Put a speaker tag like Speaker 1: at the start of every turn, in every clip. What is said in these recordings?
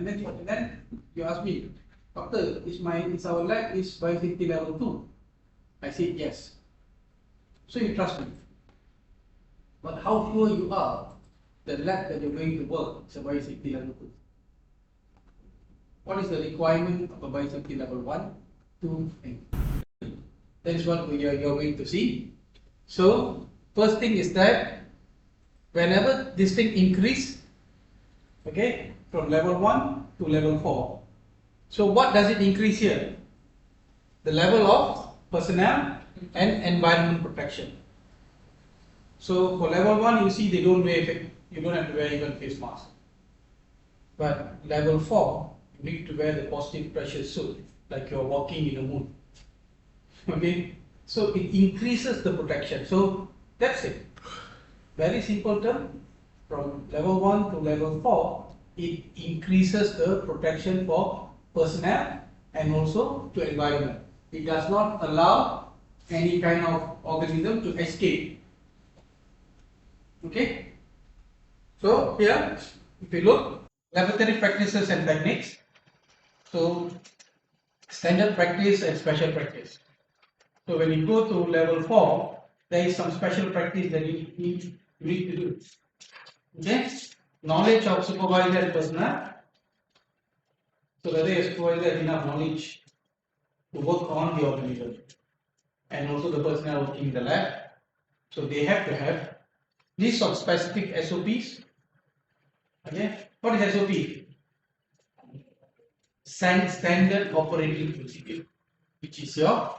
Speaker 1: And then you ask me, doctor, is our lab is biosafety level 2? I said yes. So you trust me. But how sure you are the lab that you're going to work is a biosafety level 2? What is the requirement of a biosafety level 1, 2, and 3? That is what you're going to see. So first thing is that whenever this thing increase, okay, from level 1 to level 4. So what does it increase here? The level of personnel and environment protection. So for level 1, you see they don't wear, you don't have to wear even face mask. But level 4, you need to wear the positive pressure suit, like you're walking in the moon. Okay, so it increases the protection. So that's it. Very simple term. From level 1 to level 4, it increases the protection for personnel and also to environment. It does not allow any kind of organism to escape. Okay. So here, if you look, laboratory practices and techniques. So standard practice and special practice. So when you go to level 4, there is some special practice that you need to do. Okay, knowledge of supervisor and personnel. So whether a supervisor has enough knowledge to work on the organism and also the personnel working in the lab. So they have to have list of specific SOPs. Okay, what is SOP? Standard operating procedure, which is your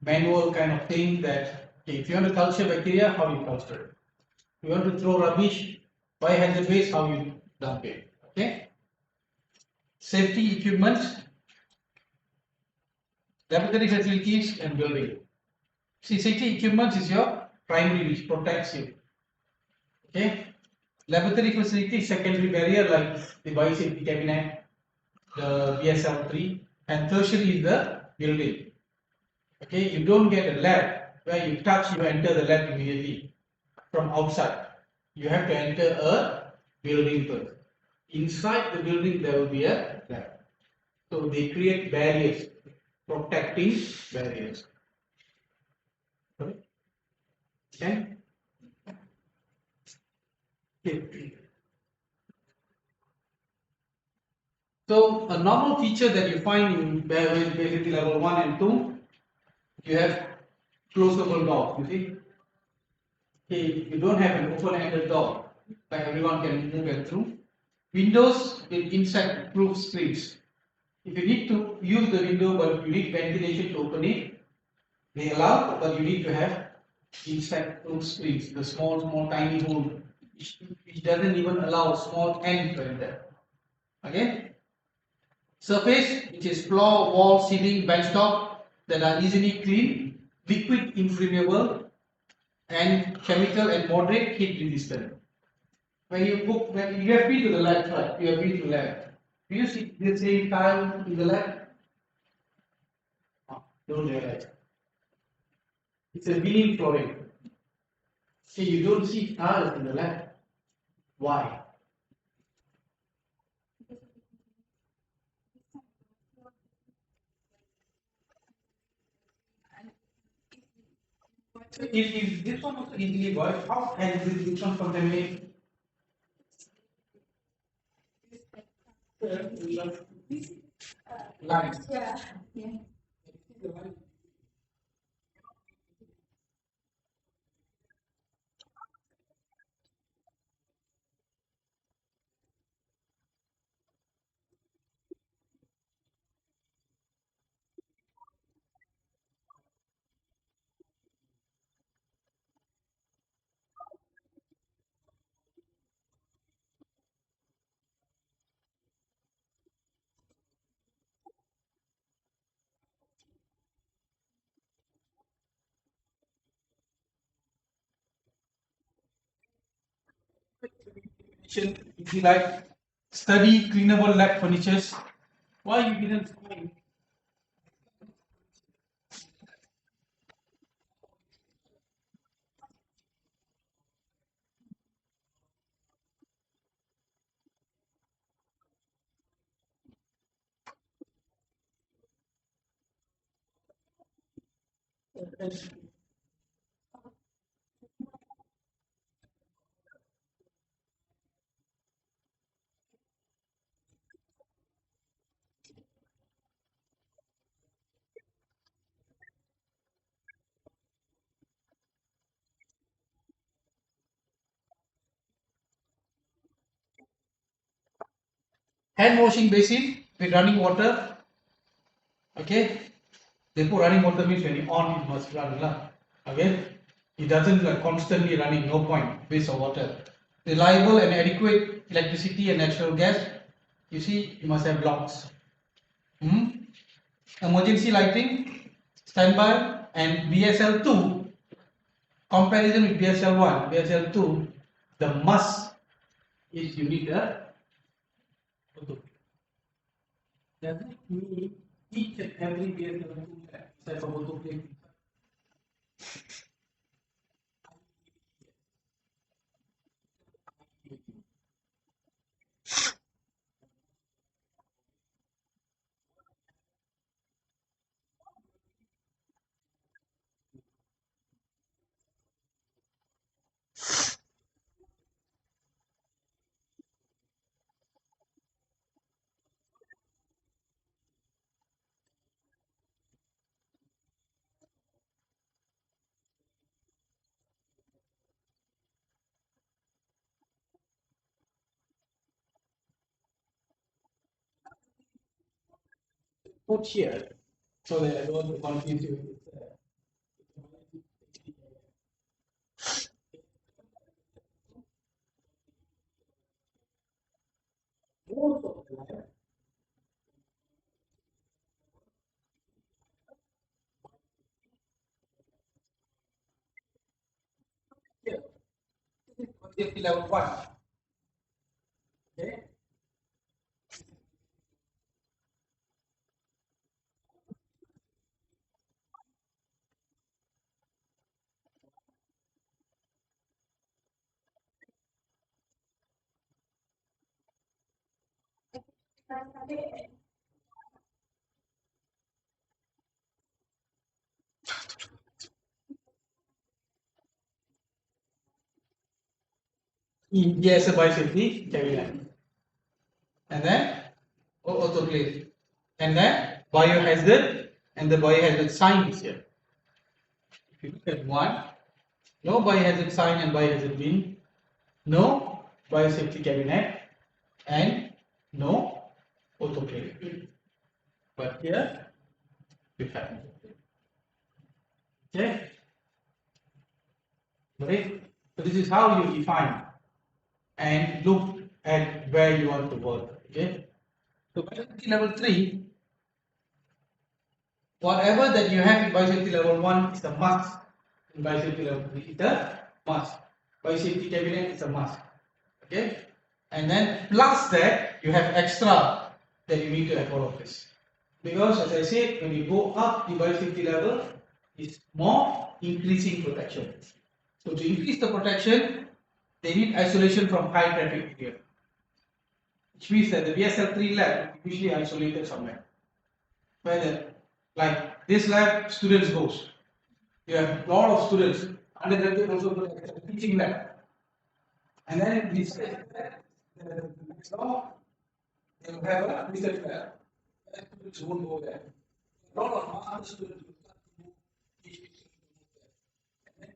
Speaker 1: manual kind of thing that if you want to culture bacteria, how you culture it. If you want to throw rubbish, biohazard waste, how you dump it. Okay. Safety equipment, laboratory facilities and building. See, safety equipment is your primary, which protects you. Okay. Laboratory facility, secondary barrier like the biosafety cabinet, the BSL3, and tertiary is the building. Okay, you don't get a lab where you touch, you enter the lab immediately from outside. You have to enter a building first. Inside the building, there will be a lab. So they create barriers, protecting barriers. Okay. So a normal feature that you find in basically level 1 and 2, you have closable door. You see, okay, you don't have an open-ended door like everyone can move and through. Windows with insect-proof screens. If you need to use the window but you need ventilation to open it, they allow, but you need to have insect-proof screens, the small tiny hole, which doesn't even allow small ant to enter. Okay. Surface, which is floor, wall, ceiling, benchtop, that are easily cleaned, liquid impermeable, and chemical and moderate heat resistant. When you have been to the lab, right? You have been to the lab. Do you see the same tile in the lab? Don't realize. It's a vinyl flooring. See, you don't see tiles in the lab. Why? If this one was easily worked, how can this one contaminate? Lines.
Speaker 2: Yeah. Yeah.
Speaker 1: If you like study cleanable lab furnitures, why you didn't find? Hand washing basin with running water. Okay, they put running water means when you on it must run lah. Okay, it doesn't like constantly running, no point, waste of water. Reliable and adequate electricity and natural gas. You see, you must have blocks. Emergency lighting, standby, and BSL2. Comparison with BSL1, BSL2, the must is you need a photo. Does it mean each and every BSL2 except for photo plate? Put here so that I don't want to confuse you with most of the time. Here, this is level 1. Okay. Yes, a biosafety cabinet. And then autoclave. And then biohazard, and the biohazard sign is here. If you look at one, no biohazard sign and biohazard bin, no biosafety cabinet, and no autoclave. But here you have. Okay. Okay. So this is how you define and look at where you want to work. Okay. So biosafety level 3, whatever that you have in biosafety level 1 is a must. In biosafety level 3 is a must. Biosafety cabinet is a must. Okay. And then plus that you have extra that you need to have all of this. Because as I said, when you go up the biosafety level, it's more increasing protection. So to increase the protection, they need isolation from high traffic area. Which means that the BSL3 lab is usually isolated somewhere. Whether like this lab, students goes. You have a lot of students. Under that they also go to teaching lab. And then this the next door, they will have a research lab. Students won't go there. A lot of master students will start to move each there.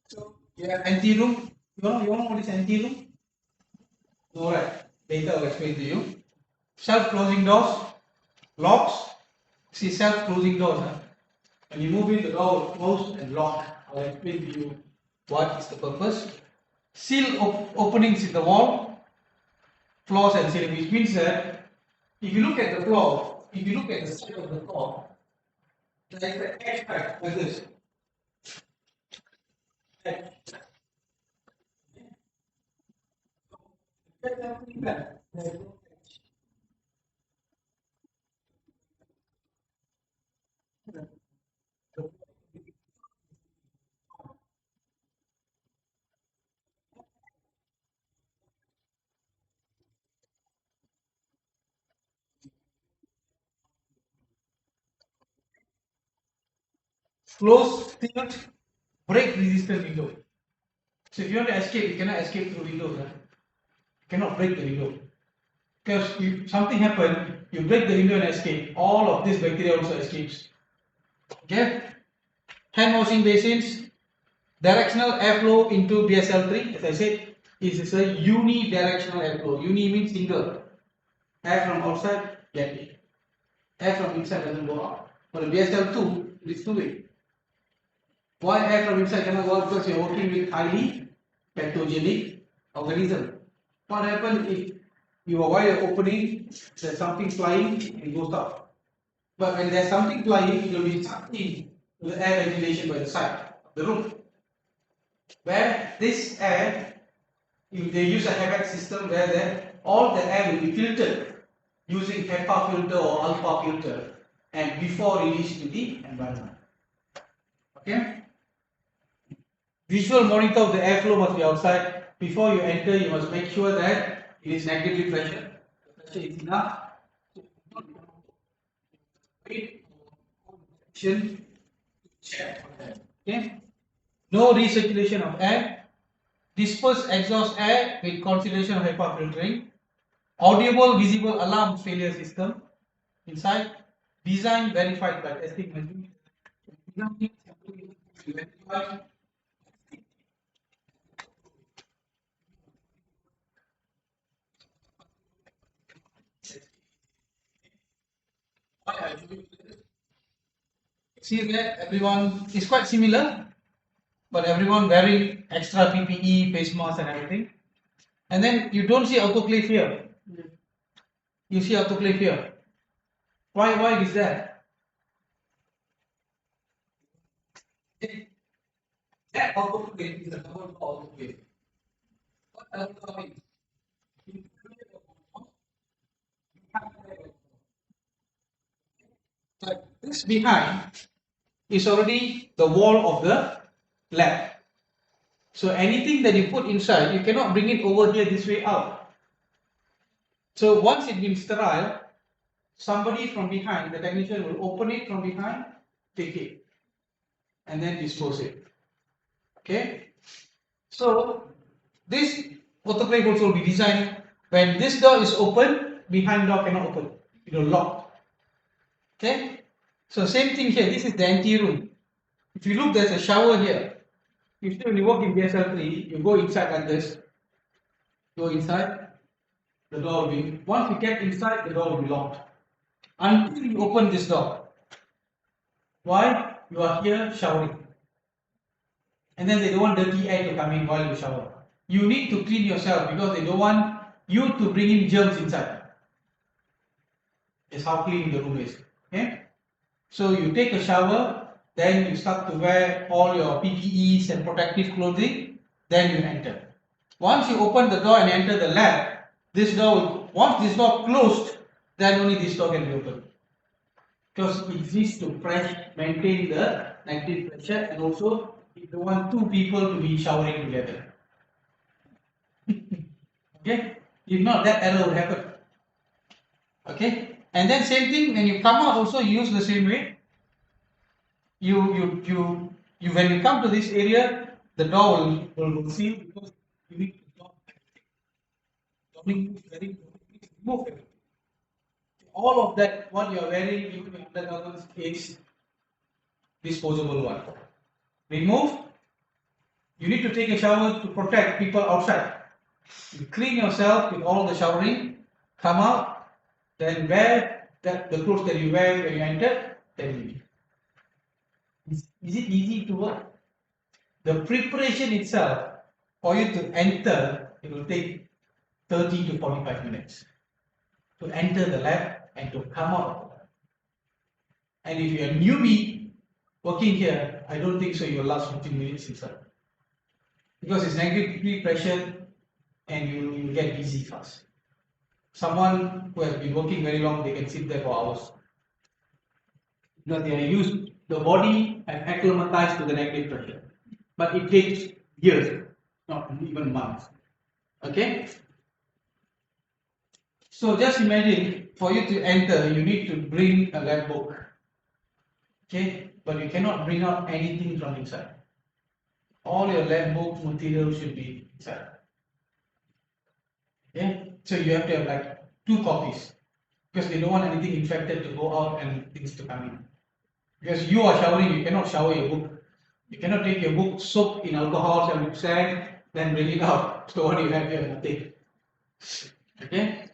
Speaker 1: So you have empty room. You know what is empty room? No, right. Later I'll explain to you. Self-closing doors, locks. See self-closing doors. Huh? When you move in, the door will close and lock. I'll explain to you what is the purpose. Seal openings in the wall, floors and ceiling, which means that if you look at the floor, if you look at the side of the floor, there is an edge crack like this. Edge. close, tilt, break resistant window. So if you want to escape, you cannot escape through windows. Right? You cannot break the window. Because if something happens, you break the window and escape, all of this bacteria also escapes. Okay? Hand washing basins, directional airflow into BSL3, as I said, is a unidirectional airflow. Uni means single. Air from outside, get in. Air from inside doesn't go out. For the BSL2, it is two-way. Why air from inside cannot go out? Because you are working with highly pathogenic organism. What happens if you avoid opening, there's something flying, it goes out. But when there's something flying, it will be sucked in to the air ventilation by the side of the room. Where this air, they use a HVAC system where all the air will be filtered using HEPA filter or alpha filter and before released to the environment. Okay? Visual monitor of the airflow must be outside. Before you enter, you must make sure that it is negative pressure. The pressure is enough. Check. Okay? No recirculation of air. Disperse exhaust air with consideration of HEPA filtering. Audible visible alarm failure system inside. Design verified by testing machine. See that everyone is quite similar, but everyone wearing extra PPE, face mask and everything. And then you don't see autoclave here. You see autoclave here. Why is that? That autoclave is a common autoclave. What autoclave is? But this behind is already the wall of the lab. So anything that you put inside, you cannot bring it over here this way out. So once it's been sterile, somebody from behind, the technician will open it from behind, take it, and then dispose it. Okay? So this autoclave also will be designed when this door is open, behind door cannot open. It will lock. Okay? So same thing here. This is the ante room. If you look, there's a shower here. Usually when you work in BSL3, you go inside like this. Go inside, the door will be. Once you get inside, the door will be locked. Until you open this door. Why? You are here showering. And then they don't want dirty air to come in while you shower. You need to clean yourself because they don't want you to bring in germs inside. That's how clean the room is. Okay? So you take a shower, then you start to wear all your PPEs and protective clothing, then you enter. Once you open the door and enter the lab, this door will, once this door closed, then only this door can be opened. Because it exists to maintain the negative pressure, and also you don't want two people to be showering together. Okay? If not, that error will happen. Okay? And then same thing, when you come out also use the same way. When you come to this area, the door will seal because you need to stop everything. Remove everything. All of that, what you are wearing, even your undergarments, is disposable one. Remove. You need to take a shower to protect people outside. You clean yourself with all the showering, come out, then wear the clothes that you wear when you enter, then you leave. Is it easy to work? The preparation itself, for you to enter, it will take 30 to 45 minutes. To enter the lab and to come out. And if you are newbie working here, I don't think so you will last 15 minutes inside. Because it's negative pressure and you get dizzy fast. Someone who has been working very long, they can sit there for hours. Because they are used, the body has acclimatized to the negative pressure. But it takes years, not even months. Okay? So just imagine, for you to enter, you need to bring a lab book. Okay? but you cannot bring out anything from inside. All your lab books, material should be inside. Okay? So you have to have like 2 copies because they don't want anything infected to go out and things to come in. Because you are showering, you cannot shower your book. You cannot take your book, soak in alcohol, and sand, then bring it out. So what do you have here? Nothing. Okay?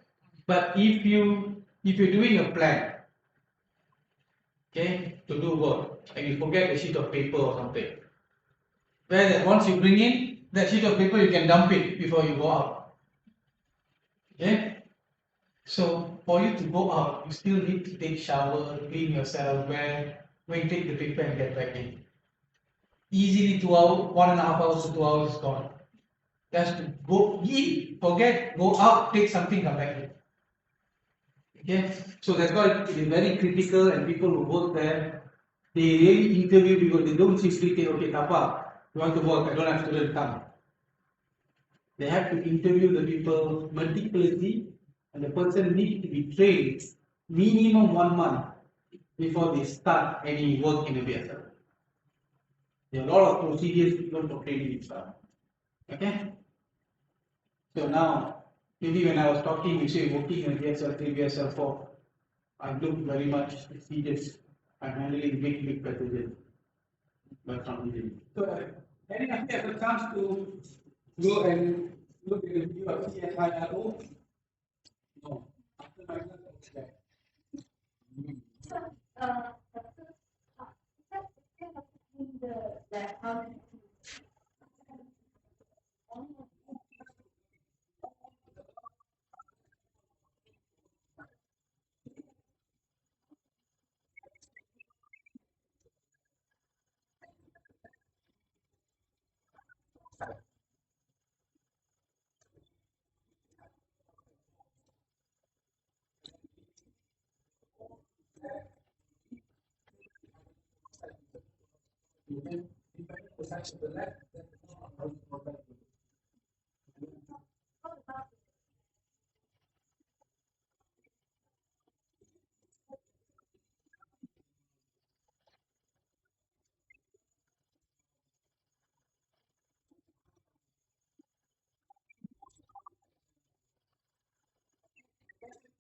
Speaker 1: But if you're doing a plan, okay, to do work, and you forget a sheet of paper or something, where that once you bring in that sheet of paper, you can dump it before you go out. Okay? So for you to go out, you still need to take shower, clean yourself, when you take the paper and get back in. Easily 2 hours, 1.5 hours to 2 hours is gone. Just to go eat, forget, go out, take something, come back in. Okay, so that's why it is very critical, and people who work there, they really interview people. They don't simply say, okay, Tapa, you want to work, I don't have student come. They have to interview the people meticulously, and the person needs to be trained minimum 1 month before they start any work in a BSL. There are a lot of procedures even for training and stuff. Okay? So now, maybe when I was talking, you say working in BSL 3, BSL 4, I look very much serious. I'm handling big packages. But not easy. So, any of you have a chance to go and look at the view of CSIRO? No. After my class, I'll be back. You can invite the size of the lab, then how to protect it.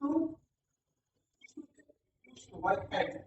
Speaker 1: Two, use the white pen.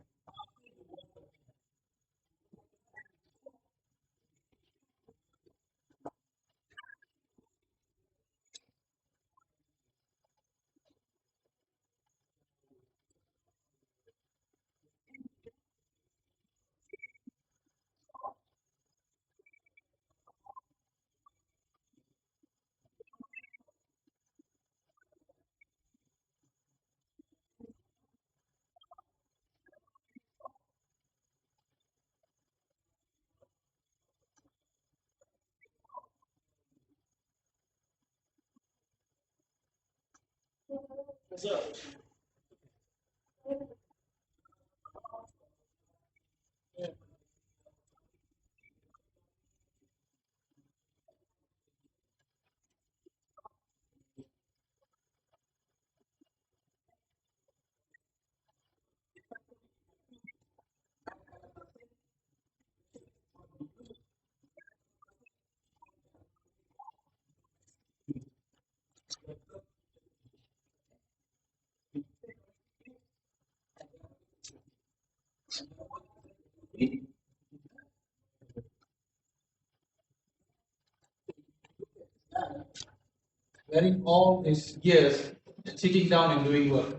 Speaker 1: Wearing all these gears and sitting down and doing work.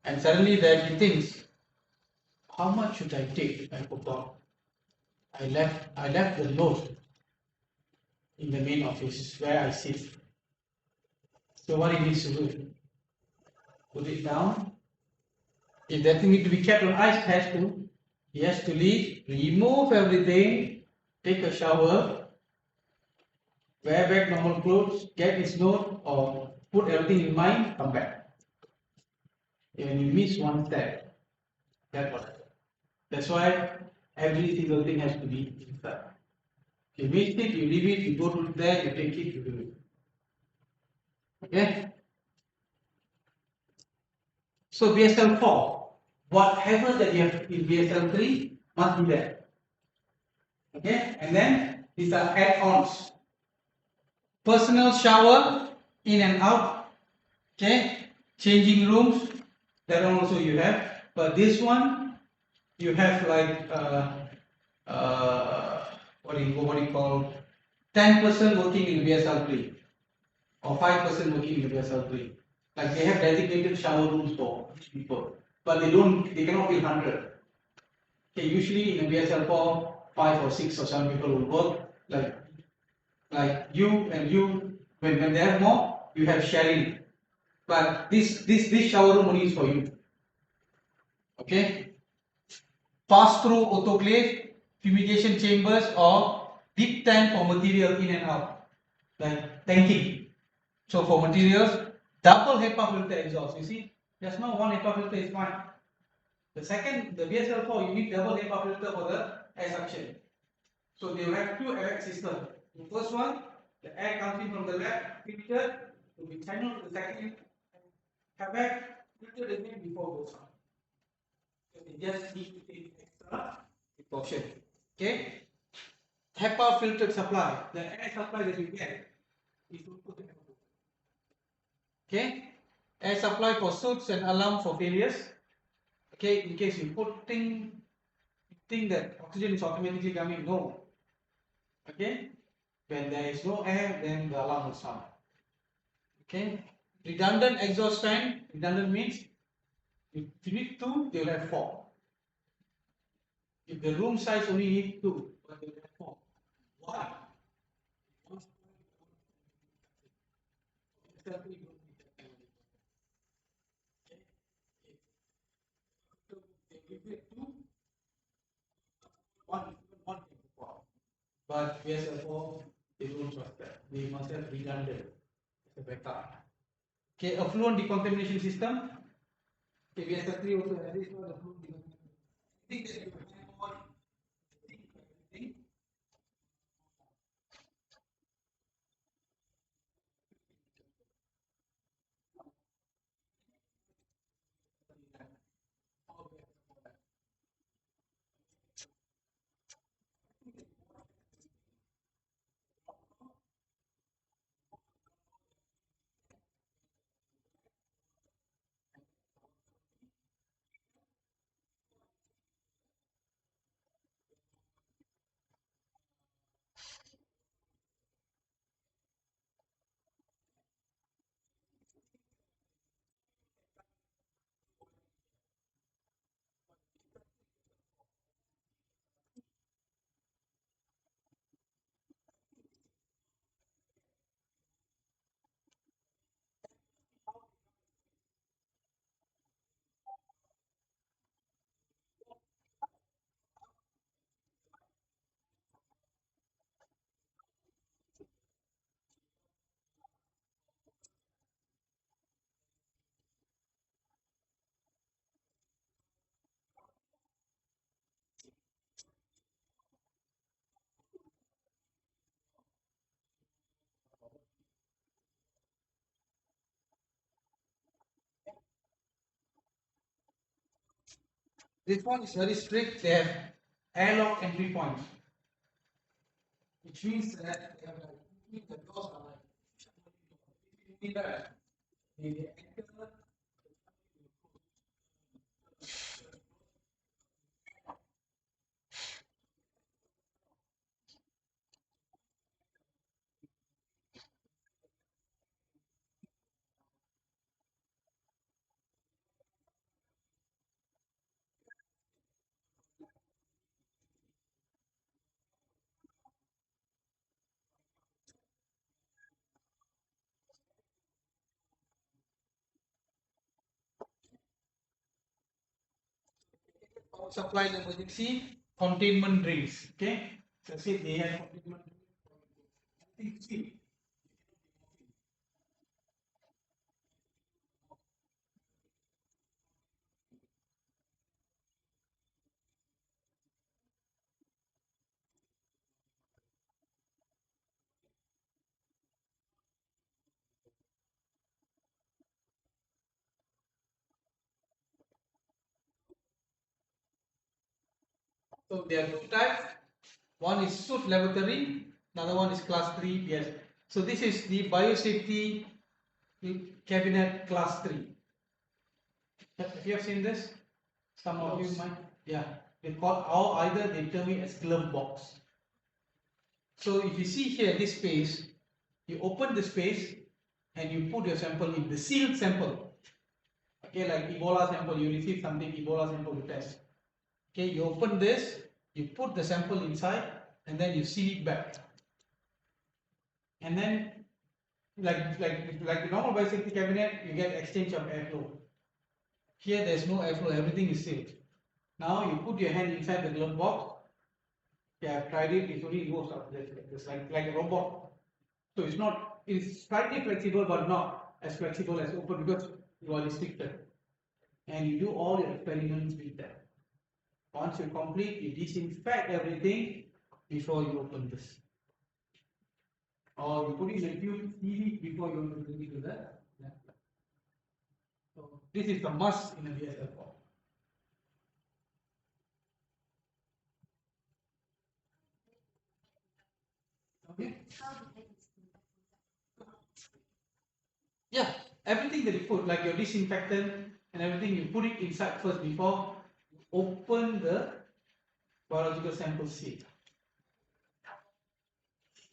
Speaker 1: And suddenly there he thinks, how much should I take? I forgot. I left the note in the main office where I sit. So what he needs to do? Put it down. If that thing needs to be kept on ice, he has to leave, remove everything, take a shower, wear back normal clothes, get his note, or put everything in mind, come back. When you miss one step, that was it. That's why every single thing has to be inside. You miss it, you leave it, you go to there, you take it, you do it. Okay? So BSL 4, whatever that you have in BSL 3, must be there. Okay, and then these are add-ons. Personal shower in and out. Okay, changing rooms. That one also you have. But this one you have like what do you call 10% working in BSL3 or 5% working in BSL3. Like they have designated shower rooms for people, but they cannot be 100. Okay, usually in a BSL4, 5 or 6 or 7 people will work. Like you and you, when they have more, you have sharing. But this shower room only is for you. Okay. Pass through autoclave, fumigation chambers, or deep tank for material in and out, like tanking. So for materials, double HEPA filter exhaust. You see, just now one HEPA filter is fine. The second, the BSL4, you need double HEPA filter for the air suction. So they will have two air systems. The first one, the air comes in from the left filter, will be channeled to the second HVAC filter again before goes on. So they just need to take extra precaution. Okay? HEPA filtered supply, the air supply that you get is also the HEPA. Okay? Air supply for suits and alarm for failures. Okay, in case you think that oxygen is automatically coming, no. Okay? When there is no air, then the alarm will sound. Okay? Redundant exhaust fan, redundant means if you need two, they will have four. If the room size only need two, but they will have four. Why? One but BSL4, they don't trust that. They must have redundant as a backup. Okay, affluent decontamination system. Okay, BSL3 also has this one, affluent decontamination. I think that you have more thing. This one is very strict. They have airlock entry points, which means that they have like the doors are like they enter. Power supply and emergency containment drills. Okay, so see they have containment drills. See, So there are two types. One is suit laboratory, another one is class 3 BS. So this is the biosafety cabinet class 3. Have you have seen this? Some of you might. Yeah. They call, or either they term it as glove box. So if you see here this space, you open the space and you put your sample in the sealed sample. Okay, like Ebola sample, you receive something Ebola sample to test. Okay, you open this, you put the sample inside, and then you seal it back. And then, like the normal biosafety cabinet, you get exchange of airflow. Here, there's no airflow; everything is sealed. Now you put your hand inside the glove box. Yeah, I've tried it. It only goes up it's like a robot. So it's not. It's slightly flexible, but not as flexible as open because you are restricted. And you do all your experiments with that. Once you complete, you disinfect everything before you open this. Or you put in a few TV before you bring it to the lab. So this is the must in a BSL form. Okay. Yeah, everything that you put, like your disinfectant and everything, you put it inside first before you open the biological sample seal.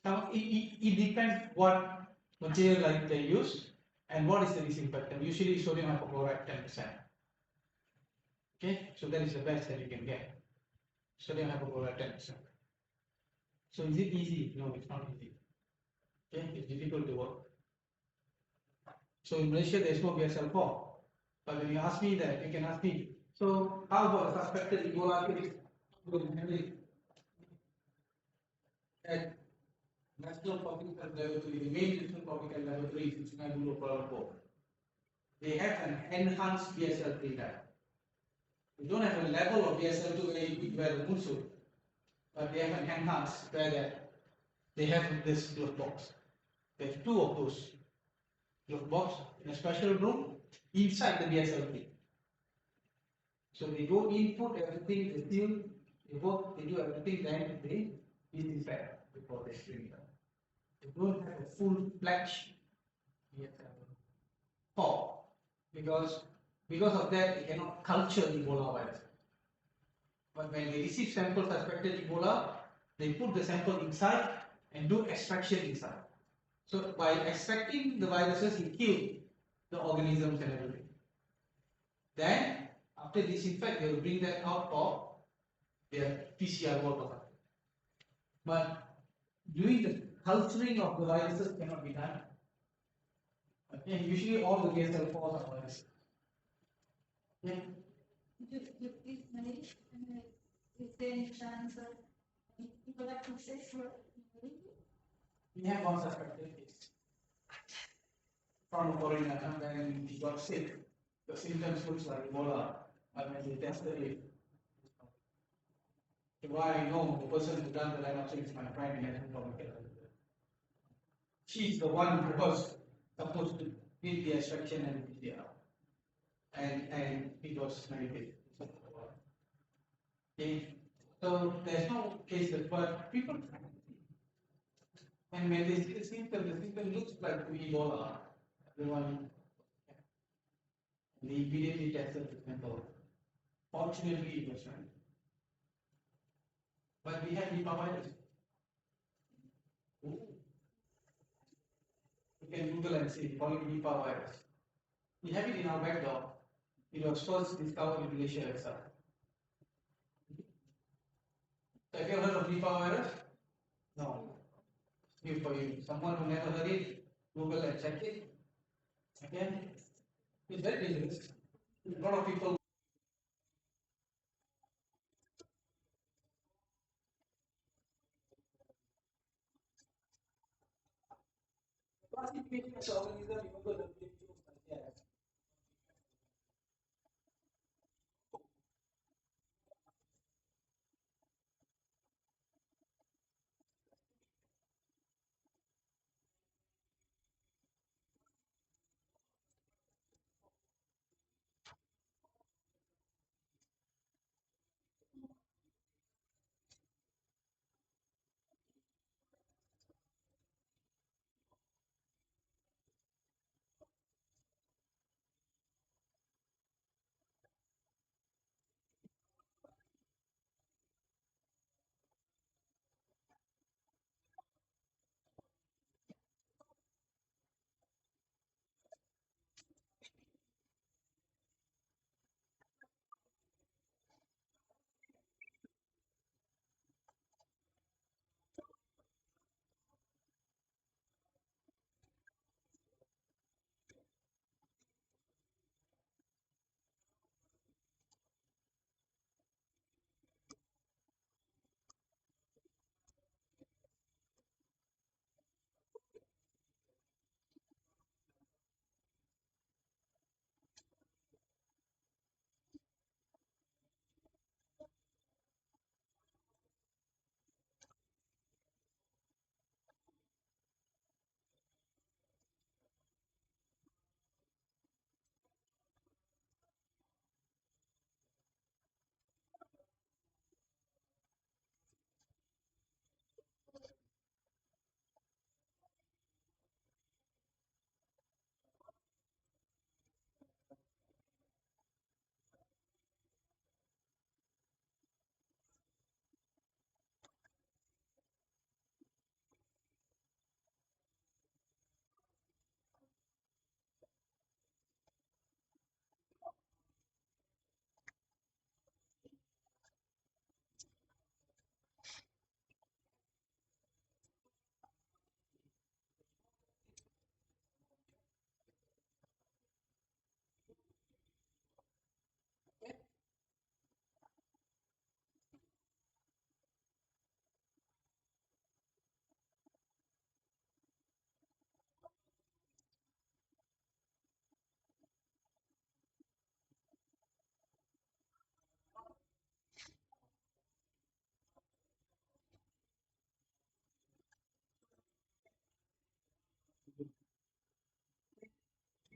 Speaker 1: Now it depends what material like they use and what is the disinfectant. Usually sodium hypochlorite 10%. Okay, so that is the best that you can get. Sodium hypochlorite 10%. So is it easy? No, it's not easy. Okay, it's difficult to work. So in Malaysia, there's no BSL-4. But when you ask me that, you can ask me, so how about a suspected Ebola case? At National Public Health Laboratory, the main National Public Health Laboratory is in Sungai Buloh, Kuala Lumpur. They have an enhanced BSL-3 lab. We don't have a level of BSL-2 where the musuh, but they have an enhanced where they have this glove box. They have two of those glove box in a special room inside the BSL-3. So they go in, put everything, they seal, they work, they do everything, then they disinfect before they bring it out. They don't have a full-fledged form because of that they cannot culture Ebola virus. But when they receive samples suspected Ebola, they put the sample inside and do extraction inside. So by extracting the viruses, you kill the organisms and everything. Then after disinfect, they will bring that out for their PCR work. But doing the culturing of the viruses cannot be done. Okay, usually all the BSL-4s are viruses. Yeah. Is there any chance of people have process for we have one suspected case from a foreigner and then he got sick. The symptoms looks like Ebola, and when they tested it, why I know the person who done the diagnostic is my friend in National. She's the one who was supposed to give the extraction and PCR. And it was negative. Okay. So there's no case that but people and when they see the symptom looks like to be Ebola. Everyone they immediately tested the sample. Fortunately it was fine. But we have Nipah virus. You can Google and see, call it Nipah virus. We have it in our back door. It was first discovered in Malaysia itself. So have you heard of Nipah virus? No. New for you. Someone who never heard it, Google and check it. Okay? It's very dangerous. A lot of people. Classification as organism, even though the yes.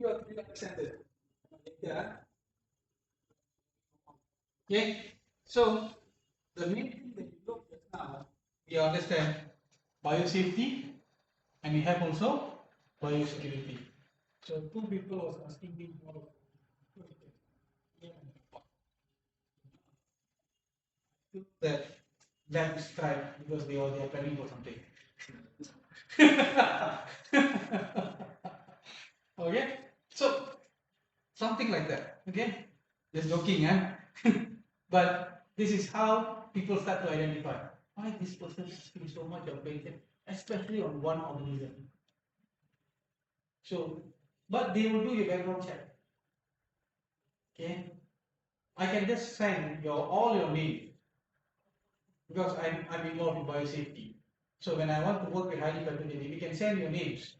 Speaker 1: you understand it. Yeah. Okay. So the main thing that you look at now, we understand biosafety and we have also biosecurity. So two people was asking me about that lab strike because they are planning for something. Okay, so something like that. Okay, just joking, eh? But this is how people start to identify why this person is asking so much of patent, especially on one organism. So, but they will do your background check. Okay, I can just send your all your names because I'm involved in biosafety. So when I want to work with highly pathogenic, we can send your names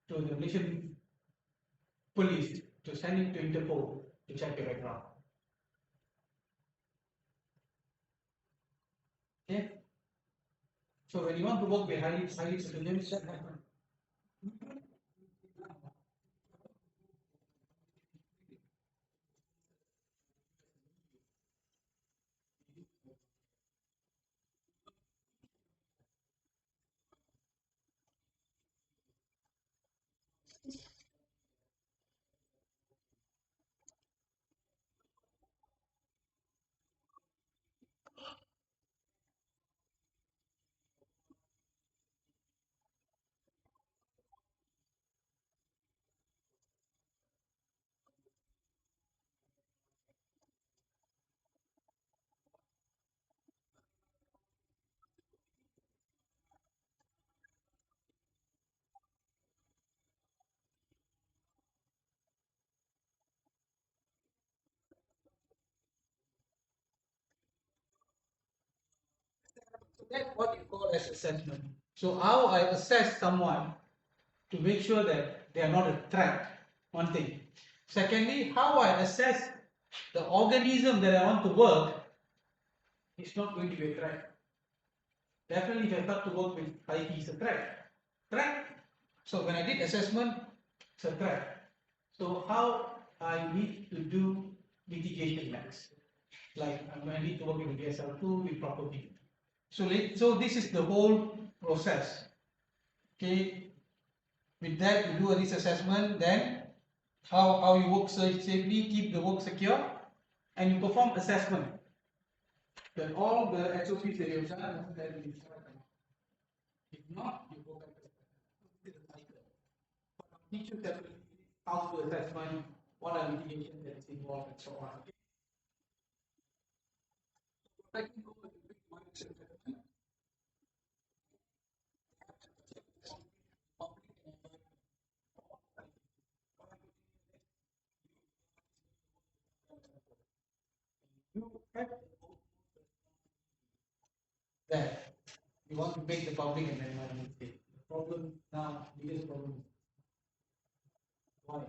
Speaker 1: to the Malaysian police to send it to Interpol to check your background. Okay? So when you want to work with highly pathogenic, that happens. So that's what you call as assessment. So how I assess someone to make sure that they are not a threat, one thing. Secondly, how I assess the organism that I want to work is not going to be a threat. Definitely if I start to work with IT is a threat. Threat. So when I did assessment, it's a threat. So how I need to do mitigation next. Like I need to work with DSL2 with proper people. So this is the whole process. Okay, with that you do a risk assessment, then how you work safely, keep the work secure, and you perform assessment. Then all the SOPs that you've done, that will be followed. If not, you go back to the cycle. Teach you separately how to assessment, what are mitigation that is involved, and so on. I can go with the big mindset assessment. You have that you want to make the public and environment safe. The problem now, biggest problem is why?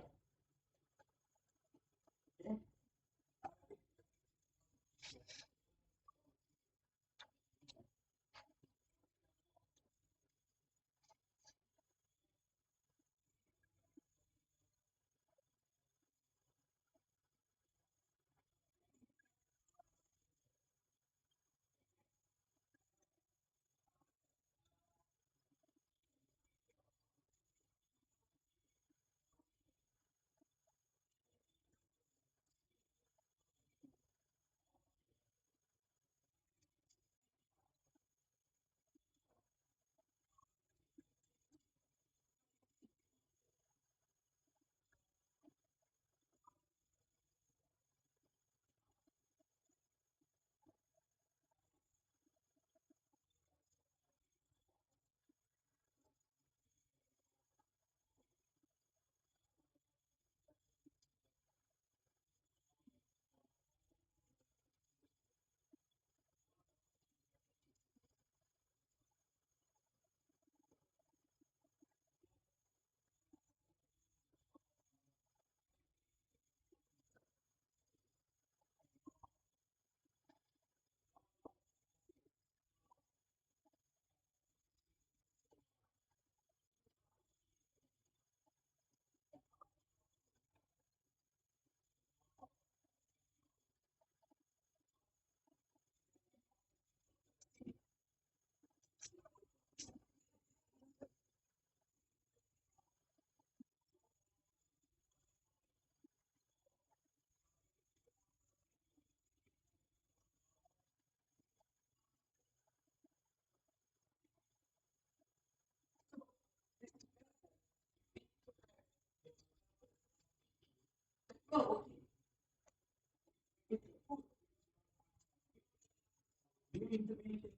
Speaker 1: No, new information.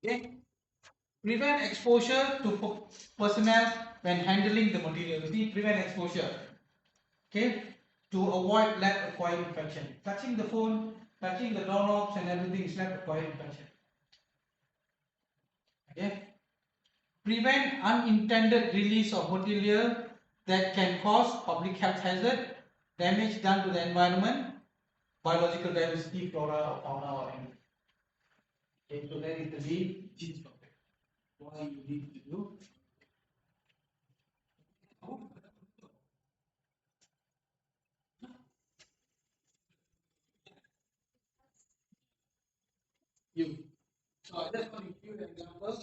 Speaker 1: Okay. Prevent exposure to personnel when handling the material. You see, prevent exposure. Okay. To avoid lab acquired infection. Touching the phone, touching the doorknobs and everything is lab acquired infection. Okay. Prevent unintended release of material that can cause public health hazard, damage done to the environment, biological diversity, flora or fauna or anything. Okay, so that is the main gist of it. Why you need to do. You. So I just want to give you an example.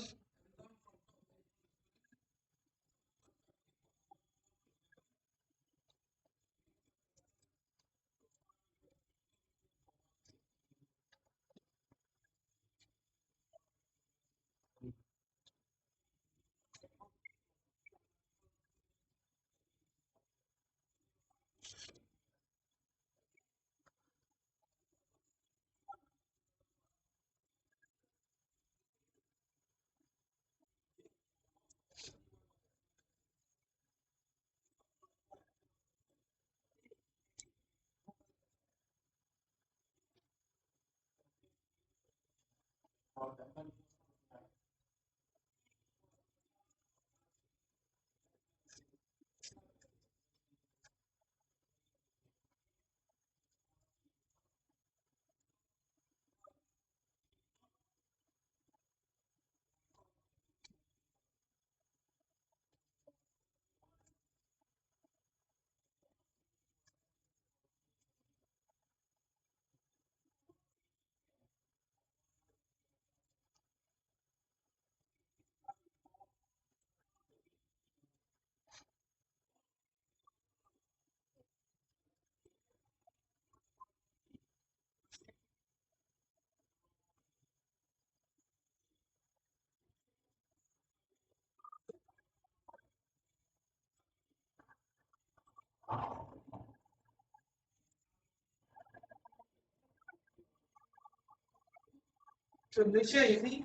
Speaker 1: So Malaysia, you see,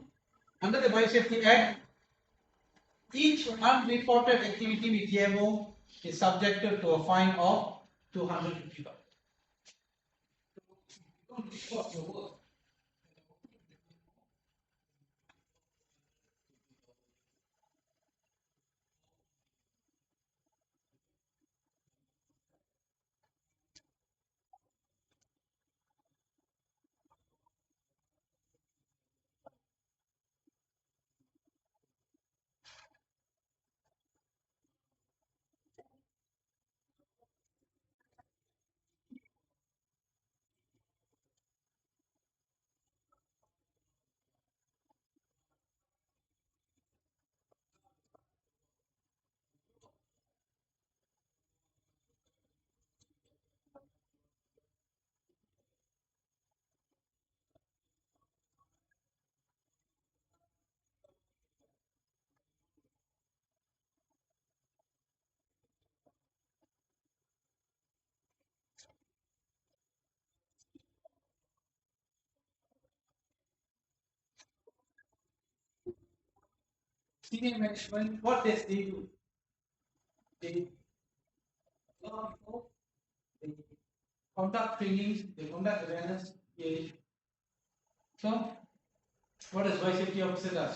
Speaker 1: under the Biosafety Act, each unreported activity with GMO is subjected to a fine of 250,000. Don't report your work. Senior management, what does they do? They allow people, they conduct trainings, they conduct awareness. So, what does biosafety officer does?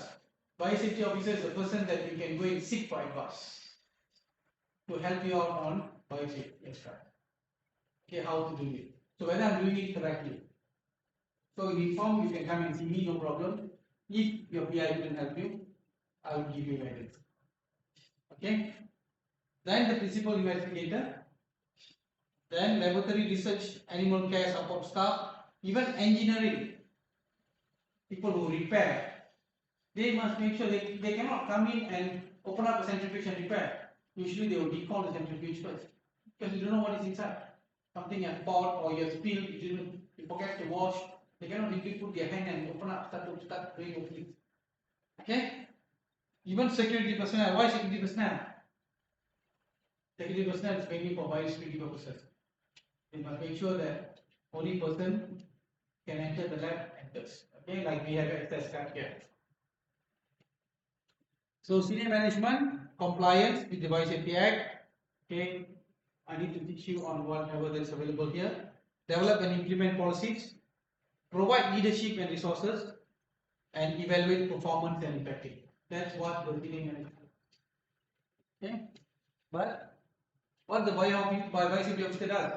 Speaker 1: Biosafety officer is a person that you can go and seek for advice to help you out on biosafety extract. Okay, how to do it. So whether I'm doing it correctly. So in form you can come and see me, no problem. If your PI couldn't help you, I will give you guidance. Okay. Then the principal investigator, then laboratory research, animal care support staff, even engineering, people who repair, they must make sure they cannot come in and open up a centrifuge and repair. Usually they will decon the centrifuge first because you don't know what is inside. Something you have poured or you have spilled, you forget to wash. They cannot simply put their hand and open up, start doing openings. Okay? Even security personnel. Why security personnel? Security personnel is mainly for biosecurity purposes. They must make sure that only person can enter the lab enters. Okay, like we have access card here. So senior management, compliance with the Biosafety Act. Okay, I need to teach you on whatever that's available here. Develop and implement policies, provide leadership and resources, and evaluate performance and effectiveness. That's what the senior management. Okay, but what the biosafety officer does?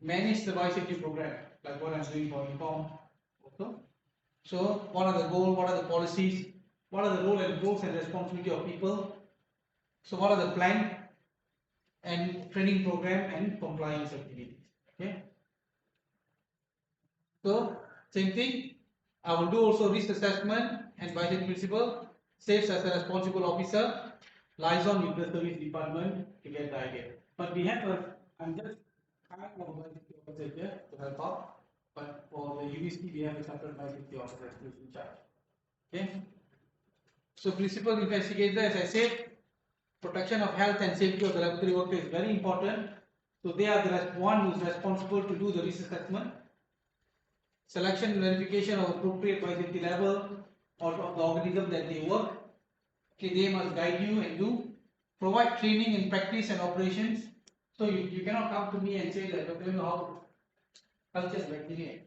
Speaker 1: Manage the biosafety program, like what I'm doing for Inform. Also. So, what are the goals? What are the policies? What are the roles and responsibility of people? So, what are the plan and training program and compliance activities? Okay. So, same thing. I will do also risk assessment and biosafety principle. Saves as a responsible officer. Liaison with the service department to get the idea. But we have a. I'm just kind of biosafety officer here to help out. But for the university, we have a separate biosafety officer who is in charge. Okay. So principal investigator, as I said, protection of health and safety of the laboratory worker is very important. So they are the one who is responsible to do the risk assessment, selection and verification of appropriate biosafety level or of the organism that they work. Okay, they must guide you and do provide training in practice and operations. So you cannot come to me and say that you know how culture bacteria.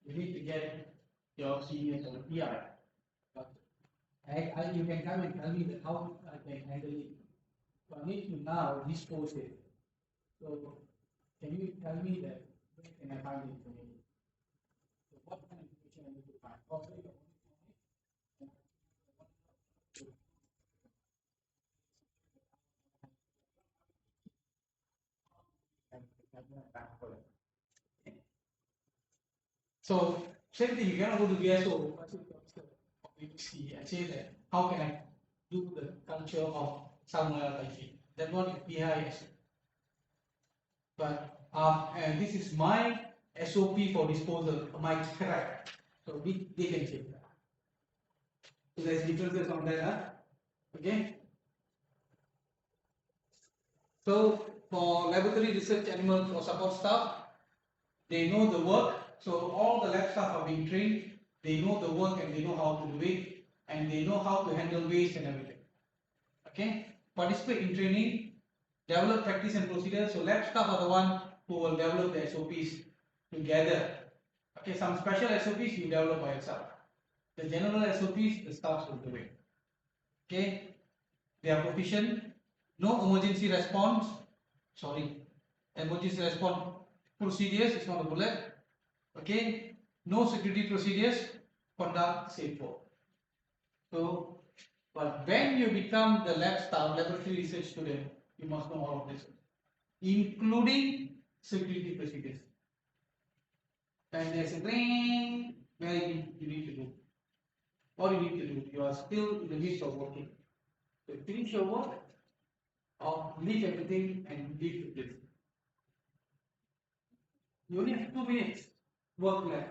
Speaker 1: You need to get your seniors or PI. You can come and tell me that how I can handle it. So I need to now dispose it. So can you tell me that where can I find the information? So what kind of information I need to find? Also, your so same thing, you cannot go to VSO BBC and say that how can I do the culture of salmonella typhi? That one is PI. But and this is my SOP for disposal, my scrap. So they can change that. So there's differences on that. Okay. So for laboratory research animal or support staff, they know the work. So all the lab staff are being trained. They know the work and they know how to do it, and they know how to handle waste and everything. Okay. Participate in training, develop practice and procedures. So lab staff are the one who will develop the SOPs together. Okay, some special SOPs you develop by yourself. The general SOPs the staffs will do it. Okay, they are proficient. No emergency response. Sorry, emergency response procedures is not a bullet. Okay, no security procedures. Conduct safe work. So, but when you become the lab staff, laboratory research student, you must know all of this, including security procedures. And there's a ring where you need to do. What you need to do, you are still in the midst of working. So finish your work or leave everything and leave the place. You only have 2 minutes work left.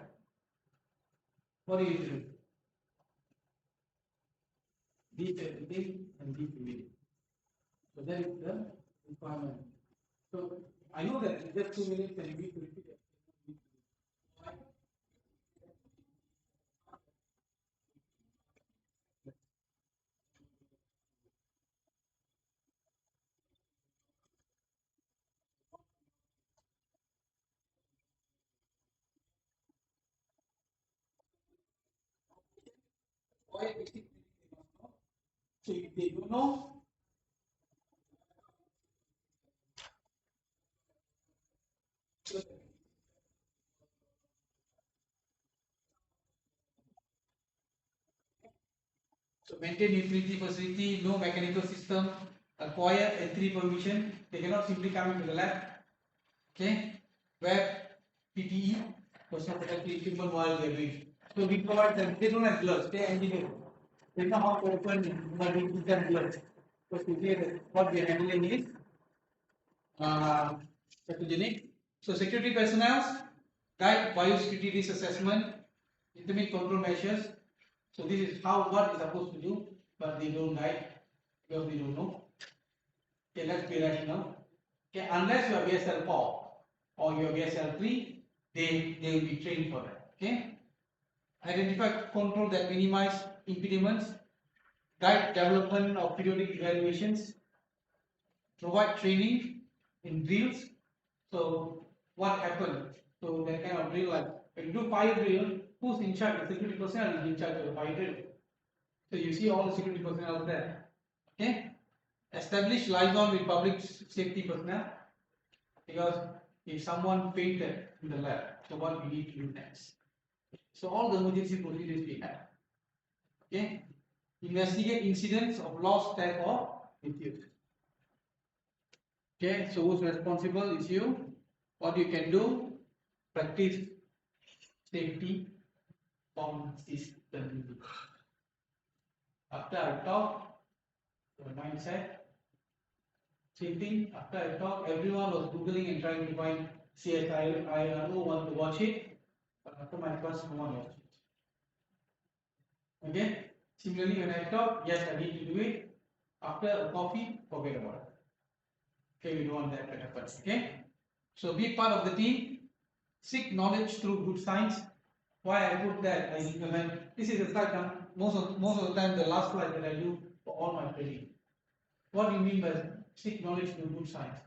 Speaker 1: What do you need to do? Leave everything and leave the meeting. So that is the requirement. So I know that in just 2 minutes and you need to repeat it. So if they don't know, so maintain utility facility, no mechanical system, acquire entry permission. They cannot simply come into the lab. Okay, web PPE, personal protective equipment while they are doing. So we provide them. They don't have gloves. They are engineers. They know how to open, but we give them gloves. Because we say that what we are handling is pathogenic. So security personnel guide biosecurity risk assessment, implement control measures. So this is how what is supposed to do, but they don't guide because they don't know. Okay, let's be rational. Okay, unless you are BSL 4 or you are BSL 3, they will be trained for that. Okay. Identify control that minimize impediments, guide development of periodic evaluations, provide training in drills. So what happened? So that kind of drill, like when you do fire drill, who's in charge? The security personnel is in charge of the fire drill. So you see all the security personnel there. Okay. Establish liaison with public safety personnel, because if someone fainted in the lab, so what we need to do next? So all the emergency procedures we have. Okay. Investigate incidents of lost staff or misuse. Okay, so who's responsible is you. What you can do, practice safety on system. After I talk, the mindset, safety, after I talk, everyone was googling and trying to find CSI. I don't want to watch it, but after my class, no one watch it. Okay, similarly, when I talk, yes, I need to do it. After a coffee, forget about it. Okay, we don't want that to happen. Okay, so be part of the team. Seek knowledge through good science. Why I put that, I recommend. This is a slide. Most of the time, the last slide that I do for all my training. What do you mean by seek knowledge through good science?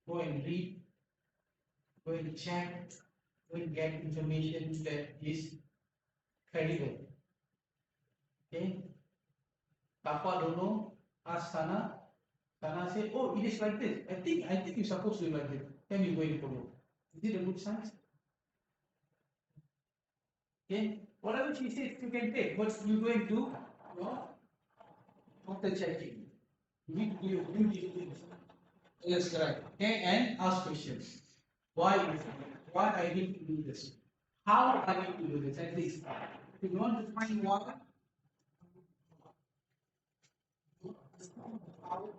Speaker 1: Go and read, go and check, go and get information that is credible. Okay? Papa don't know, ask Sana. Sana say, oh, it is like this. I think you're supposed to do like this. Then you go and follow. Is it a good science? Okay? Whatever she says, you can take. But you go and do your after checking. You need to do your due diligence. Yes, correct. Okay, and ask questions. Why is it? Why I need to do this? How I need to do this? At least, if you want to find why, how, how,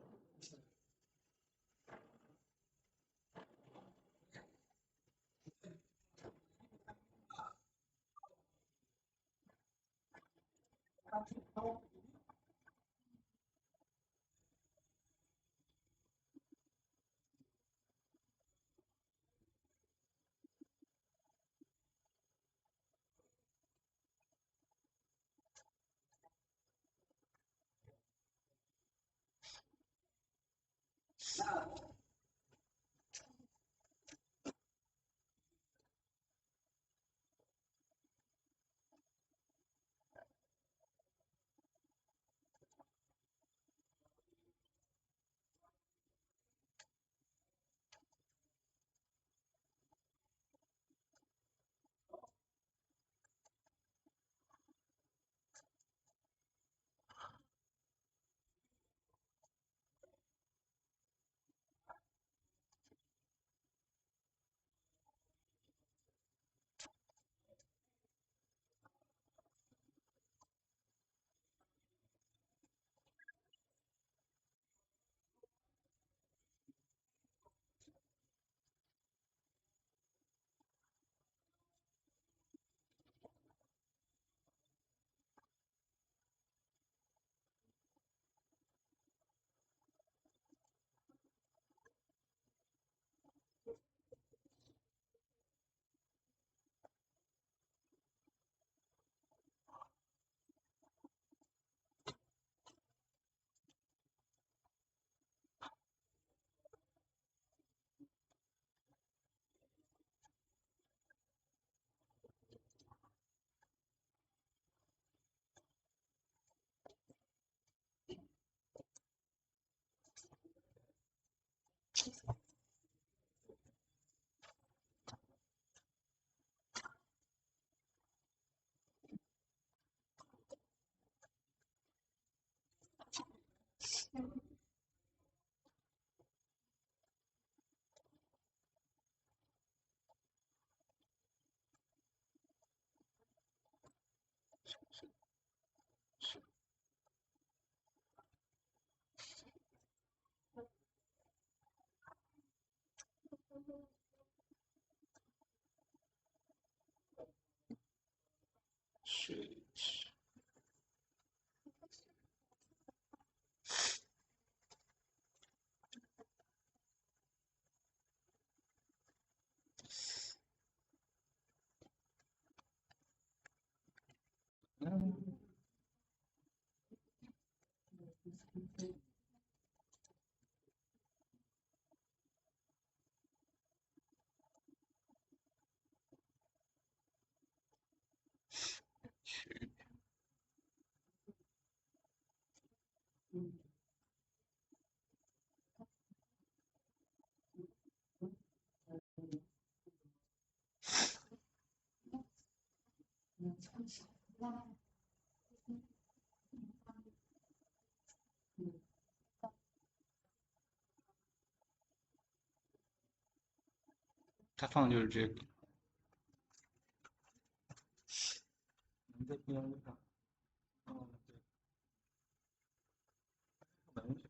Speaker 2: 是他放的就是这个。你在边上，对，文学。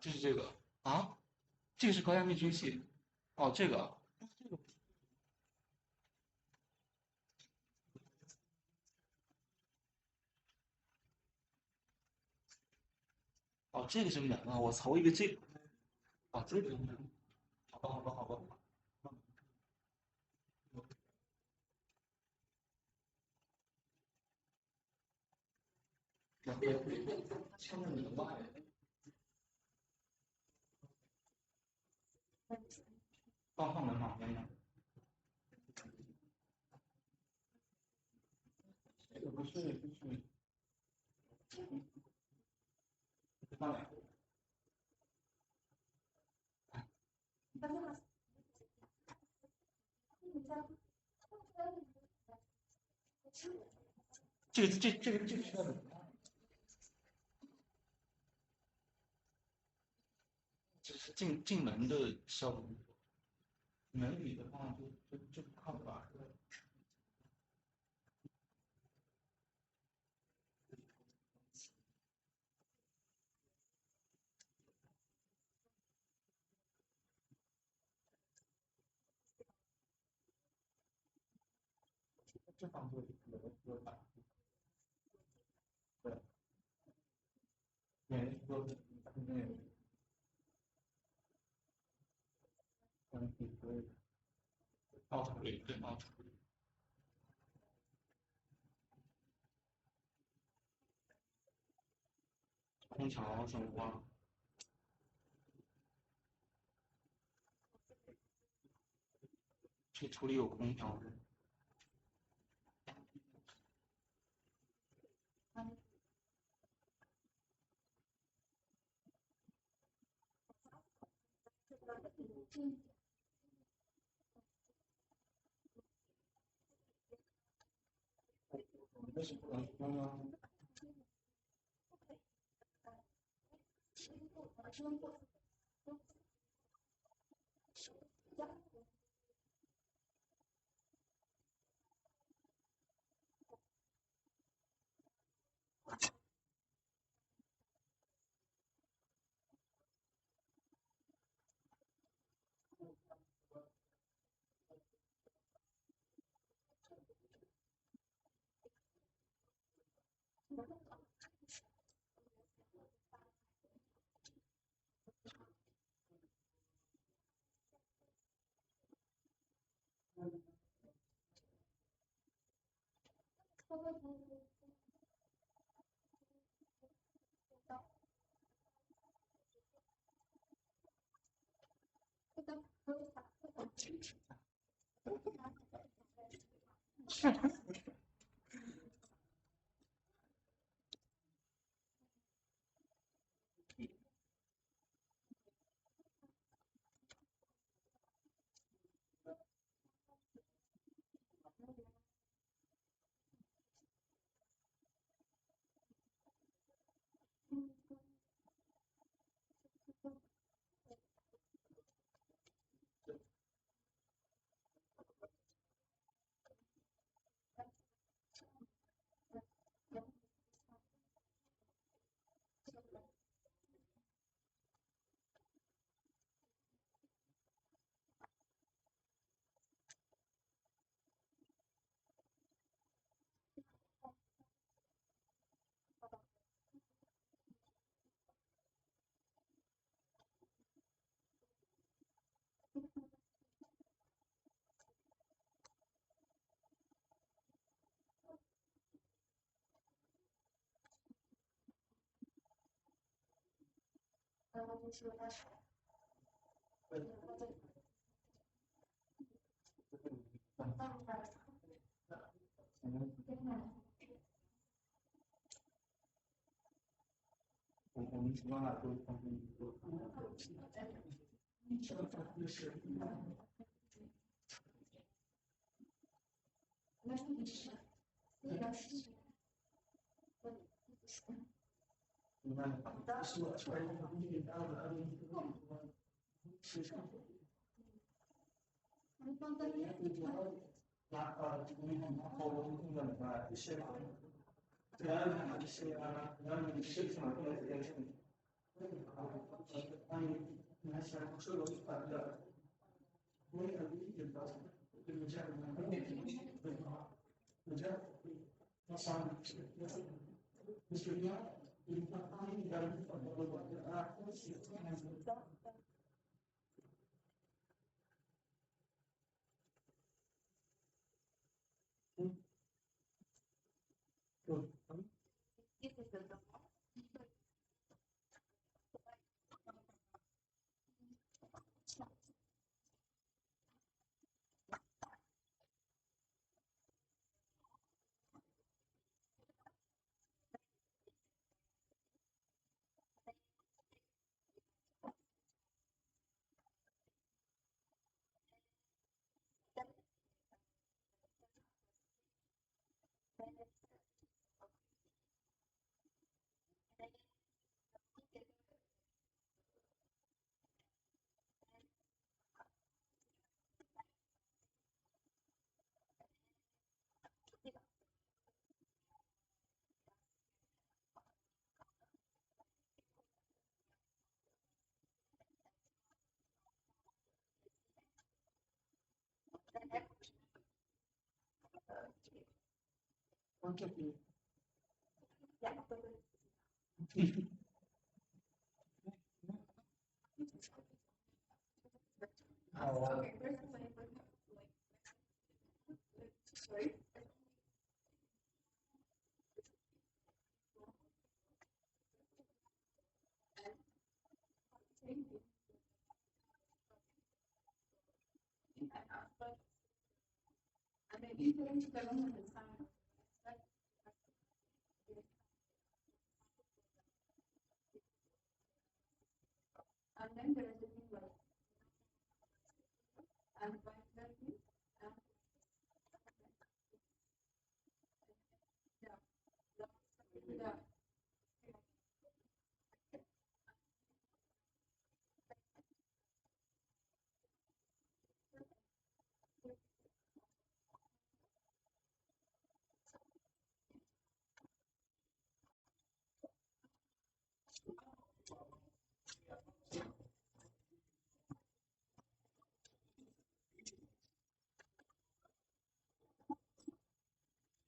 Speaker 2: 就是这个啊，这个是高压密集器。哦，这个，哦，这个是门啊！我操，我以为这个，哦，这个是门。好吧，好吧，好吧。敲着门外。放门旁边呢？这个不是放两个。这个需要怎么样？只是进门的效果。门里的话就靠吧。这方面有打。对。也说那个凹凸对凹凸。空调什么话？这处理有空调。为什么不能说呢？我们习惯了都放进一个。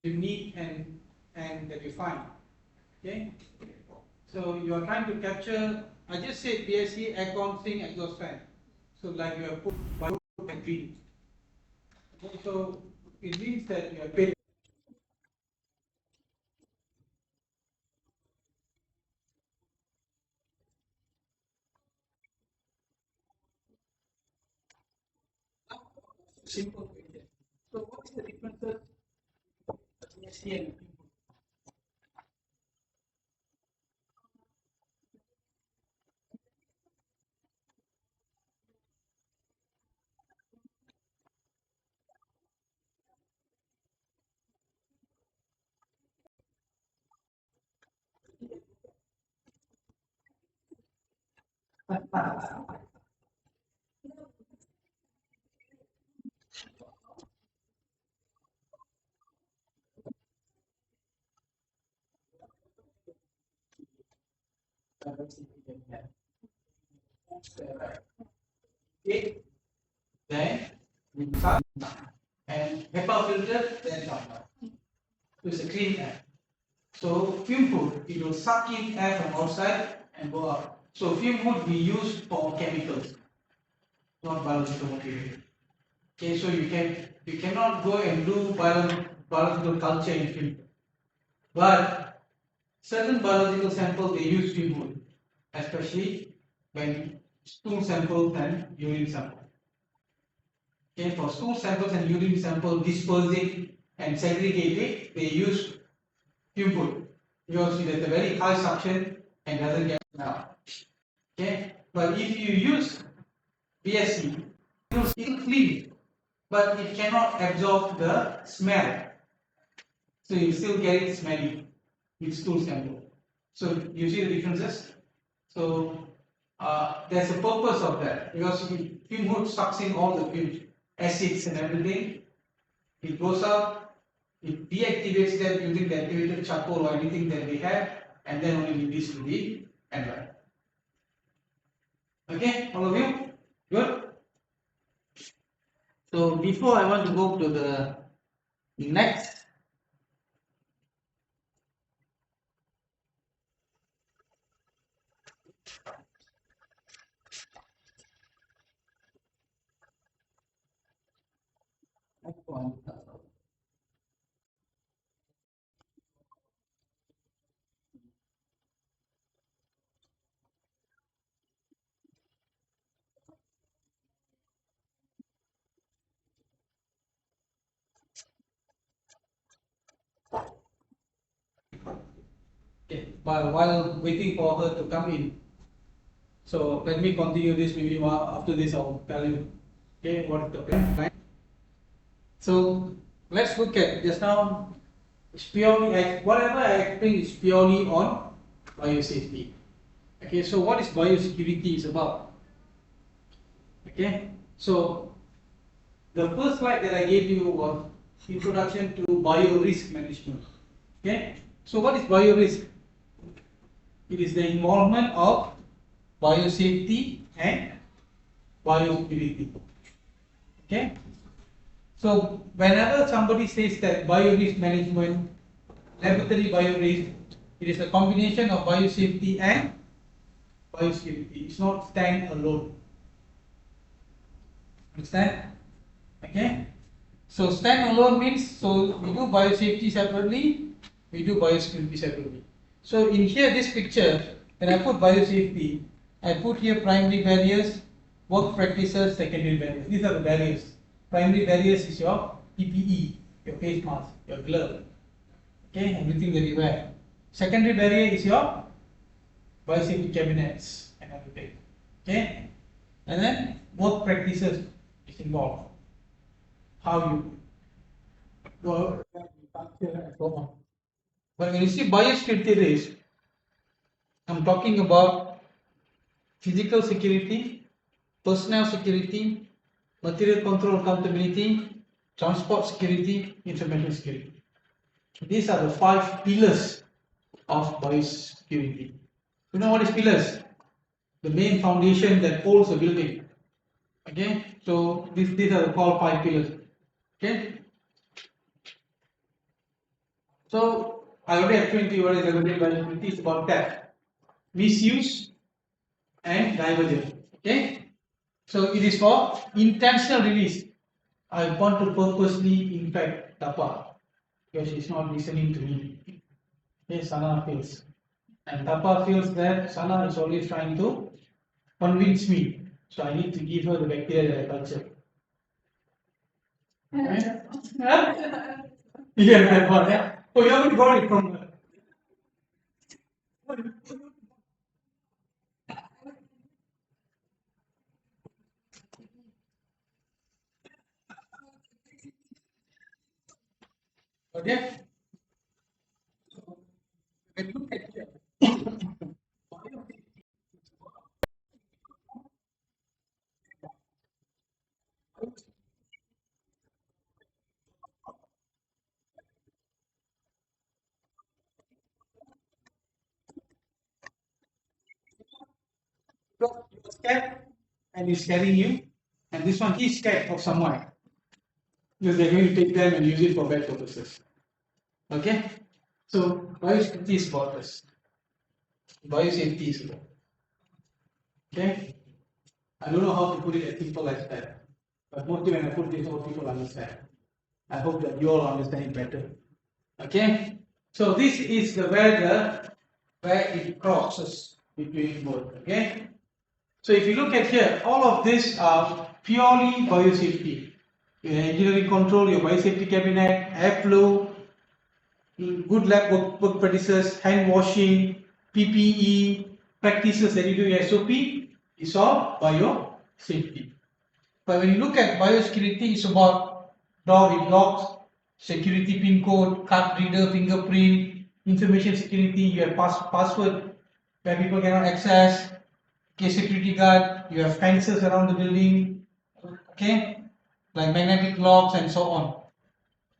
Speaker 1: You need and that you find. Okay, so you are trying to capture. I just said BSc accounting exhaust fan. So like you have put bio and green. Okay, so it means that you have paid simple question. So what is the differences between BSc and okay, then we start and HEPA filter, then down. So it's a clean air. So fume hood, it will suck in air from outside and go out. So fume hood we use for chemicals, not biological material. Okay, so you cannot go and do biological culture in fume hood. But certain biological samples they use fume hood, especially when stool samples and urine samples. Okay, for stool samples and urine sample dispersing and segregating, they use fume hood. You will see that a very high suction and doesn't get out. Okay, but if you use BSC, it will still clean, but it cannot absorb the smell. So you still get it smelly with stool sample. So you see the differences. So there's a purpose of that because fume hood sucks in all the fumes, acids and everything. It goes up, it deactivates them using the activated charcoal or anything that they have, and then only release to the environment. Okay, all of you? Good? So before I want to go to the next. Next one. Okay, but while waiting for her to come in, so let me continue this. Maybe after this I'll tell you. Okay, what is the plan? So let's look at just now. It's purely whatever I explain is purely on biosafety. Okay, so what is biosecurity is about? Okay, so the first slide that I gave you was introduction to bio risk management. Okay, so what is bio risk? It is the involvement of biosafety and biosecurity. Okay, So whenever somebody says that bio-risk management, laboratory bio-risk, it is a combination of biosafety and biosecurity. It's not stand alone. Understand? Okay? So stand alone means, so we do biosafety separately, we do biosecurity separately. So in here, this picture, when I put biosafety, I put here primary barriers, work practices, secondary barriers. These are the barriers. Primary barriers is your PPE, your face mask, your glove, okay, everything that you wear. Secondary barrier is your biosafety cabinets and everything, okay. And then work practices is involved. How you work, and so on. But when you see biosecurity risk, I'm talking about physical security, personnel security, material control accountability, transport security, information security. These are the 5 pillars of biosecurity. You know what is pillars? The main foundation that holds a building. Okay, so these are called 5 pillars. Okay, so I already explained to you what is regulatory biosecurity. It's about that misuse and diversion. Okay, so it is for intentional release. I want to purposely infect Tapa because she's not listening to me. Okay, Sana feels. And Tapa feels that Sana is always trying to convince me. So I need to give her the bacteria that I culture. Right? Yeah, that one. Yeah. Oh, you haven't got it from her. Okay. So you're scared and he's scaring you. And this one, he's scared of someone because they're going to take them and use it for bad purposes. Okay. So biosecurity is about this. Biosafety is about. Okay. I don't know how to put it as simple as that. But mostly when I put this, all people understand. I hope that you all understand it better. Okay. So this is the where it crosses between both. Okay. So if you look at here, all of this are purely biosafety. Your engineering control, your biosafety cabinet, airflow, good lab work practices, hand washing, PPE, practices that you do in SOP is all biosafety. But when you look at biosecurity, it's about door with locks, security pin code, card reader, fingerprint, information security, you have password where people cannot access, okay, security guard, you have fences around the building, okay, like magnetic locks and so on.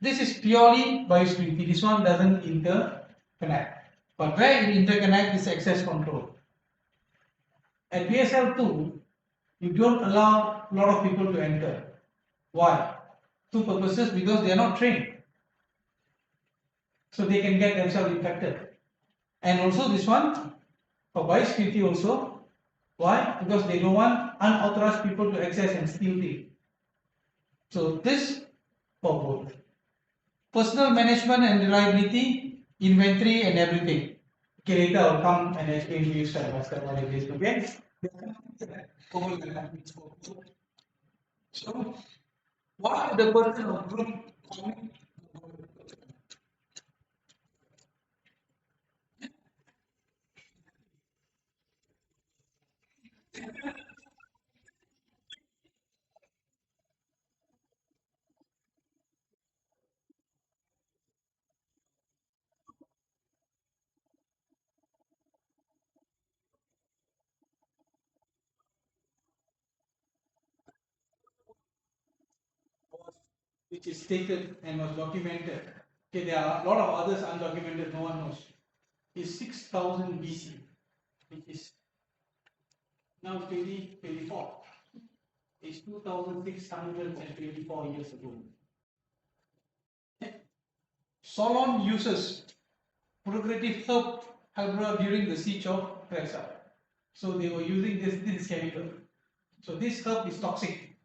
Speaker 1: This is purely biosecurity. This one doesn't interconnect. But where it interconnect is access control. At BSL2, you don't allow a lot of people to enter. Why? Two purposes, because they are not trained. So they can get themselves infected. And also this one, for biosecurity also. Why? Because they don't want unauthorized people to access and steal things. So this for both. Personal management and reliability, inventory and everything. Okay, later I'll come and explain to you step by step what it is. Okay? So, what the person or group which is stated and was documented. Okay, there are a lot of others undocumented, no one knows. Is 6000 BC, which is now 2024. It's 2624 years ago. Solon uses progressive herb during the siege of Cressa. So they were using this chemical. So this herb is toxic.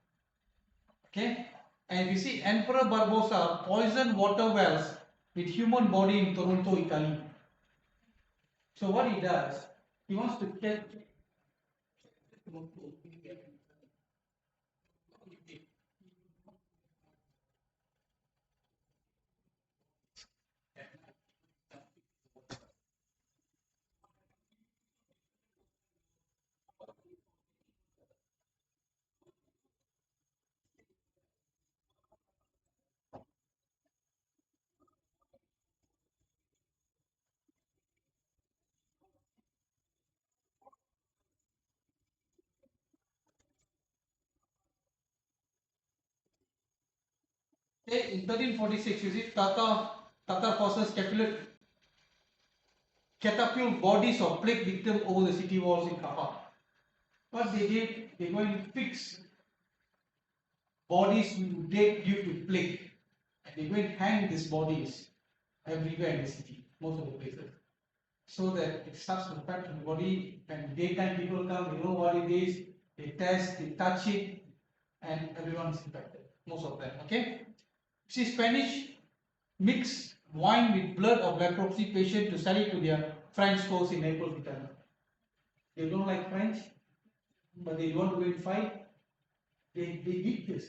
Speaker 1: Okay, and you see Emperor Barbossa poisoned water wells with human body in Toronto, Italy. So what he does, he wants to get in 1346, you see Tatar forces catapult bodies of plague victims over the city walls in Kaffa. What they did, they go and fix bodies dead due to plague. And they go and hang these bodies everywhere in the city, most of the places. So that it starts to affect the body, and daytime people come, they know what it is, they test, they touch it, and everyone is infected. Most of them, okay? See, Spanish mix wine with blood of leprosy patient to sell it to their French foes in Naples, Italy. They don't like French, but they want to go and fight. They did this.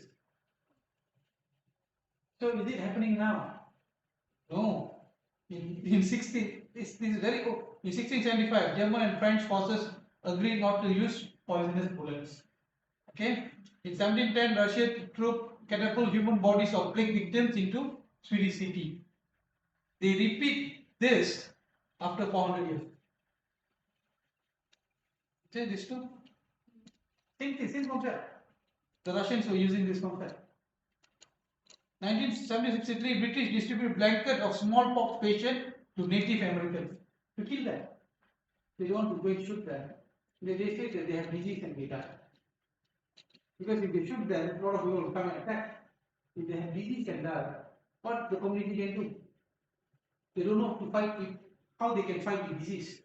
Speaker 1: So is it happening now? No. In 16, this is very old. In 1675, German and French forces agreed not to use poisonous bullets. Okay. In 1710, Russian troops catapult human bodies of plague victims into Swedish city. They repeat this after 400 years. See this too? Same thing, same concept. The Russians were using this concept. 1963, British distributed blanket of smallpox patient to Native Americans to kill them. They don't want to go and shoot them. They say that they have disease and they die. Because if they shoot them, a lot of people will come and attack. If they have disease and die, what the community can do? They don't know to fight with, how they can fight with disease.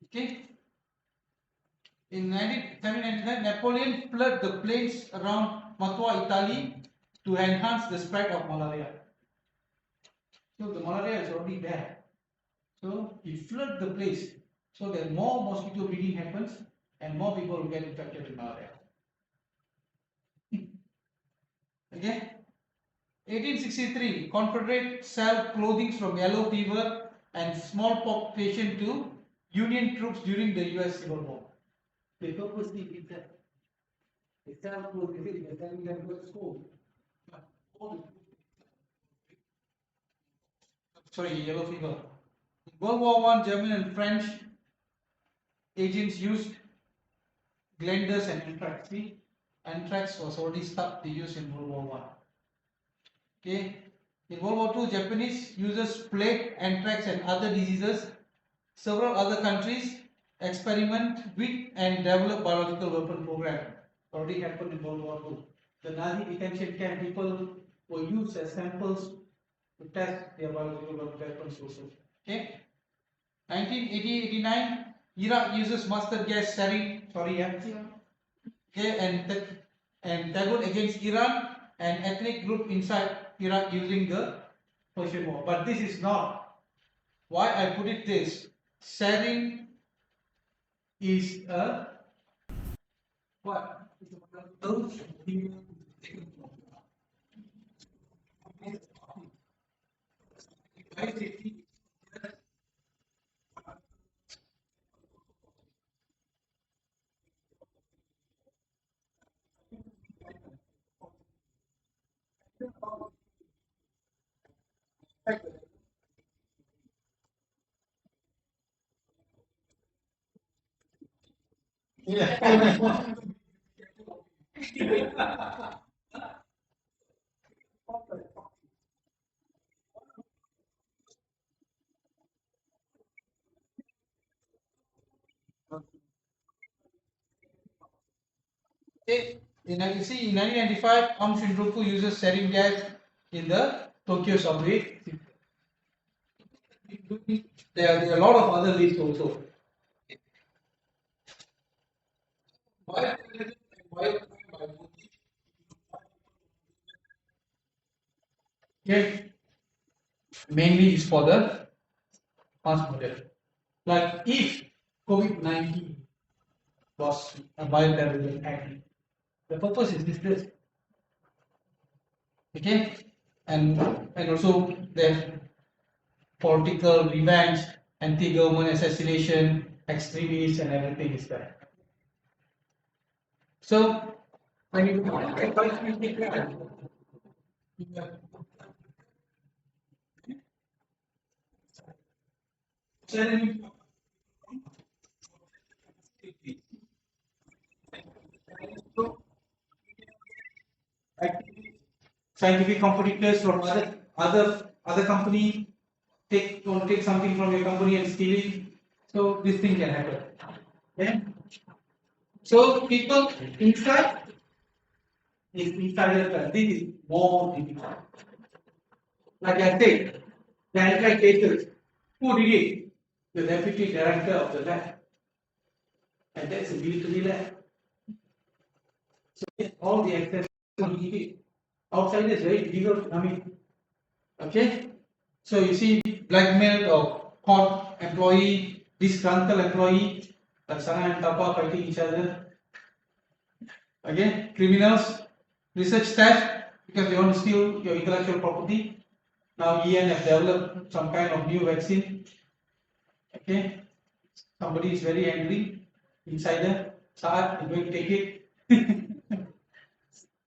Speaker 1: Okay? In 1799, Napoleon flooded the plains around Mantua, Italy to enhance the spread of malaria. So the malaria is already there. So he flooded the place so that more mosquito breeding happens and more people will get infected with malaria. Okay? 1863, Confederate sell clothing from yellow fever and smallpox patient to Union troops during the US Civil War. They purposely did that. They sell clothing, they're telling them to go to school. Sorry, yellow fever. World War I, German and French agents used glanders and anthrax. See, anthrax was already stopped to use in World War I. Okay. In World War II, Japanese uses plague, anthrax, and other diseases. Several other countries experiment with and develop biological weapon program. Already happened in World War II. The Nazi detention camp people were used as samples to test their biological weapon sources. Okay. 1980-89, Iraq uses mustard gas sarin. Sorry, yeah. Okay, and Tagore against Iran and ethnic group inside Iraq using the Persian War. But this is not why I put it this. Sarin is a what? Yeah. Okay. You see, in 1995, Aung Shinrikyo uses sarin gas in the Tokyo subway. there are a lot of other lists also. Bioethics and bioethics. Okay, mainly is for the past model. Like if COVID-19 was a bioterrorism act, the purpose is this. Okay, and also the political revenge, anti-government assassination, extremists, and everything is there. So when you look at scientific competitors from other company want to take something from your company and steal it. So this thing can happen. Okay. So people inside is insider. This is more difficult. Like I said, the anti cases. Who did it? The deputy director of the lab. And that's a military lab. So all the access outside is very difficult. I mean, okay. So you see blackmail or caught employee, disgruntled employee, like Sana and Tapa fighting each other. Again, criminals, research staff, because they want to steal your intellectual property. Now EN have developed some kind of new vaccine. Okay, somebody is very angry, insider, Saad is going to take it.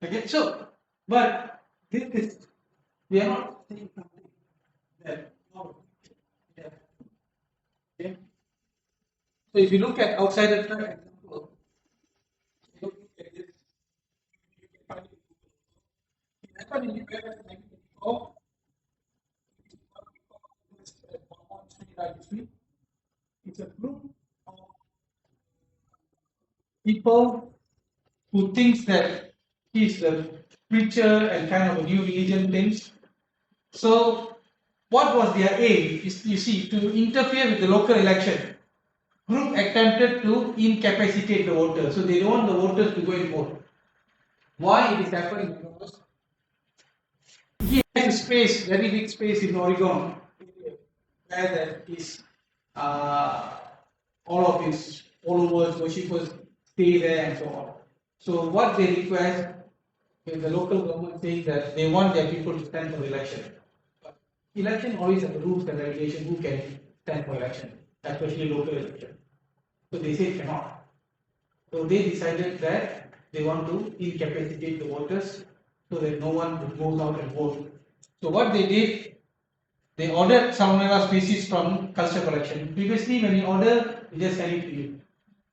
Speaker 1: Okay, so, but this is, we are not saying something that, no, yeah. Okay. So if you look at outsider threat example, you look at this, you can find it happened in US in 1954. It's a group of people who thinks that he's the preacher and kind of a new religion things. So what was their aim is, you see, to interfere with the local election. Group attempted to incapacitate the voters, so they don't want the voters to go and vote. Why it is happening? Because he has a space, very big space in Oregon, where there is all of his followers, worshippers stay there and so on. So what they request is the local government saying that they want their people to stand for the election. But election always has rules and regulations who can stand for election, especially local election. So they say cannot. So they decided that they want to incapacitate the voters so that no one would go out and vote. So what they did, they ordered Salmonella species from culture collection. Previously, when you order, they just send it to you.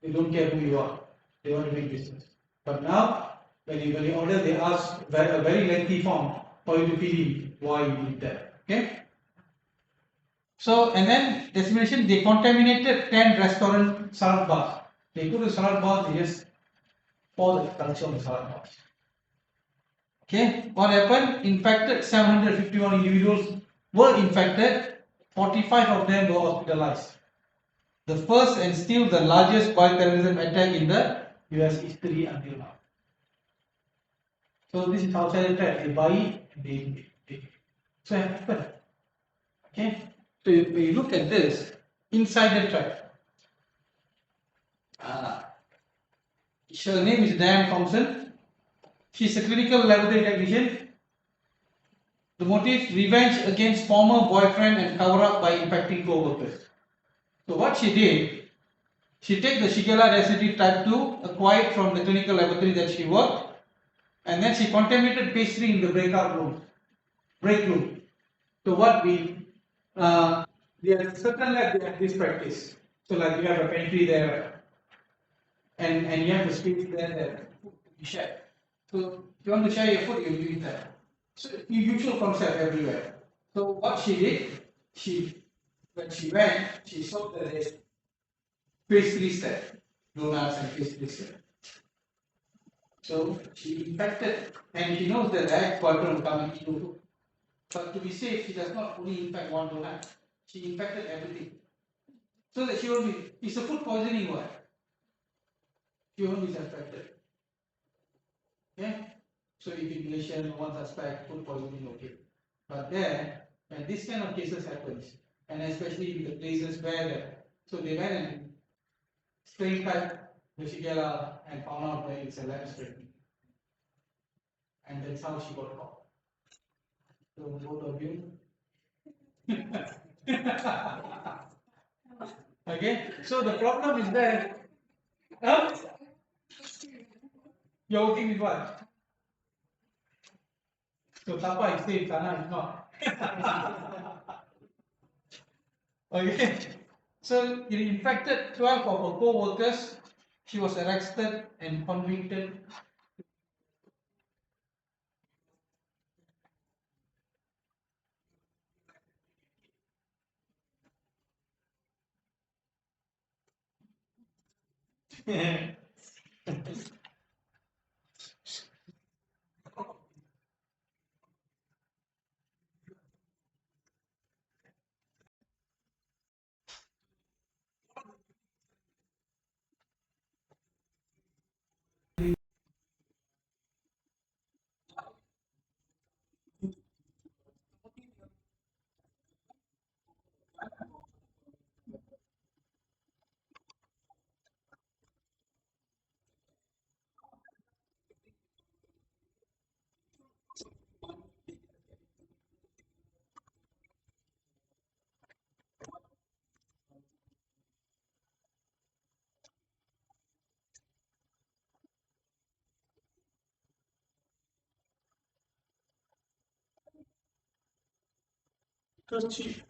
Speaker 1: They don't care who you are. They want to make business. But now, when you order, they ask a very lengthy form for you to fill in why you did that. Okay. So, and then dissemination, they contaminated 10 restaurant salad bars. They go to salad bars, they just pour the culture on the salad bars. Okay, what happened? Infected 751 individuals were infected, 45 of them were hospitalized. The first and still the largest bioterrorism attack in the US history until now. So this is outside attack. They buy it and they so it happened. Okay. So when you look at this, inside the track. Her name is Diane Thompson. She's a clinical laboratory technician. The motive, revenge against former boyfriend and cover up by infecting co-workers. So what she did, she take the Shigella residue type 2 acquired from the clinical laboratory that she worked, and then she contaminated pastry in the break room. So what we, there are certain labs they have this practice. So like you have a pantry there, and you have the space there that you share. So if you want to share your food, you do that. So usual concept everywhere. So what she did, when she went, she saw that there's pastries there, donuts and pastries there. So she infected, and she knows that the egg pattern coming through. But to be safe, she does not only infect one donut. She infected everything. So that she will be, it's a food poisoning what? She won't be suspected. Okay? So if in Malaysia no one suspect food poisoning, okay. But there, when this kind of cases happens, and especially in the places where so they went and strain cut the Shigella and found out that it's a lab strain. And that's how she got caught. So both of you. Okay, so the problem is that you're working with what? So Tapa is safe, Sana is not. Okay, so it infected 12 of her co-workers. She was arrested and convicted.
Speaker 2: Because she,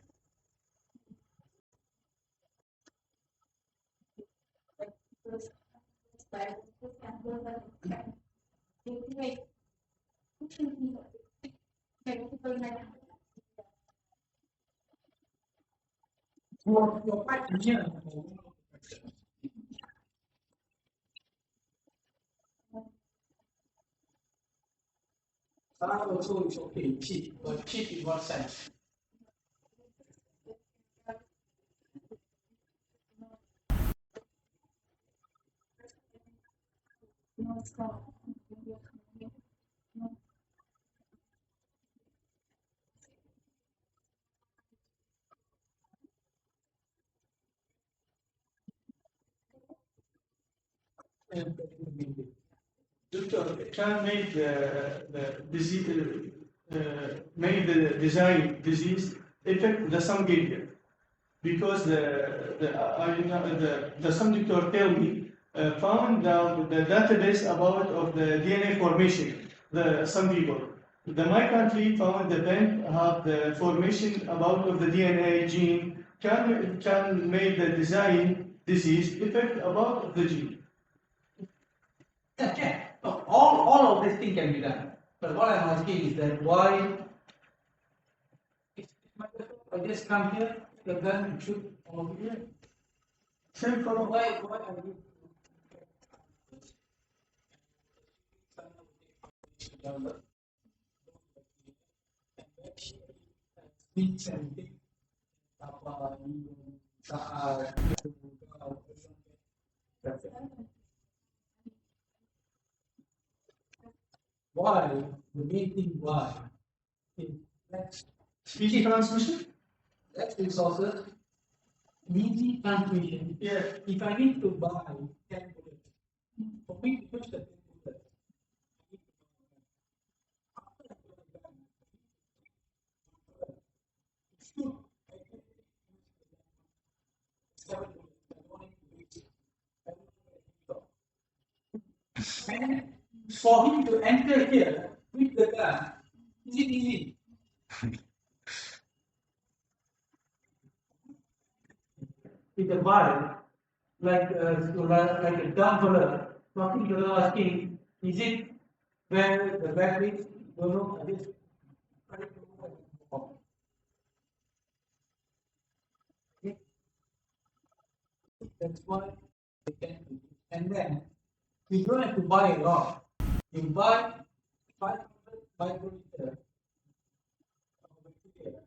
Speaker 1: You're quite near. Sana also is okay, cheap, but cheap in what sense?
Speaker 2: Doctor, can make the disease, make the design disease affect the some area because the some doctor tell me found out the database about of the DNA formation. Some people, my country found the bank have the formation about of the DNA gene can make the design disease effect about of the gene.
Speaker 1: Okay, no, all of this thing can be done. But what I'm asking is that why, if I just come here, the gun shoot all of you.
Speaker 2: Same problem.
Speaker 1: Why are you? Speech and things, why, the main thing why, is that's
Speaker 2: Speech transmission?
Speaker 1: resources, easy transmission.
Speaker 2: Yeah.
Speaker 1: If I need to buy 10 bullets, for me to push the 10 bullets, it's good. Seven bullets, I don't need to waste it. And for him to enter here with the gun, is it easy? With a bar, like a gambler talking to the asking, is it where the bad is? Don't know. I just okay. That's why they can do it. And then you don't have to buy a lot. You buy 500 microliter of bacteria.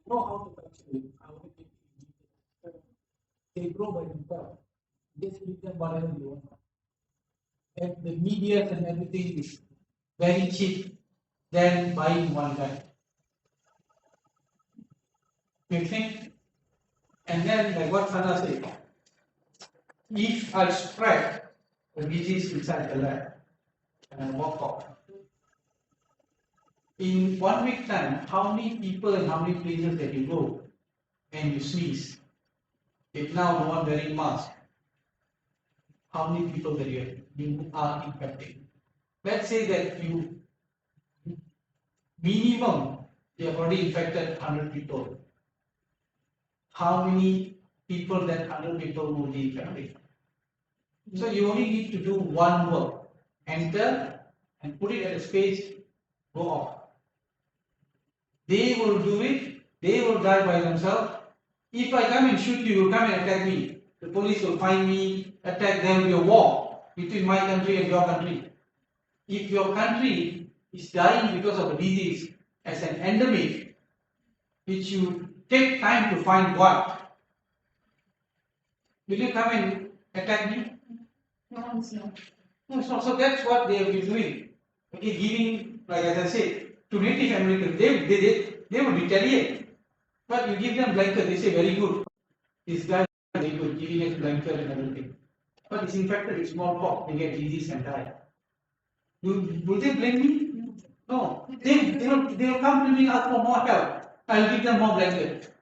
Speaker 1: Know how to cultivate. they grow by themselves. Just give them whatever you want. And the media and everything is very cheap than buying one guy. You think? And then, like what Sana said, if I spread the disease inside the lab and I walk off, in 1 week time, how many people and how many places that you go and you sneeze? If now no one wearing mask, how many people that you are infecting? Let's say that you minimum you have already infected 100 people. How many people that 100 people will be infected? So you only need to do one work. Enter and put it at a space, go off. They will do it, they will die by themselves. If I come and shoot you, you come and attack me. The police will find me, attack, there will be a war between my country and your country. If your country is dying because of a disease as an endemic, which you take time to find what, will you come and attack me? No, it's not. No, it's not. So that's what they have been doing. Okay, giving, like as I said, to Native Americans, they will retaliate. But you give them blanket, they say very good. This guy is very good, giving us blanket and everything. But it's infected with smallpox, they get disease and die. Will they blame me? No. They will come to me and ask for more help. I'll give them more blanket.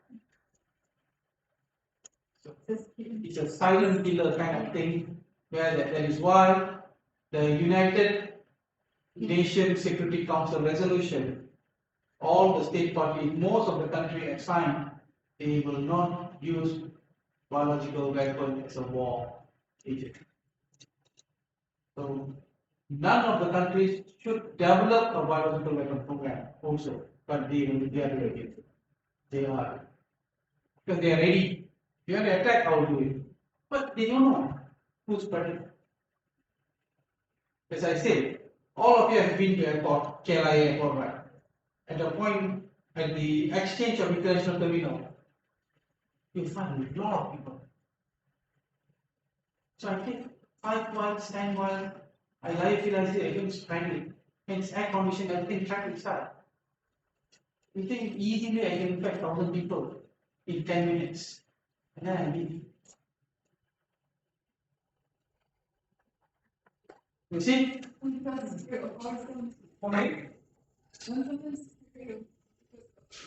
Speaker 1: So it's a silent killer kind of thing, where that is why the United Nations Security Council resolution, all the state parties, most of the country have signed, they will not use biological weapon as a war agent. So none of the countries should develop a biological weapon program also, but they are doing it. They are, because they are ready. If you want to attack, I will do it. But they don't know who's better. As I said, all of you have been to airport, KLIA airport, right? At the point, at the exchange of international terminal, you find a lot of people. So I take 5 miles, 10 miles, I lie feel I say against stranded. And it's air conditioned, everything trapped inside. You think easily I can infect 1,000 people in 10 minutes. And then I leave. You see? Okay.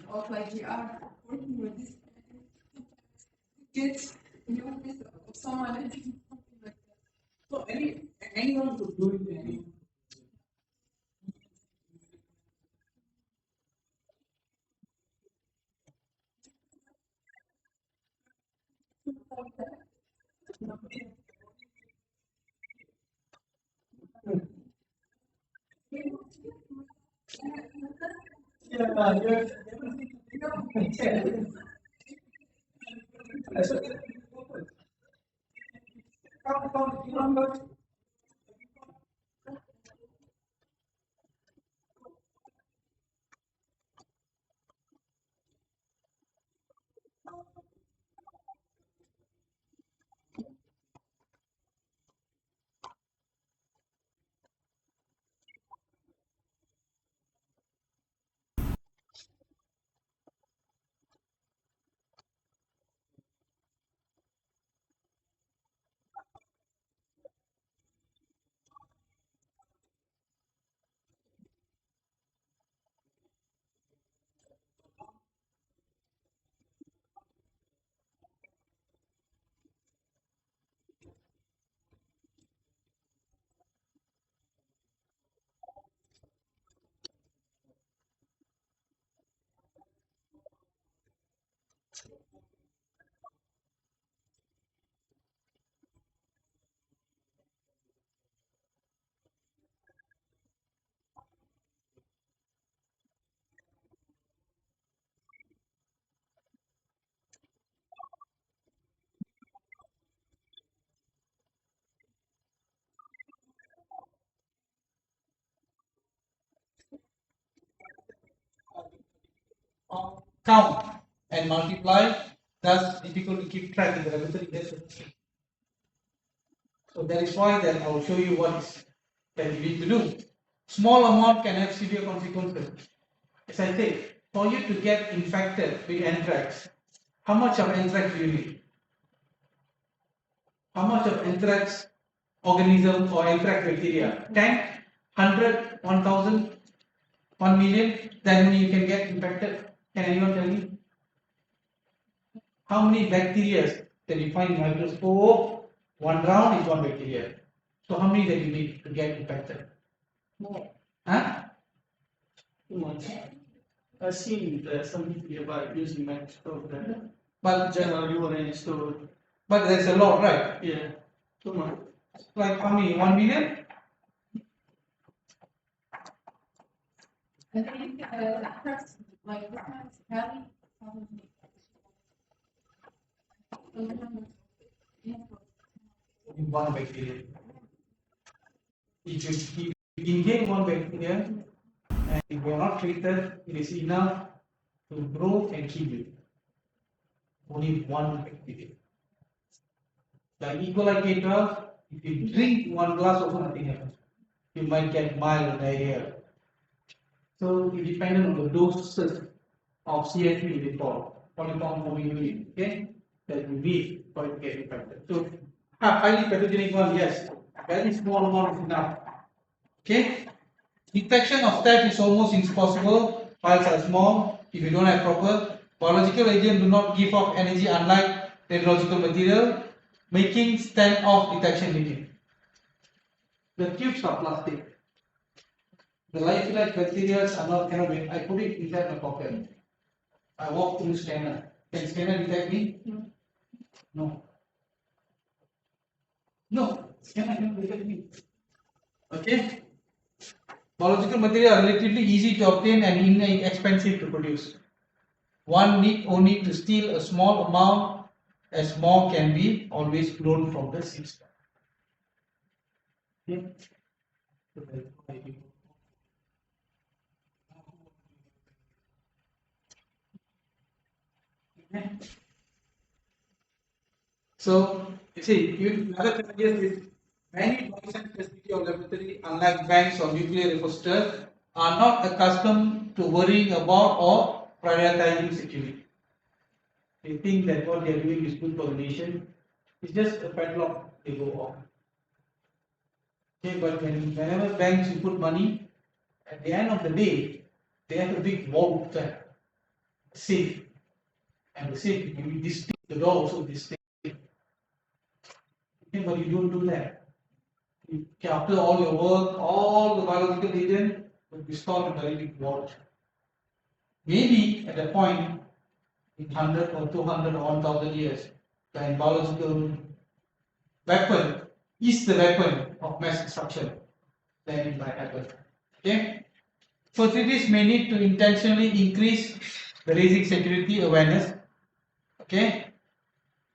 Speaker 3: Of like we are working with this kids, you know, this of someone and something like that.
Speaker 1: So anyone could do it. Count and multiply thus difficult to keep track in the laboratory. So that is why then I will show you what is that you need to do. Small amount can have severe consequences. As I said, for you to get infected with anthrax, how much of anthrax do you need? How much of anthrax organism or anthrax bacteria? 10, 100, 1000, 1 million? Then you can get infected. Can anyone tell me? How many bacteria can you find in microscope? One round is one bacteria. So how many that you need to get infected?
Speaker 2: More.
Speaker 1: Huh?
Speaker 2: Too much. I've seen some people about using microscope that
Speaker 1: But
Speaker 2: generally when store.
Speaker 1: but there's a lot, right?
Speaker 2: Yeah. Too much.
Speaker 1: Like how many? 1 million?
Speaker 3: I think, first, like, this kind of Cali, probably.
Speaker 1: One bacteria. If you inhale one bacteria and if you are not treated, it is enough to grow and kill you. Only one bacteria. The E. coli K12, if you drink one glass, also nothing happens. You might get mild diarrhea. So it depends on the doses of CH3 we call coliform forming unit, okay, that you need for it to get infected. So highly pathogenic one, yes, very small amount is enough. Okay, detection of staph is almost impossible. Files are small. If you don't have proper biological agent, do not give off energy unlike radiological material, making stand-off detection limit. The tubes are plastic. The lifelike bacteria are not cannot be. I put it inside my pocket. I walk through scanner. Can scanner detect me? No. No. Scanner cannot detect me. Okay. Biological material are relatively easy to obtain and inexpensive to produce. One need only to steal a small amount, as more can be always grown from the system. Okay. So you see, another challenges is many bioscience facility or laboratory, unlike banks or nuclear repositories, are not accustomed to worrying about or prioritizing security. They think that what they are doing is good for the nation. It's just a padlock they go off. Okay, but whenever banks you put money, at the end of the day, they have a big vault there, safe, and the safe you distinct the door also distinct. Okay, but you don't do that. After all your work, all the biological agent will be stored in a very big vault. Maybe at a point in 100 or 200 or 1000 years, the biological weapon is the weapon of mass destruction, then it might happen. Okay? Facilities may need to intentionally increase the raising security awareness. Okay?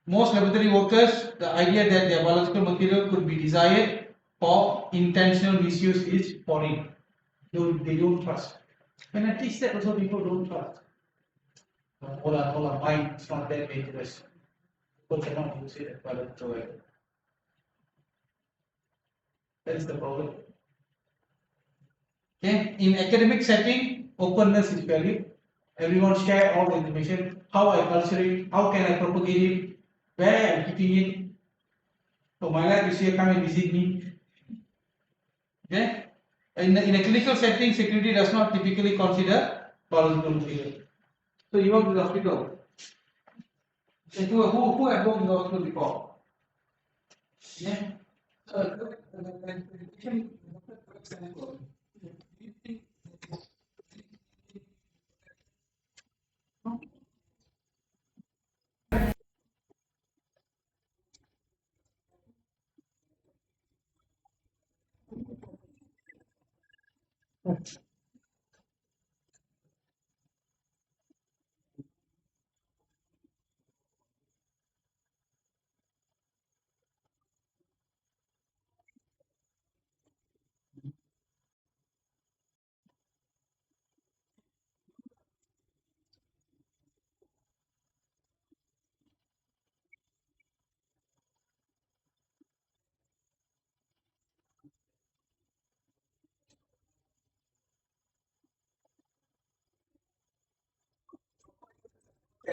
Speaker 1: Most laboratory workers, the idea that their biological material could be desired for intentional misuse is foreign. They don't trust. When I teach that, also people don't trust. All our mind is not that dangerous. People cannot use it as biological weapon. That is the problem. Okay, in academic setting, openness is valued. Everyone share all the information. How I culture it, how can I propagate it, where I'm keeping it. So my lab is here, come and visit me. Okay. In a clinical setting, security does not typically consider biological material. So you work in the hospital. Who have worked in the hospital before? Yeah.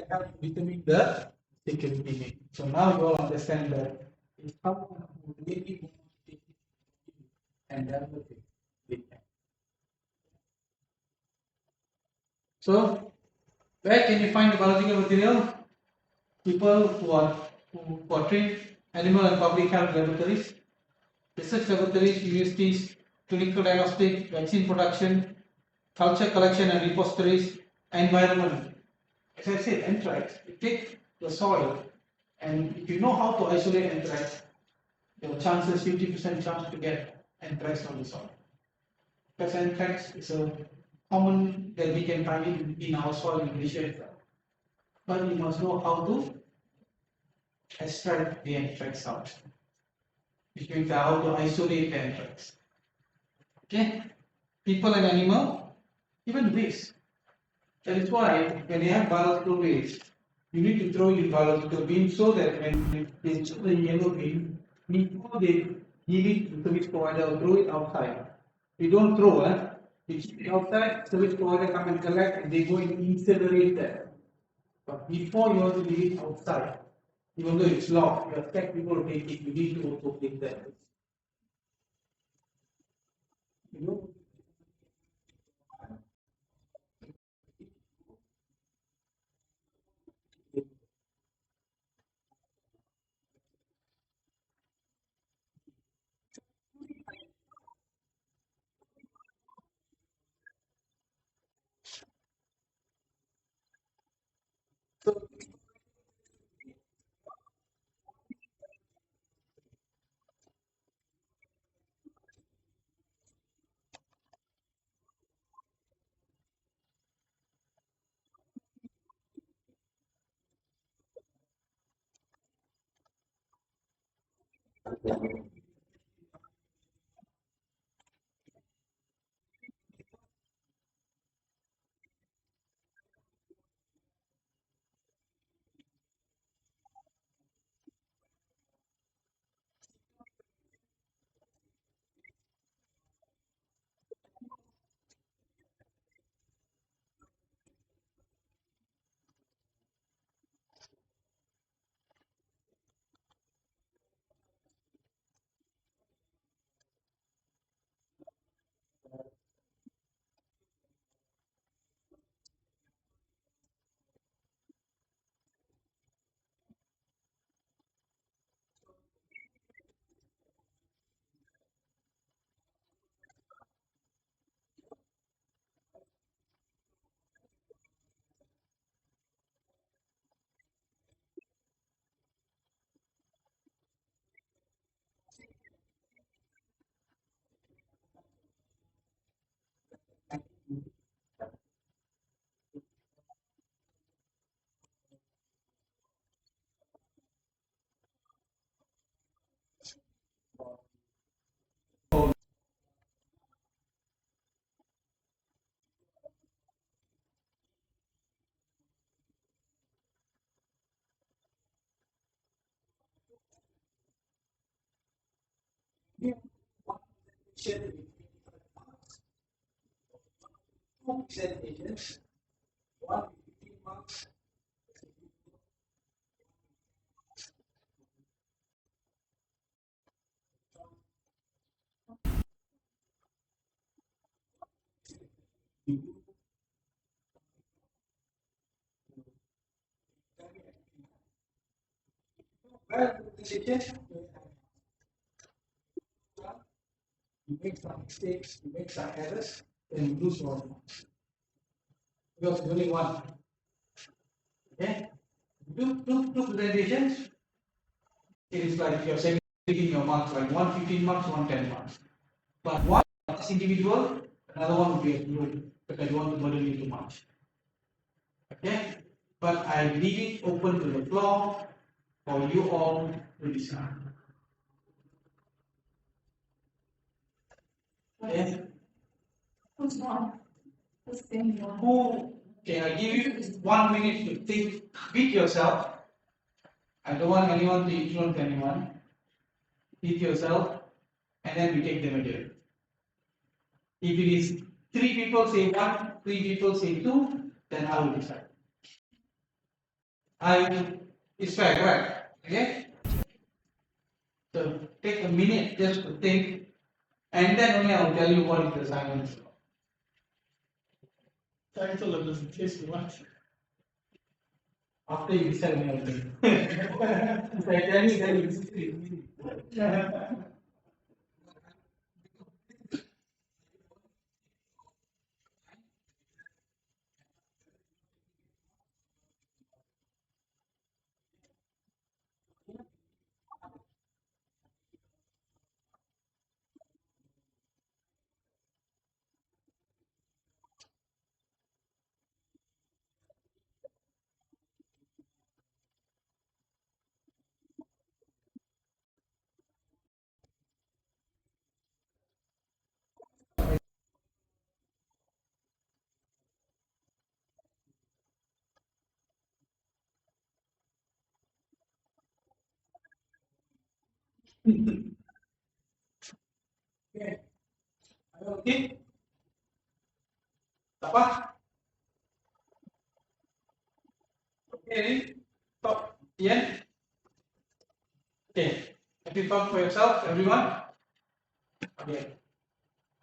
Speaker 1: can help determine the security need. So now you all understand that if someone who really wants to take it and develop it, they can. So where can you find the biological material? People who are trained animal and public health laboratories, research laboratories, universities, clinical diagnostic, vaccine production, culture collection and repositories, environment. As I said, anthrax, you take the soil and if you know how to isolate anthrax, your chances 50% chance to get anthrax on the soil. Because anthrax is a common that we can find in our soil in Malaysia itself. But you must know how to extract the anthrax out, which means how to isolate the anthrax. Okay? People and animal, even waste. That is why when you have biological waste, you need to throw it in biological bin so that when they throw the yellow bin, before they give it to service provider or throw it outside. You don't throw, you keep it outside, service provider come and collect and they go and incinerate that. But before you want to leave it outside, even though it's locked, you expect people to take it, you need to also take that. You know, so you share 2% agents, 1 15 marks, well, this agent, you make some mistakes, you make some errors, then you lose your marks. Because you only one. Okay? Two presentations, it is like you're taking your marks, like 1 15 marks, 1 10 marks. But one is individual, another one will be a group, because I don't want to burden you too much. Okay? But I leave it open to the floor for you all to decide. Okay?
Speaker 3: Who's one? Who's saying one?
Speaker 1: Who can I give you 1 minute to think with yourself? I don't want anyone to influence anyone. With yourself, and then we take the material. If it is 3 people say 1, 3 people say 2, then I will decide. it's fair, correct? Okay? So take a minute just to think, and then only I will tell you what is the assignment.
Speaker 2: Title of the presentation, what?
Speaker 1: After you decide on everything. If I tell you, then you see. Okay. Are you okay? Apa? Okay. Stop. Ian? Okay. Have you thought for yourself, everyone? Okay.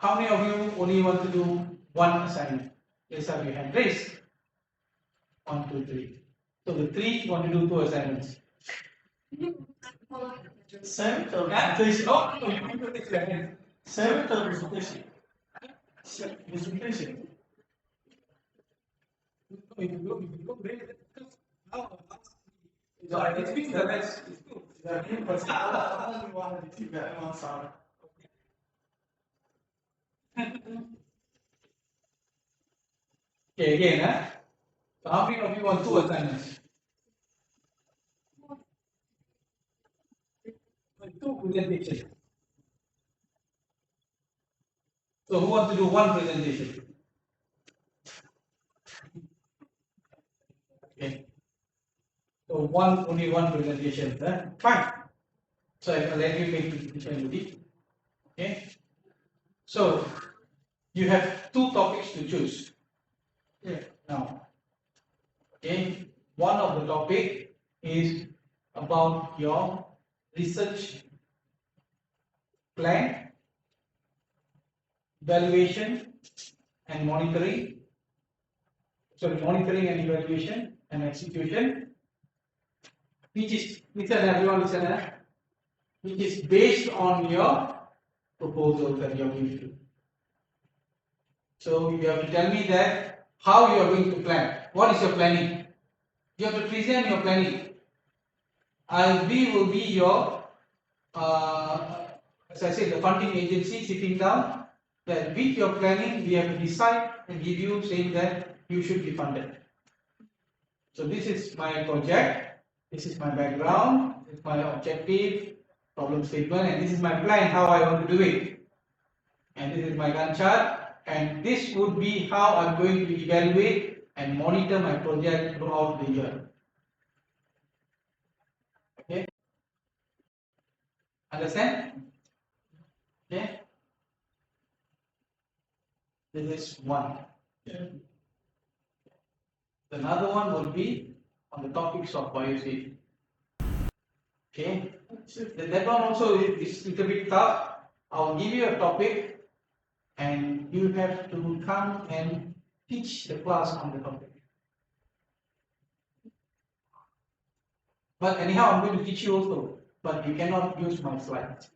Speaker 1: How many of you only want to do one assignment? Let's have your hand raised. 1, 2, 3. So the three want to do 2 assignments.
Speaker 2: Assignment or
Speaker 1: Yeah?
Speaker 2: presentation?
Speaker 1: No, no, you want to raise your hand.
Speaker 2: Assignment or presentation? Presentation.
Speaker 1: No, if you don't raise it, how? So I think the rest is good. Okay, again, so how many of you want 2 assignments? 2 presentations. So who wants to do 1 presentation? Okay. So only one presentation, fine. So I will let you make the decision. Okay. So you have 2 topics to choose. Yeah. Now, okay. One of the topic is about your research plan, evaluation, and monitoring. So monitoring and evaluation and execution, which is everyone listen, which is based on your proposal that you are going to do. So you have to tell me that how you are going to plan. What is your planning? You have to present your planning. We will be your, as I said, the funding agency sitting down. That with your planning, we have to decide and give you saying that you should be funded. So this is my project. This is my background. This is my objective, problem statement, and this is my plan how I want to do it. And this is my Gantt chart. And this would be how I'm going to evaluate and monitor my project throughout the year. Okay? Understand? Okay? This is one. Another one will be on the topics of biosafety. Okay? That one also is a little bit tough. I'll give you a topic and you have to come and teach the class on the topic. But anyhow, I'm going to teach you also, but you cannot use my slides.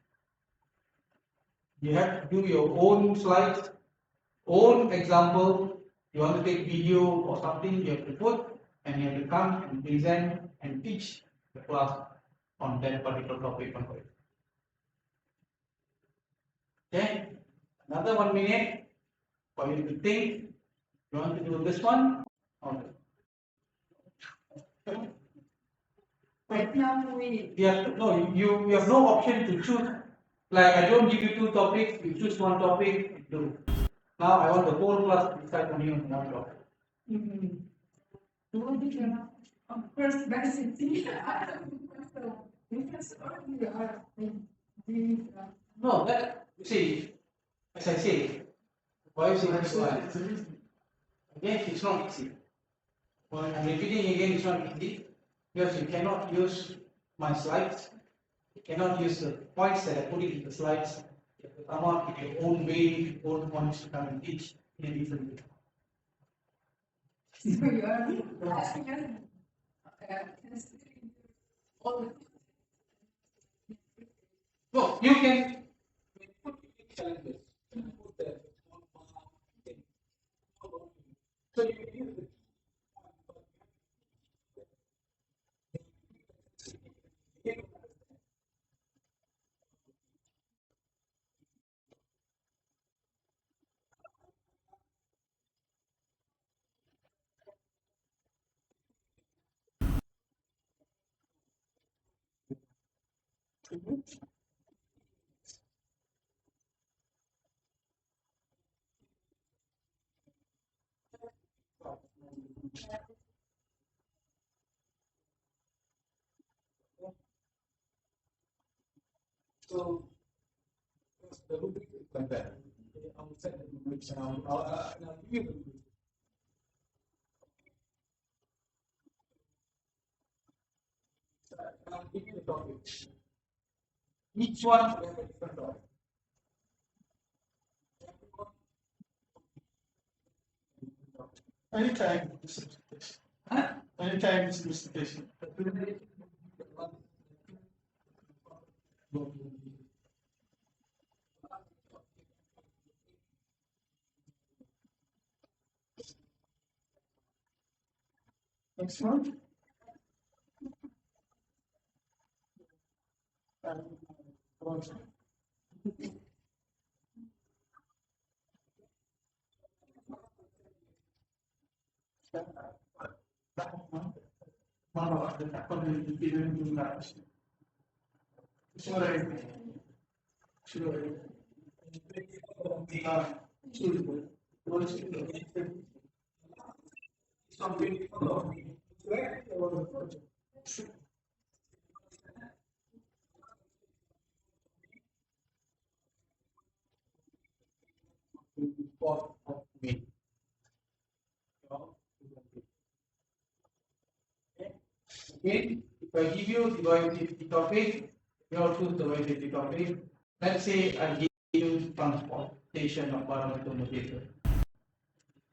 Speaker 1: You have to do your own slides, own example. You want to take video or something, you have to put, and you have to come and present and teach the class on that particular topic. Okay? Another 1 minute for you to think. You want to do this one? Okay.
Speaker 3: Right now, we.
Speaker 1: You have no option to choose. Like I don't give you 2 topics, you choose 1 topic, do. Now I want the whole class to decide only on 1 topic.
Speaker 3: First, basically.
Speaker 1: No, that you see, as I say, why is it so hard? Again, it's not easy. I'm repeating again, it's not easy. because you cannot use my slides, you cannot use the points that I put in the slides. You have to come up with your own way, own points to come and teach in a different way.
Speaker 3: So you are asking us, considering all the
Speaker 1: No, you can put challenges. Put the thing. So you can use it. So the rubric is like that. I will set the rubrics and I'll give you the rubric. I'll give you the topic. Each one will have a different topic.
Speaker 2: Anytime.
Speaker 1: Huh?
Speaker 2: Anytime is solicitation. Next one.
Speaker 1: Me. Okay, if I give you the bioethics topic, you have to choose the bioethics topic. Let's say I give you transportation of biological material.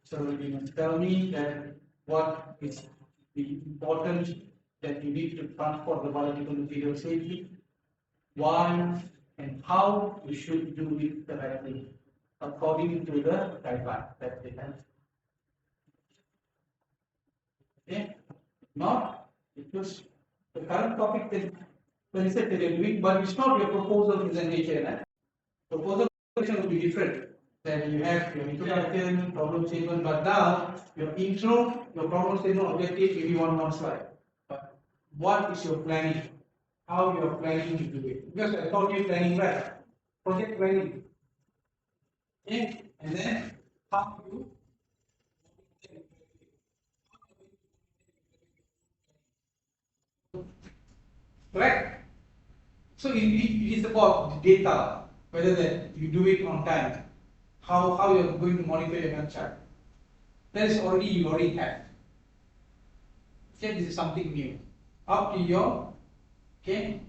Speaker 1: So you must tell me that what is the importance that you need to transport the biological material safely, why, and how you should do it correctly according to the guideline that they have. Okay, not because the current topic that research that you're doing, but it's not your proposal presentation. Proposal presentation will be different. Then you have your introduction, problem statement, but now your intro, your problem statement, objective, maybe one more slide. But what is your planning? How you are planning to do it? Because I told you planning, right? Project planning. Okay, and then how you correct? So it is about data, whether that you do it on time, how you are going to monitor your concept. That is already you already have. Okay, this is something new. Up to your, okay.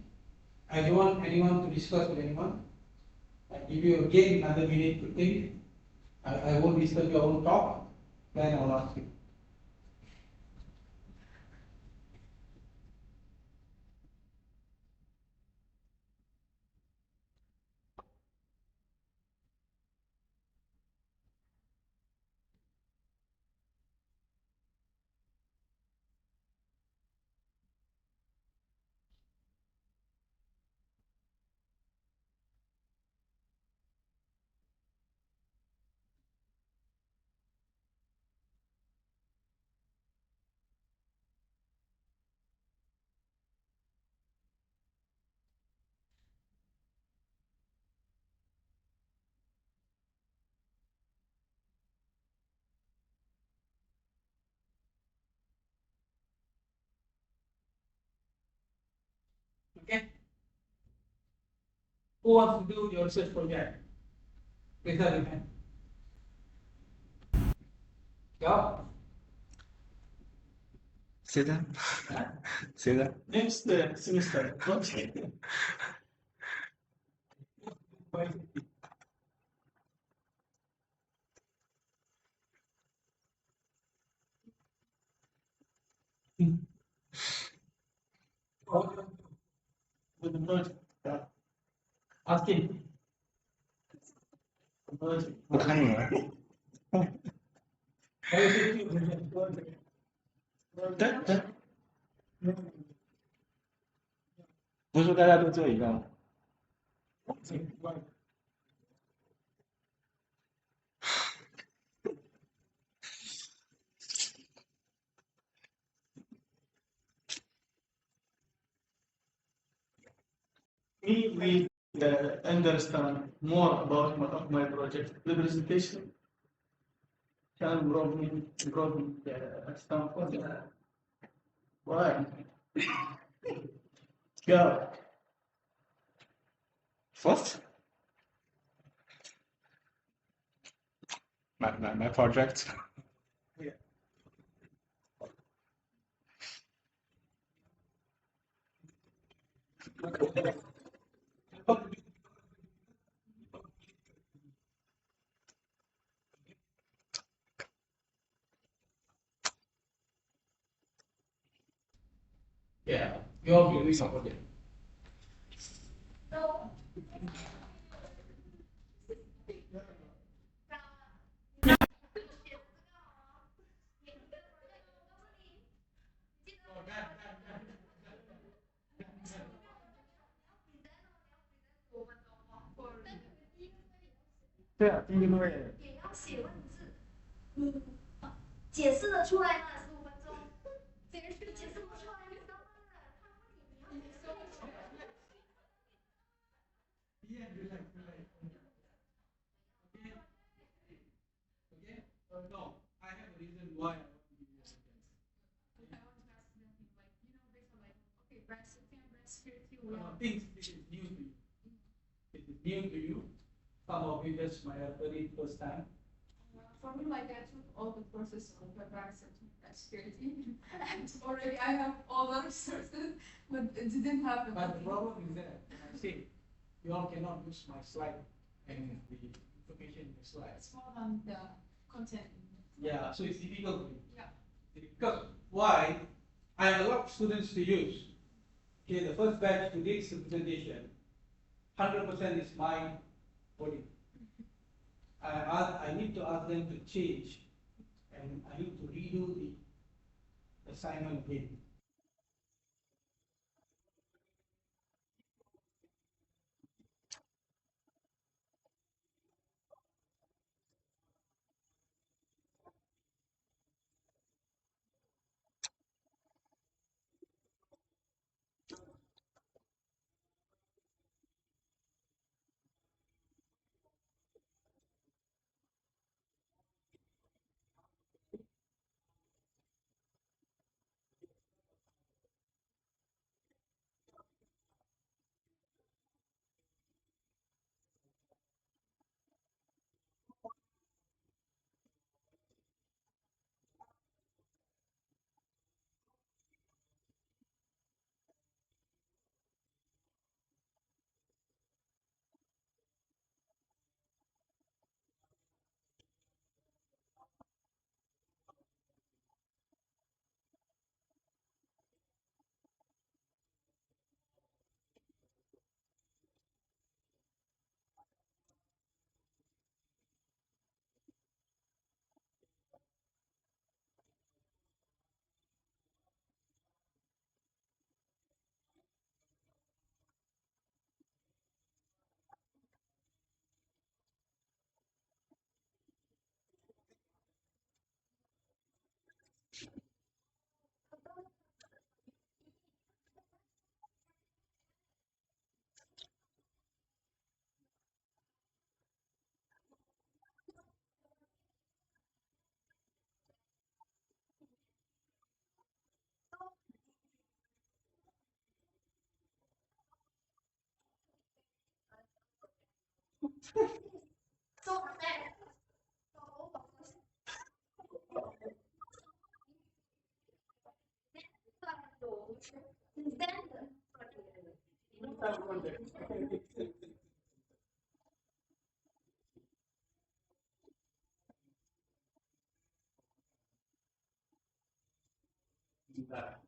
Speaker 1: I don't want anyone to discuss with anyone. I give you again another minute to think. I won't disturb your own talk. Then I'll ask you. Okay. Who wants to do your research project? Raise up your hand. Yeah.
Speaker 4: Say that. Say that.
Speaker 2: Next semester. With the project. Asking. Project.
Speaker 4: 不看你了。但不是说大家都做一个吗？Me,
Speaker 2: we understand more about my project. The presentation can improve stuff. Why? Go.
Speaker 4: First, my project.
Speaker 2: Yeah.
Speaker 1: Yeah, you all will read about it.
Speaker 4: Yeah,
Speaker 5: 也要写文字，解释得出来吗？15分钟，这个是解释不出来，你知道吗？他问你，你要解释不出来。
Speaker 1: Okay? No, I have a reason why I want to give you a sentence.
Speaker 3: I want to ask them, like, based on, like, okay, best thing, best security, we
Speaker 1: No,
Speaker 3: are.
Speaker 1: things this is new to you. It is new to you. Some of you that's my very first time.
Speaker 3: For me, like, I took all the courses of web access and security, and already I have all the resources, but it didn't happen.
Speaker 1: But the problem is that I say you all cannot use my slide and the information in the slide.
Speaker 3: It's more than the content.
Speaker 1: Yeah, so it's difficult for you.
Speaker 3: Yeah.
Speaker 1: Because why? I allow students to use. Okay, the first batch to this presentation, 100% is my body. I need to ask them to change, and I need to redo the assignment again.
Speaker 5: So that
Speaker 1: that.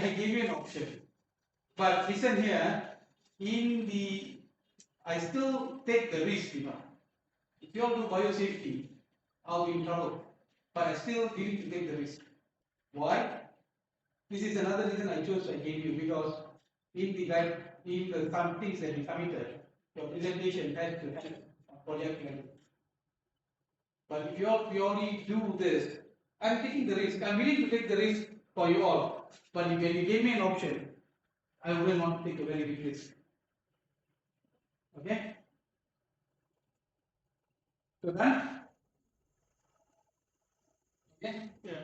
Speaker 1: I give you an option. But listen here, in the, I still take the risk, you know. If you all do biosafety, I'll be in trouble. But I still willing to take the risk. Why? This is another reason I chose I gave you because in the guide, in the some things that you submitted, your presentation has to have a project level. But if you all purely do this, I'm taking the risk. I'm willing to take the risk for you all. But if you gave me an option, I wouldn't want to take a very big risk. Okay? So done? Okay?
Speaker 2: Yeah.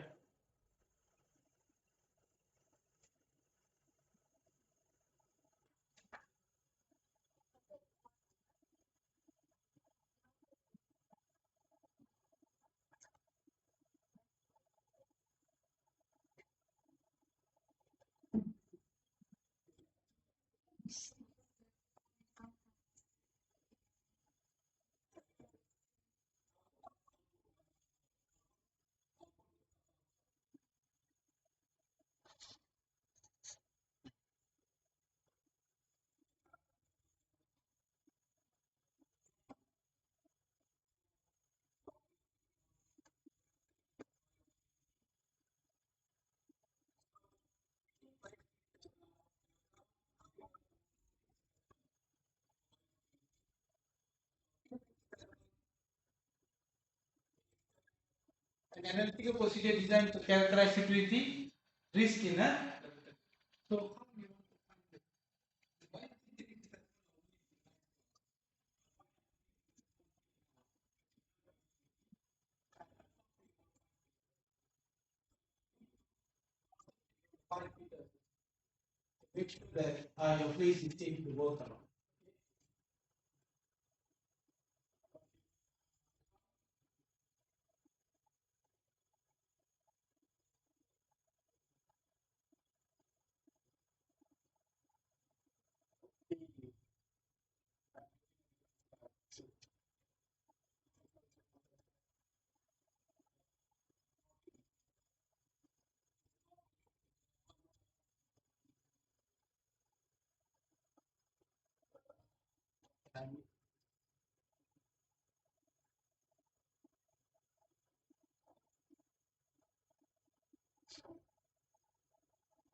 Speaker 1: An analytical procedure designed to characterize security risk in a. So how do you want to find it? Why is it that make sure that your place is safe to work around? And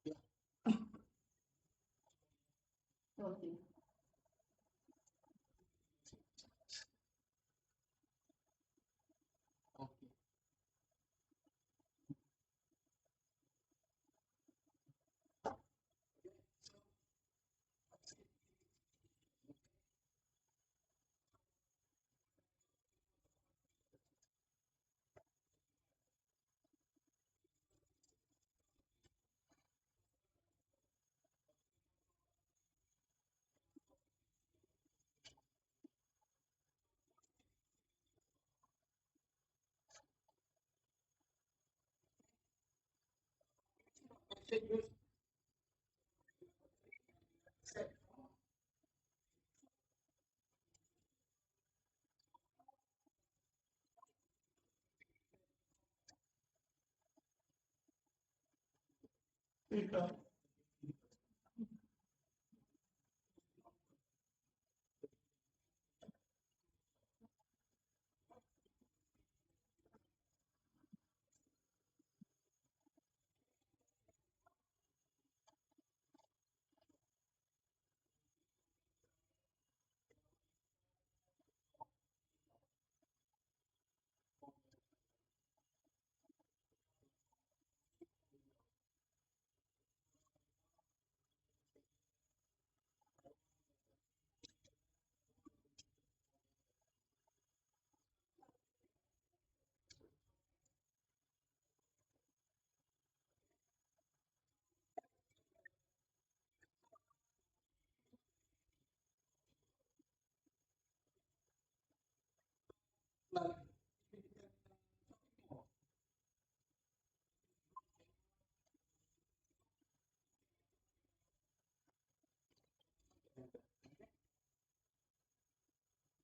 Speaker 5: Okay.
Speaker 1: okay.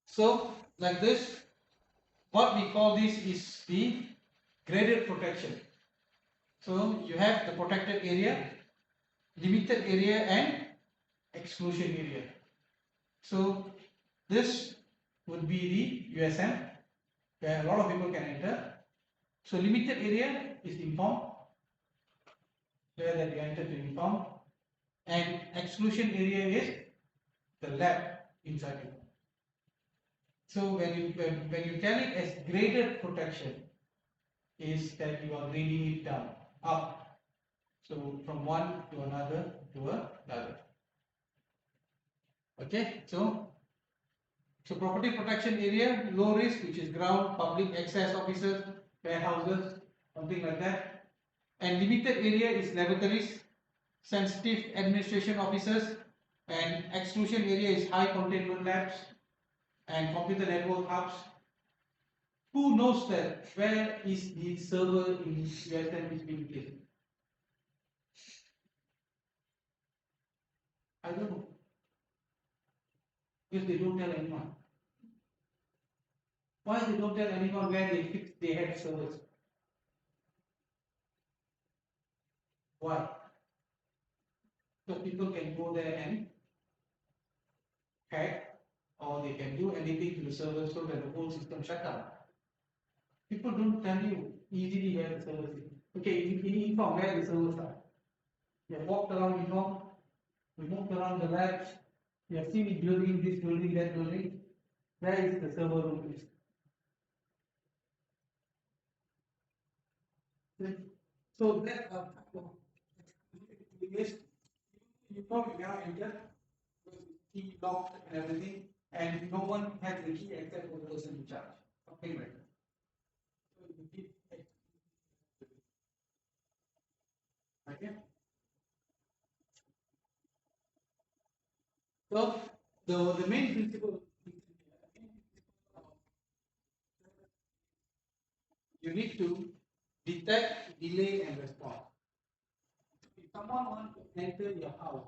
Speaker 1: So, like this, what we call this is the graded protection. So, you have the protected area, limited area, and exclusion area. So, this would be the USM, where a lot of people can enter. So, limited area is informed, where that you enter to inform, and exclusion area is the lab inside it. So when you tell it as graded protection, is that you are grading it down, up. So from one to another to another. Okay, so property protection area, low risk, which is ground, public access offices, warehouses, something like that. And limited area is laboratories, sensitive administration offices, and exclusion area is high containment labs and computer network hubs. Who knows that where is the server in USM is being placed? I don't know. Because they don't tell anyone. Why they don't tell anyone where they have servers? Why? Because people can go there and hack, or they can do anything to the server so that the whole system shut down. People don't tell you easily where the servers is. Okay, you inform where the servers are. You have walked around inform, we moved around the labs, you have seen it building, this building, that building. Where is the server room is? So that yes, you know you now enter with key locked and everything, and no one has the key except for the person in charge. Something like that. So you keep okay. So the main principle you need to detect, delay, and respond. If someone wants to enter your house,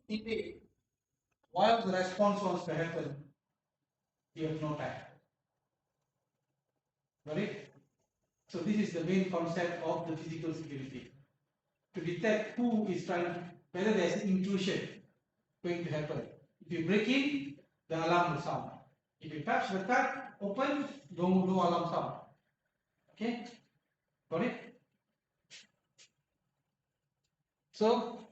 Speaker 1: delay while the response wants to happen, you have no time. Got it? So this is the main concept of the physical security. To detect who is trying, whether there's intrusion going to happen. If you break in, the alarm will sound. If you touch the card, open, no alarm sound. Okay? Got it? So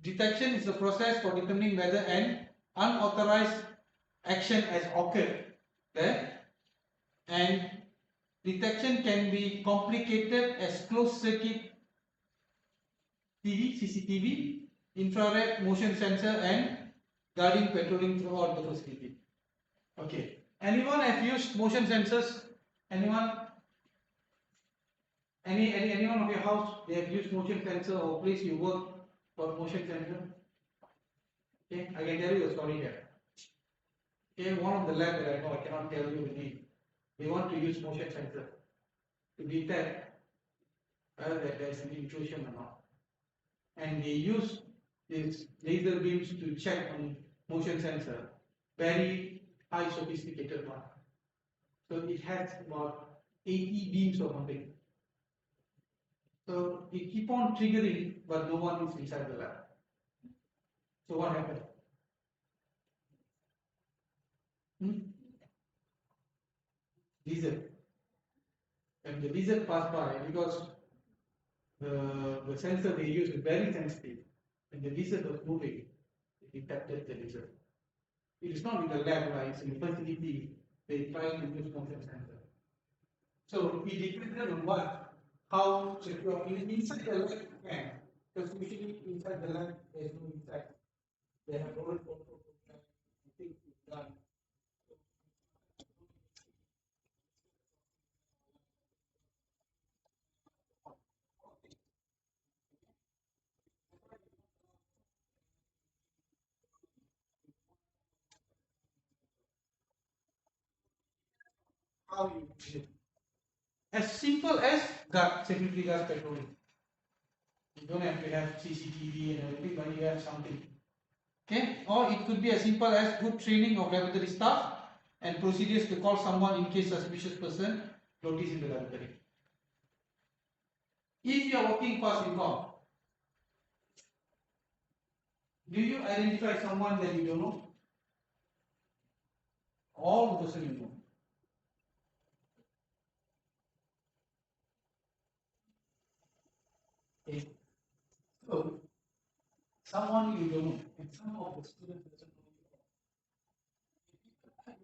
Speaker 1: detection is the process for determining whether an unauthorized action has occurred there, and detection can be complicated as closed circuit TV, CCTV, infrared motion sensor, and guarding patrolling throughout the facility. Okay. Anyone have used motion sensors? Anyone? Anyone of your house they have used motion sensor or place you work for motion sensor? Okay, I can tell you a story here. Okay, one of the lab that I know, I cannot tell you the name. They want to use motion sensor to detect whether there is an intrusion or not. And they use these laser beams to check on motion sensor, very high sophisticated one. So it has about 80 beams or something. So it keep on triggering, but no one is inside the lab. So what happened? Lizard. And the lizard passed by because the sensor they use is very sensitive. And the lizard was moving, it detected the lizard. It is not in the lab, right? It's in the facility. They try to use motion sensor. So it depended on what? How secure. Inside the lab you can. Because usually inside the lab there's no inside. They have already control program, things done. How you do it. As simple as guard, security guard patrolling. You don't have to have CCTV and everything, but you have something. Okay? Or it could be as simple as good training of laboratory staff and procedures to call someone in case suspicious person notice in the laboratory. If you are working fast informed, do you identify someone that you don't know? All the person you know. Okay. So someone you don't know, and some of the students doesn't know you.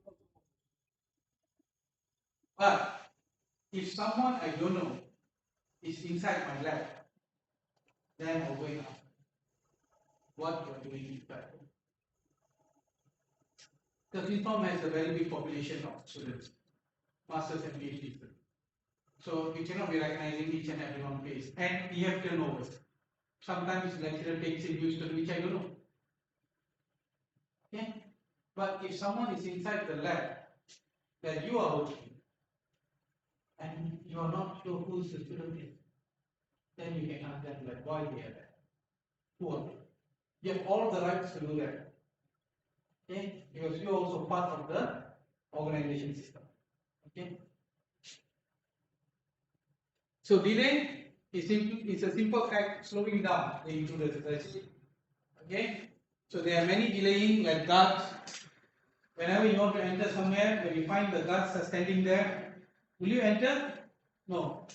Speaker 1: But if someone I don't know is inside my lab, then I'll go and ask what you are doing inside. Because Inform has a very big population of students, masters and PhD students. So you cannot be recognizing each and every one face. And you have turnovers. Sometimes lecturer takes a new student which I don't know. Okay? But if someone is inside the lab that you are working and you are not sure who the student is, then you can ask them like why they are there. Who are they? You have all the rights to do that. Okay? Because you are also part of the organization system. Okay? So delay is a simple act slowing down the intruders. Okay? So there are many delaying like guards. Whenever you want to enter somewhere, when you find the guards are standing there, will you enter? No.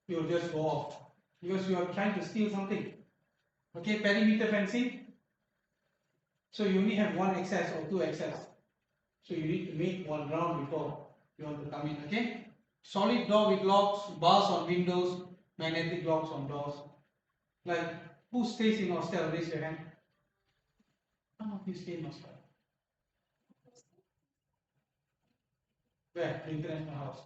Speaker 1: You will just go off. Because you are trying to steal something. Okay, perimeter fencing. So you only have one access or two access. So you need to make one round before you want to come in. Okay? Solid door with locks, bars on windows, magnetic locks on doors. Like who stays in hostel? Raise your hand. None of you stay in hostel. Where? The international house.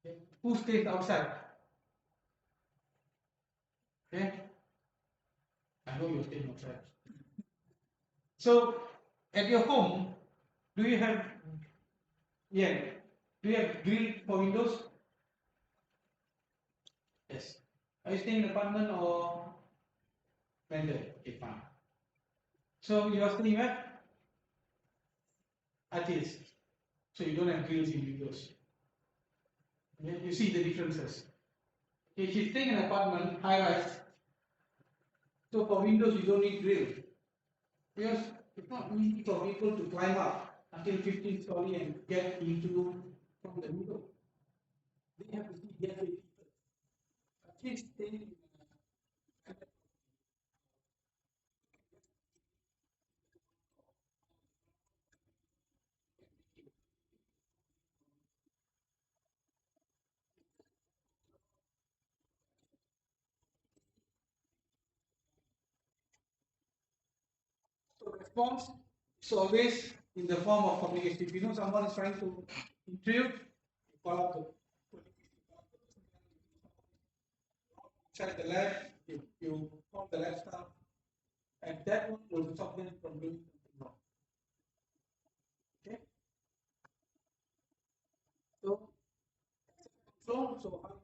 Speaker 1: Okay. Who stays outside? Okay. I know you're staying outside. So at your home, do you have do you have grill for windows? Yes. Are you staying in an apartment or rented? Okay, fine. So you are staying where? Artist. So you don't have grills in windows. Okay? You see the differences. If you stay in an apartment, high rise, so for windows you don't need grill. Because it's not easy for people to climb up until 15th story and get into from the window. They have to see their people. Kids stay so response is always in the form of communication. If you know someone is trying to intrude, you call up the check the lab, you call the lab staff, and that one will stop them from doing something wrong. Okay? So, so how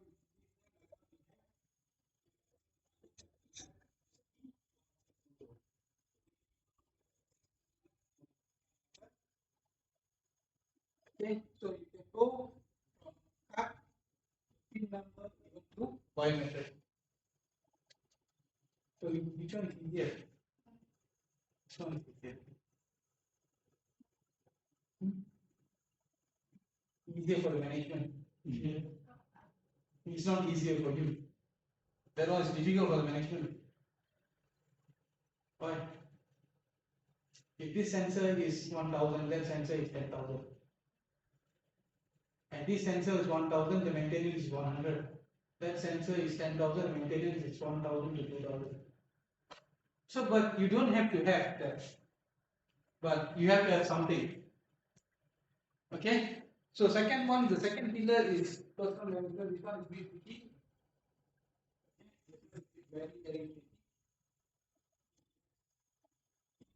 Speaker 1: okay, so you can go from card, PIN number, even to biometric. So which one is easier? Which one is easier? Easier for the management. It's not easier for you. That one is difficult for the management. Why? If this sensor is 1000, that sensor is 10,000. And this sensor is 1000, the maintenance is 100. That sensor is 10,000, maintenance is 1000 to 2000. So, but you don't have to have that. But you have to have something. Okay? So, second one, the second pillar is personal management. This one is very tricky. Very, very tricky.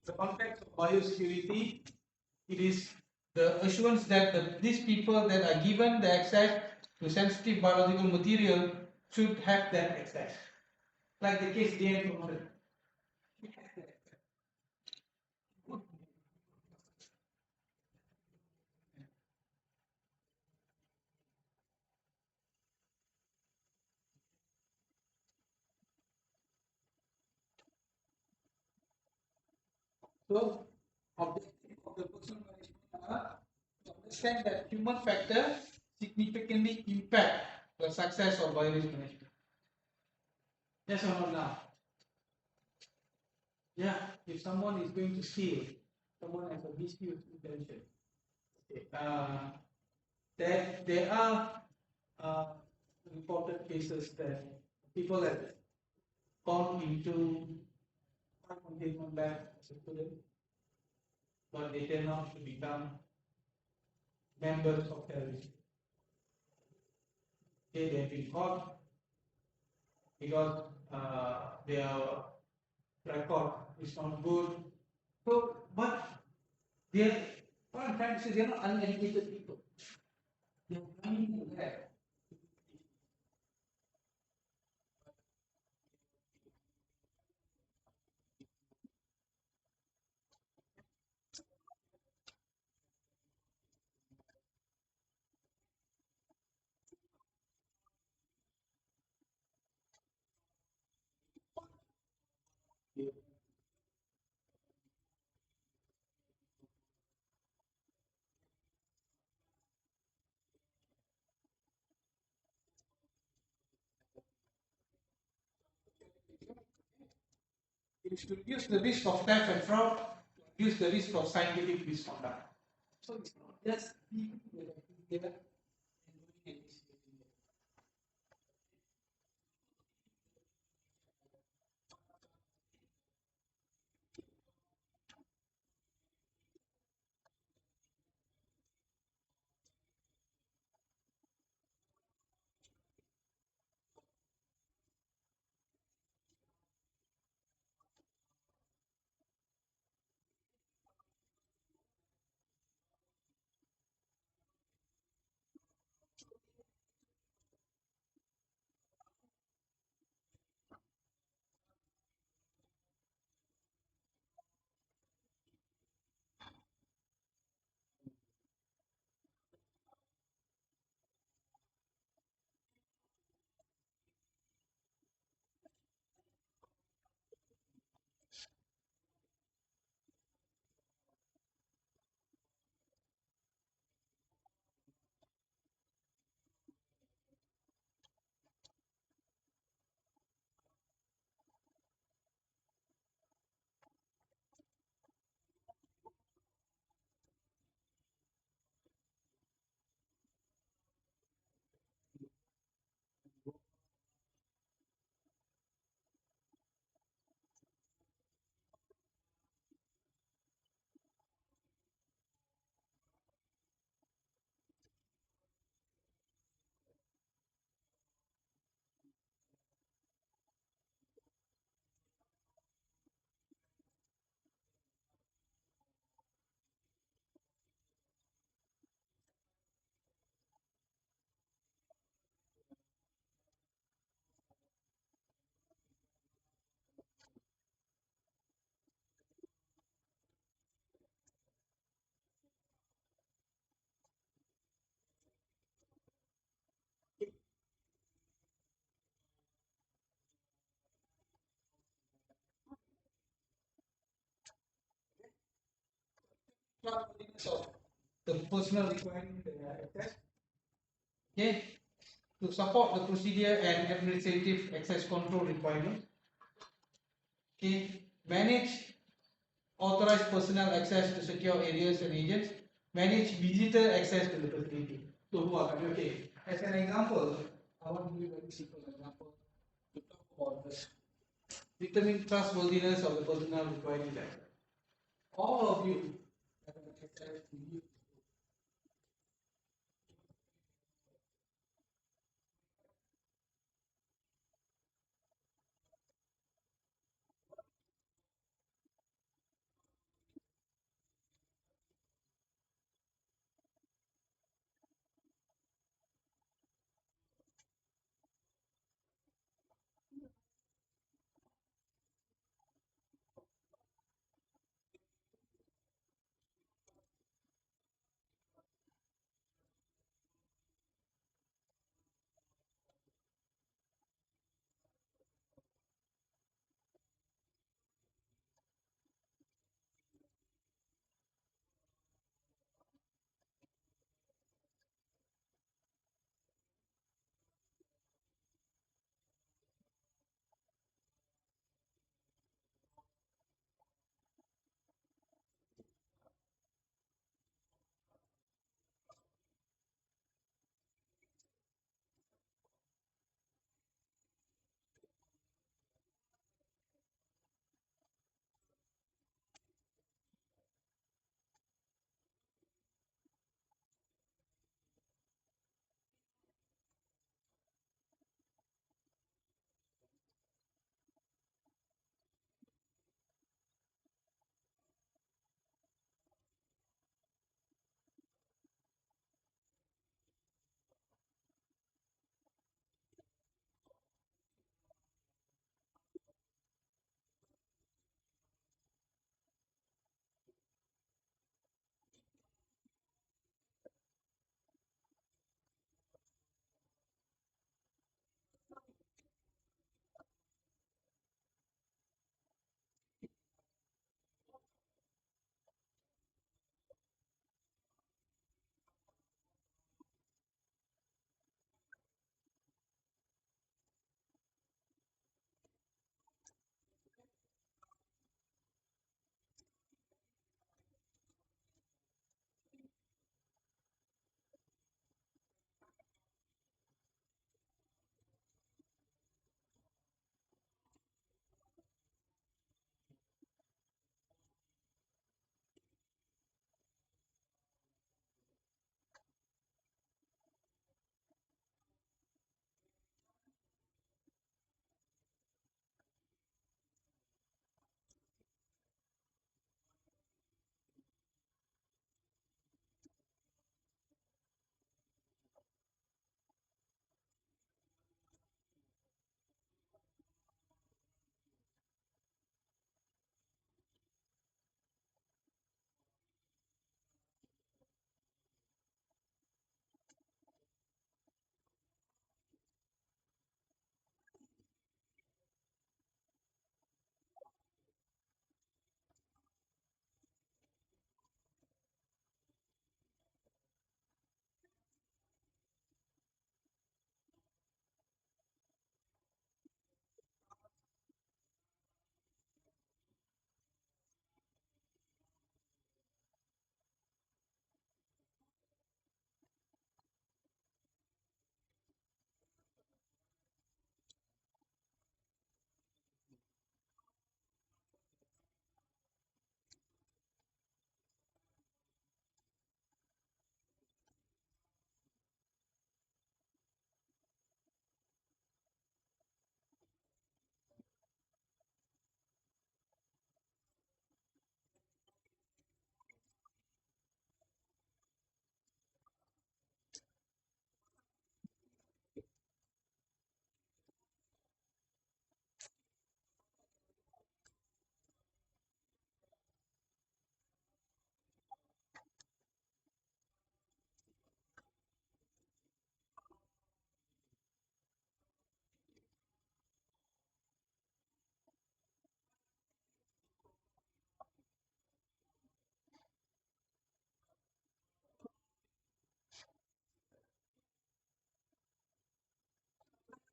Speaker 1: The context of biosecurity, it is the assurance that these people that are given the access to sensitive biological material should have that access. Like the case DNA promoted. So, objective of the personal management are to understand that human factor significantly impact the success of biorisk management. Yes or no now? Yeah, if someone is going to steal, someone has a dispute intention. Okay. There are reported cases that people have gone into containment lab as a student, but they turn out to become members of terrorists. Okay, they have been caught because their record is not good. So, but they, what I'm trying to say, they're not uneducated people. They're coming to lab. It is to reduce the risk of theft and fraud, reduce the risk of scientific misconduct. So it's not just people that are there and doing this. trustworthiness of the personal requirement access. Okay, to support the procedure and administrative access control requirement. Okay, manage authorized personnel access to secure areas and agents. Manage visitor access to the facility. So who are coming? Okay, as an example, I want to give a very simple example to talk about this. Determine trustworthiness of the personnel requirement access. All of you have an access to you.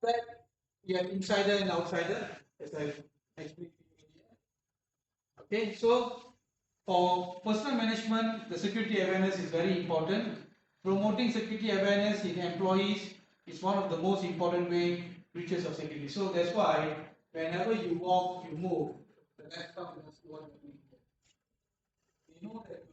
Speaker 1: that you have insider and outsider, as I explained earlier. Okay, so for personal management, the security awareness is very important. Promoting security awareness in employees is one of the most important breaches of security. So that's why whenever you walk, you move, the left arm is what you need. You know that.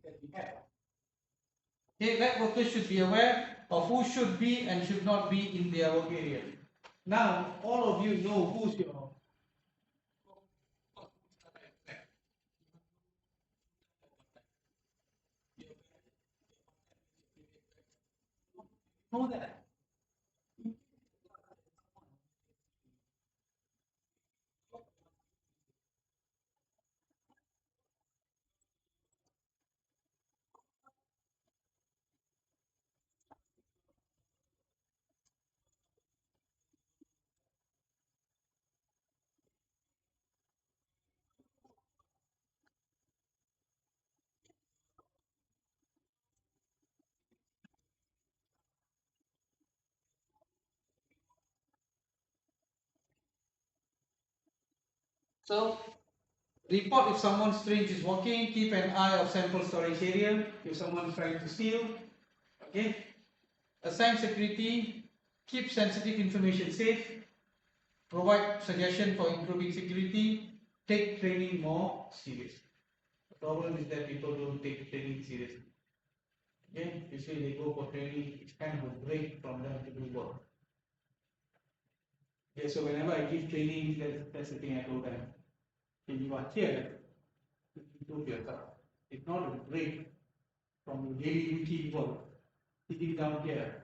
Speaker 1: That we have. Okay, lab workers should be aware of who should be and should not be in their work area. Now, all of you know who's your. Know that. So, report if someone strange is walking, keep an eye of sample storage area if someone is trying to steal. Okay. Assign security, keep sensitive information safe, provide suggestion for improving security, take training more seriously. The problem is that people don't take training seriously. Okay, you see they go for training, it's kind of a break from them to do work. Okay, so whenever I give training, that's the thing I told them. If you are here, to improve yourself. It's not a break from your daily routine work, sitting down here.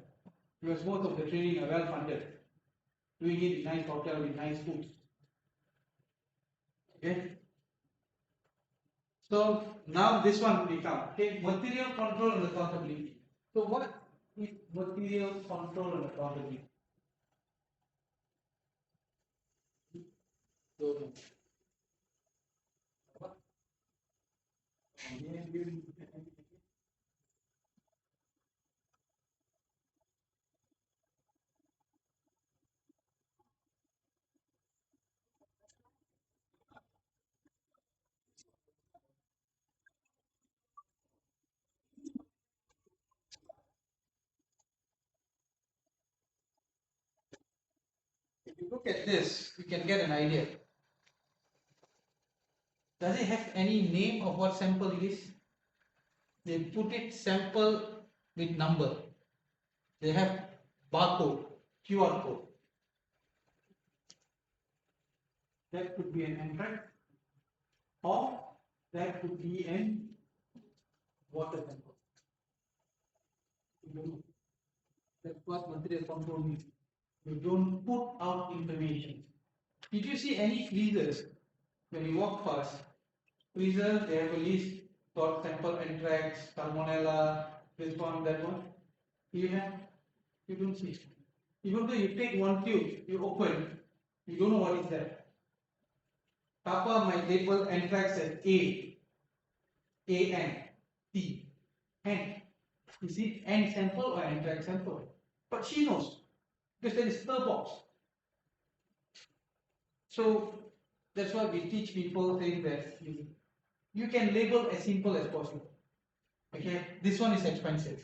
Speaker 1: Because most of the training are well funded. Doing it in nice hotel with nice food. Okay? So now this one will become okay, material control and accountability. So what is material control and accountability? So, what? If you look at this, you can get an idea. Does it have any name of what sample it is? They put it sample with number. They have barcode, QR code. That could be an anthrax, or that could be an water sample. You don't know. That's what material control means. You don't put out information. Did you see any freezers when you walk past? Freezer, they have a list, got sample anthrax, salmonella, this one, that one. You have, you don't see. Even though you take one tube, you open, you don't know what is that. Papa might label anthrax as A-N, T, N. Is it N sample or anthrax sample? But she knows, because there is her box. So that's why we teach people saying that you can label as simple as possible. Okay, this one is expensive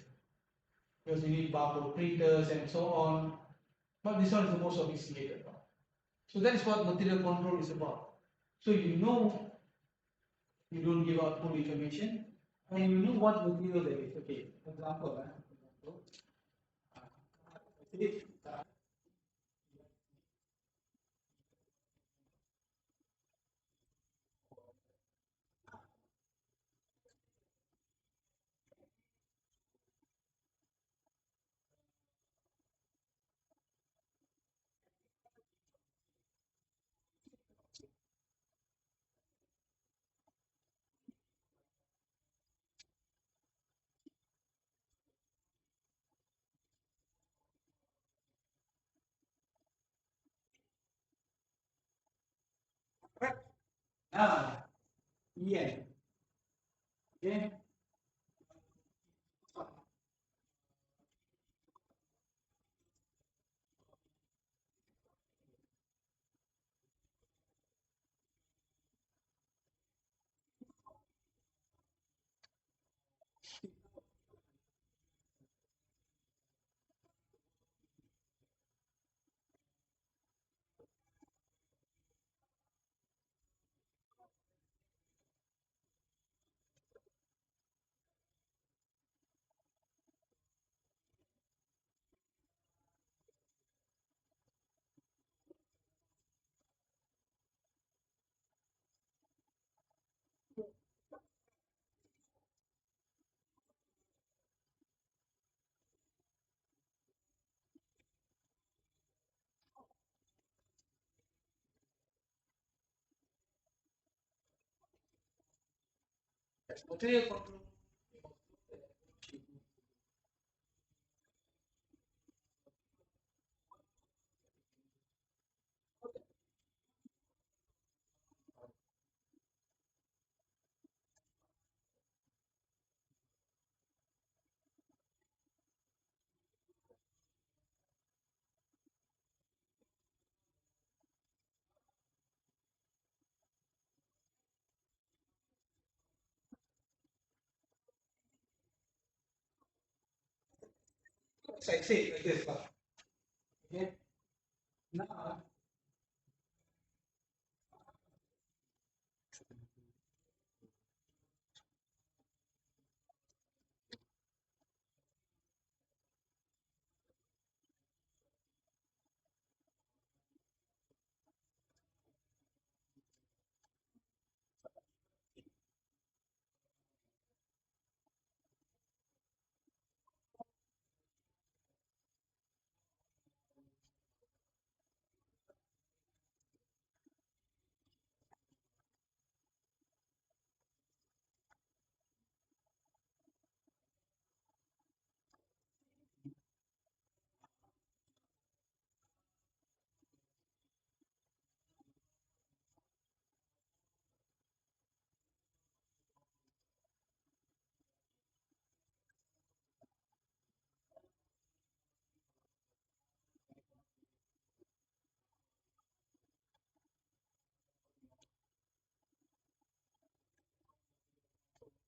Speaker 1: because you need barcode printers and so on. But this one is the most sophisticated one. So that is what material control is about. So you know you don't give out full information and you know what material there is. Okay, for example, if Now, EN. Okay. Material control. As I say like this. Okay. Now,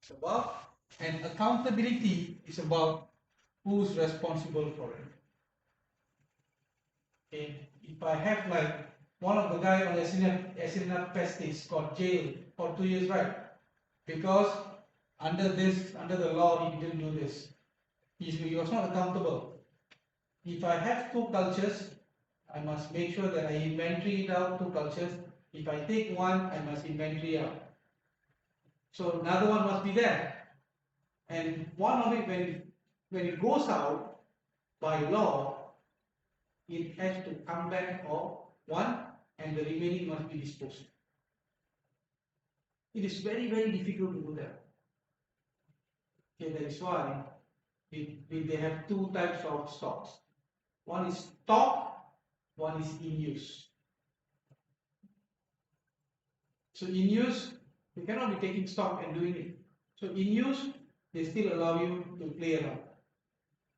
Speaker 1: it's about, and accountability is about who's responsible for it. Okay. If I have like one of the guy on Asina Pestis got jailed for 2 years, right? Because under the law, he didn't do this. He was not accountable. If I have two cultures, I must make sure that I inventory it out two cultures. If I take one, I must inventory out. So another one must be there. And one of it, when it goes out by law, it has to come back for one, and the remaining must be disposed. It is very, very difficult to do that. Okay, that is why they have two types of stocks. One is stock, one is in use. So in use, you cannot be taking stock and doing it. So in use, they still allow you to play around.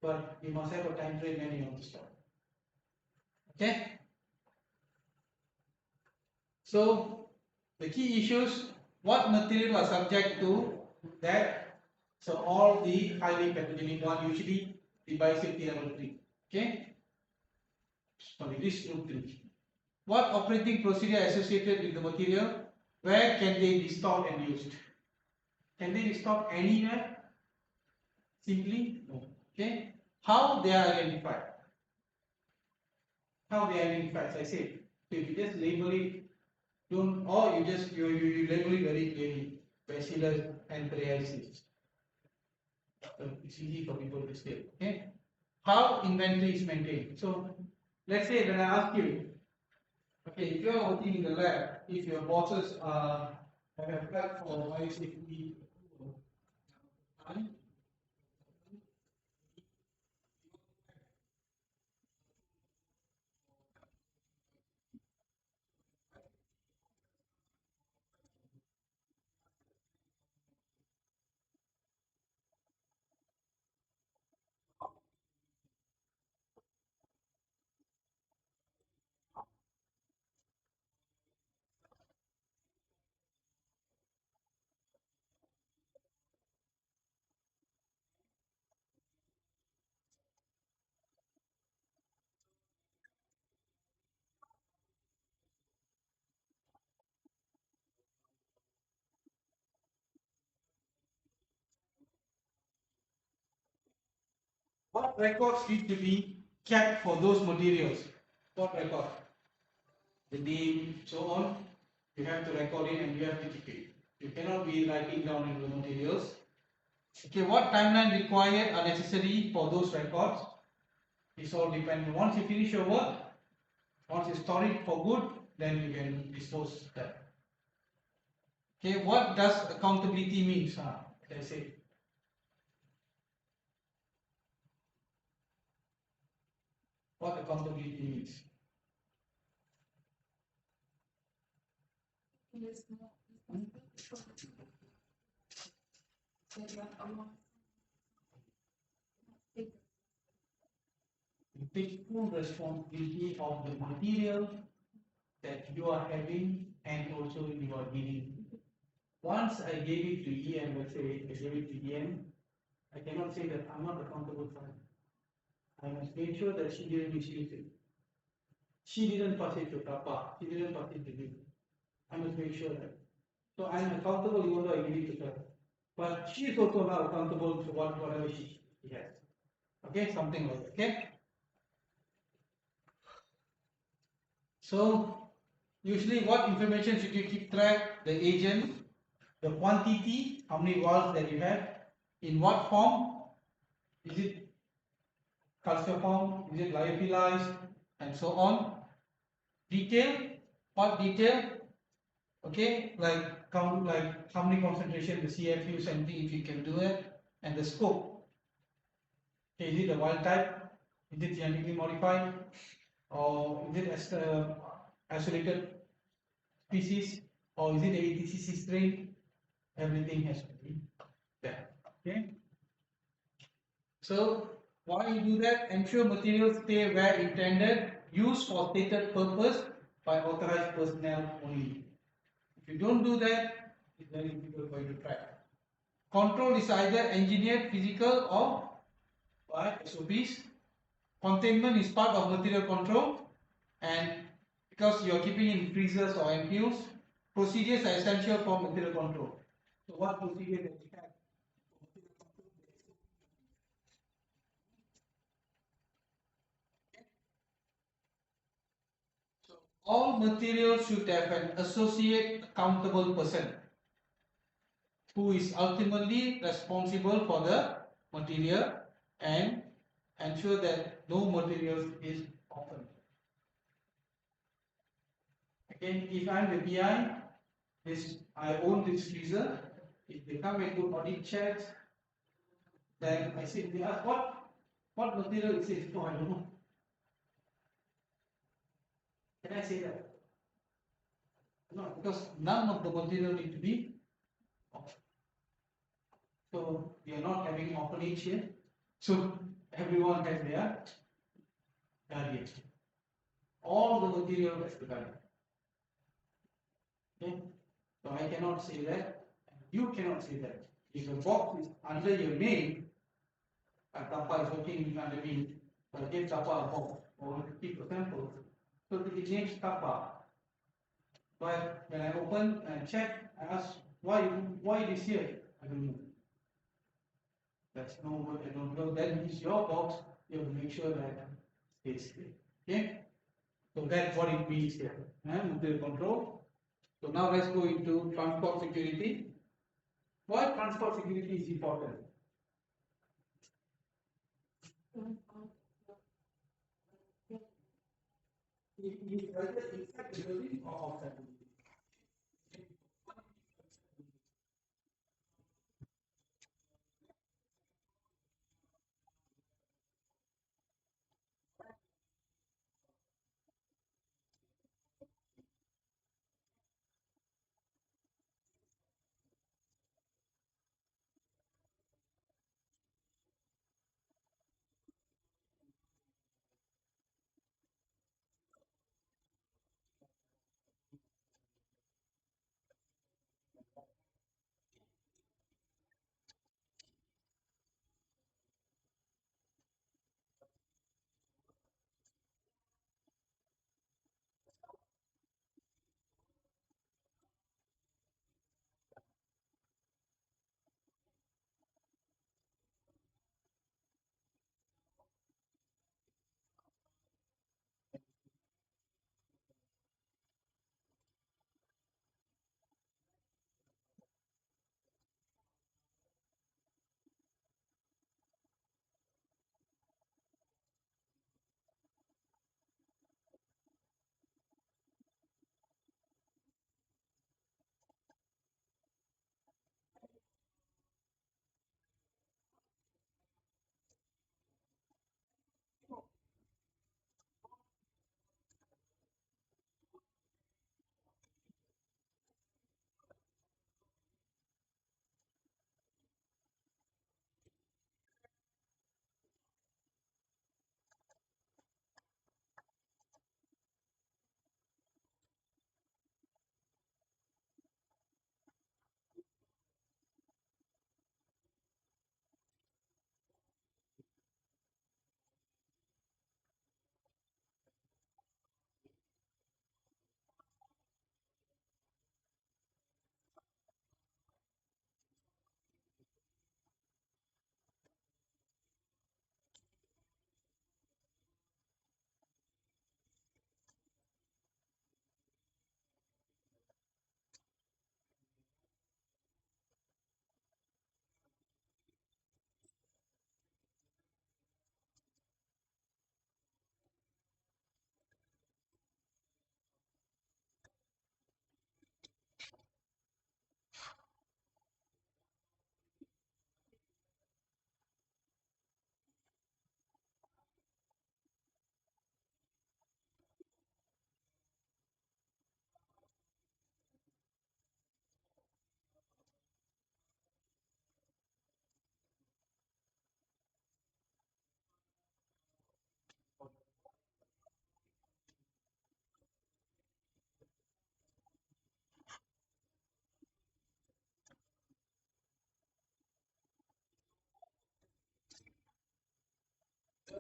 Speaker 1: But you must have a time frame when you want to stop. Okay? So the key issues, what material are subject to that? So all the highly pathogenic one, usually the biosafety level 3. Okay? Sorry, this group 3. What operating procedure associated with the material? Where can they be stored and used? Can they be stored anywhere? Simply no. Okay? How they are identified? How they are identified? As I said, so if you just label it, don't, or you just you label it very clearly, bacillus anthracis. So it's easy for people to say. Okay? How inventory is maintained? So let's say when I ask you, okay, if you are working in the lab, if your bosses have applied for biosafety approval, What records need to be kept for those materials? What record? The name, so on. You have to record it and you have to keep it. You cannot be writing down in the materials. Okay, what timeline required are necessary for those records? It's all dependent. Once you finish your work, once you store it for good, then you can dispose that. Okay, what does accountability means? Like I say, what accountability means?
Speaker 3: Yes, no,
Speaker 1: You take full responsibility of the material that you are having and also you are giving. Once I gave it to EM, let's say I gave it to EM, I cannot say that I'm not accountable for it. I must make sure that she didn't misuse it. She didn't pass it to Kappa, she didn't pass it to me. I must make sure that. So I'm accountable even though I give it to her. But she is also now accountable for whatever she has. Okay, something like that. Okay. So usually what information should you keep track? The agent, the quantity, how many valves that you have, in what form, is it calciform, is it lyophilized, and so on. Detail, what detail? Okay, like count, like how many concentration the CFU something if you can do it, and the scope. Okay, is it a wild type? Is it genetically modified? Or is it as isolated species? Or is it a ATCC strain? Everything has to be there. Okay. So why you do that? Ensure materials stay where intended, used for stated purpose by authorized personnel only. If you don't do that, it's very difficult for you to track. Control is either engineered, physical, or by SOPs. Containment is part of material control, and because you are keeping in freezers or ampules, procedures are essential for material control. So what procedure that we have? So all materials should have an associate accountable person who is ultimately responsible for the material and ensure that no materials is open. Again, if I'm the PI, I own this freezer. If they come and do audit checks, then I say they ask what material is it? No, I don't know. Can I say that? No, because none of the material need to be open. So we are not having open each here. So everyone has their target. All the material has to come. Okay? So I cannot say that. You cannot say that. If a box is under your name, and Kappa is working under me, so I give Kappa a box or 50 samples. So it names Kappa. But when I open and check, I ask why it is here? I don't know. That's no what I don't know. That is your box. You have to make sure that it's here. Okay? So that's what it means here. Material control. So now let's go into transport security. Why transport security is important? Is either inside the building or outside the building.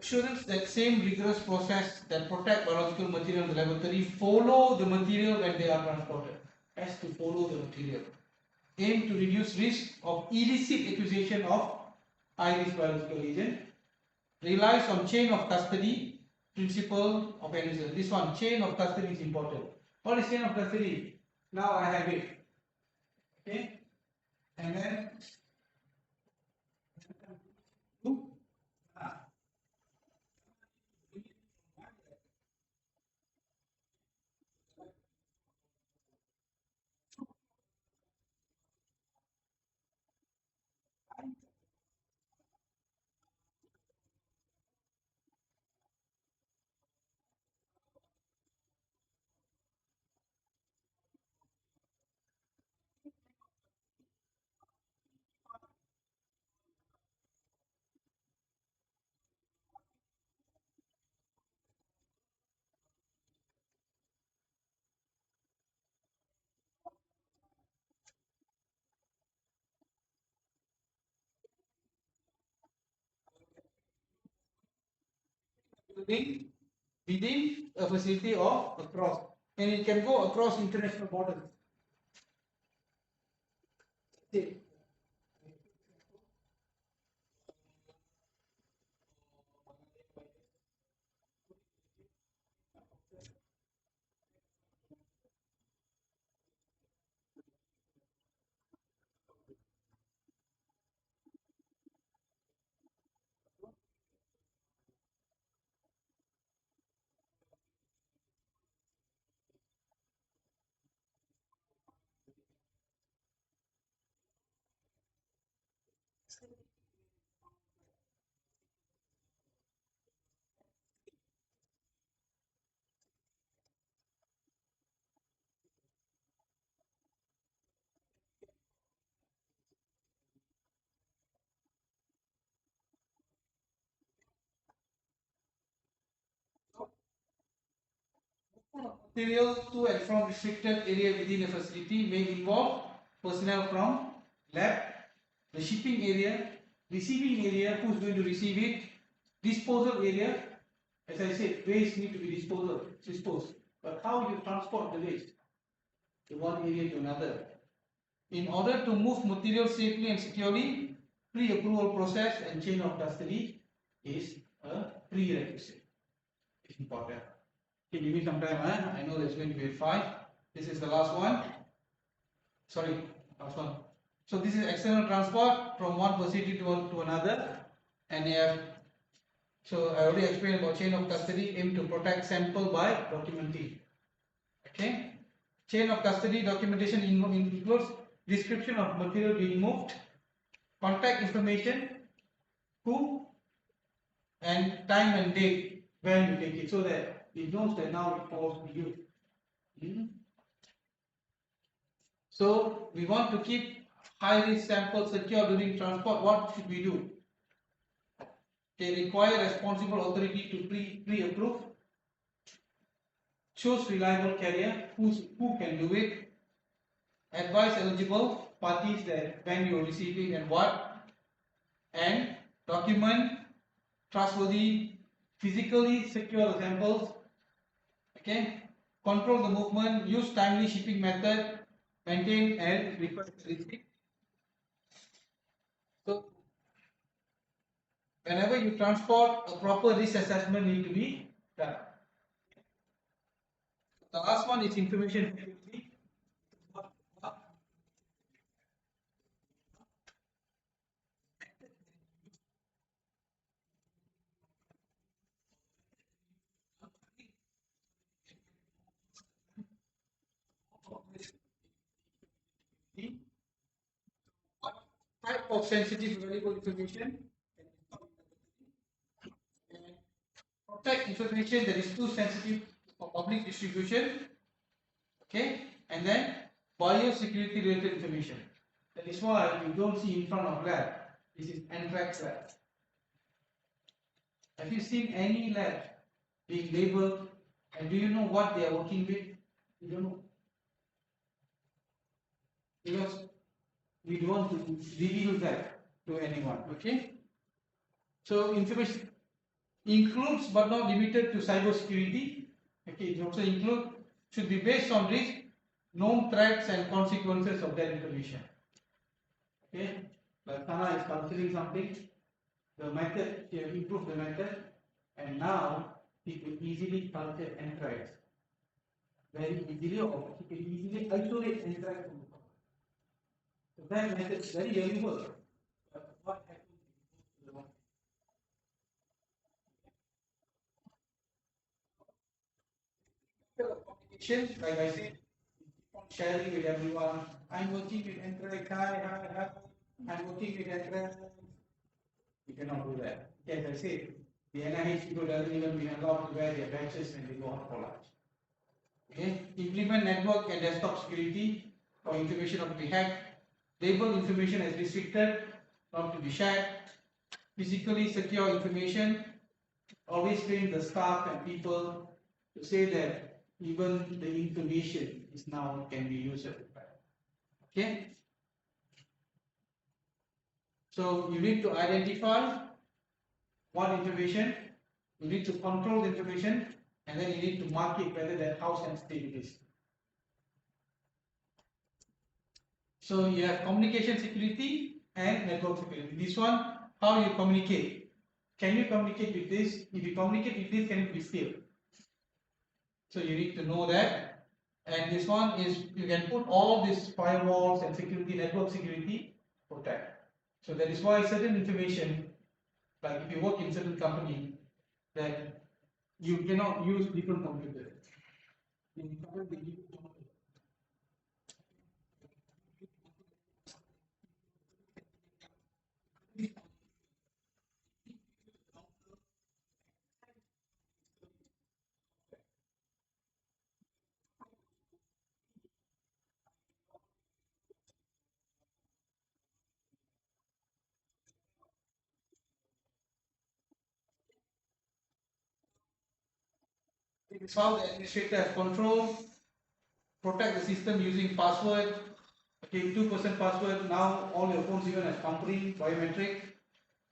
Speaker 1: assurance that same rigorous process that protect biological material in the laboratory follow the material when they are transported. Has to follow the material. Aim to reduce risk of illicit acquisition of high-risk biological agent. Relies on chain of custody principle of analysis. This one, chain of custody is important. What is chain of custody? Now I have it. Okay, and then within a facility or across, and it can go across international borders. Material to and from restricted area within a facility may involve personnel from lab, the shipping area, receiving area, who's going to receive it, disposal area. As I said, waste need to be disposed. But how you transport the waste from one area to another? In order to move material safely and securely, pre-approval process and chain of custody is a prerequisite. It's important. Okay, give me some time. I know there's going to be 5. This is the last one. Sorry, last one. So this is external transport from one facility to another, and they have. So I already explained about chain of custody. Aim to protect sample by documenting. Okay. Chain of custody documentation includes description of material being moved, contact information, who, and time and date when you take it, so that it knows that now it falls to you. So we want to keep high-risk samples secure during transport. What should we do? They require responsible authority to pre-approve. Choose reliable carrier who can do it. Advise eligible parties that when you are receiving and what, and document trustworthy, physically secure the samples. Okay. Control the movement. Use timely shipping method. Maintain and request receipt. So whenever you transport, a proper risk assessment need to be done. The last one is information security. What type of sensitive valuable information, and protect information that is too sensitive for public distribution. Okay, and then biosecurity related information. That is why you don't see in front of lab. This is anthrax lab. Have you seen any lab being labeled, and do you know what they are working with? You don't know. Because we don't want to reveal that to anyone. Okay? So information includes but not limited to cybersecurity. Okay, it also should be based on risk, known threats and consequences of that information. Okay, like Sana is considering something, the method, he have improved the method, and now he can easily culture anthrax very easily, or he can easily isolate anthrax from the problem. So that method is very valuable. But what happens if you go to the communication, like I said, keep on sharing with everyone. I'm working with anthrax, hi. I'm working with anthrax. You cannot do that. As I said, the NIH people doesn't even be allowed to wear their badges when they go out for lunch. Okay, implement network and desktop security for information not to be hacked. Label information as restricted, not to be shared. Physically secure information. Always train the staff and people to say that even the information is now can be used. Okay. So you need to identify what information, you need to control the information, and then you need to mark it whether that how sensitive it is. So you have communication security and network security. This one, how you communicate. Can you communicate with this? If you communicate with this, can it be stealed? So you need to know that. And this one is you can put all these firewalls and security, network security, protect. So that is why certain information, like if you work in certain company, that you cannot use different computers. In company, they give you this is how the administrator has control, protect the system using password. Okay, 2% password. Now all your phones even has thumbprint, biometric.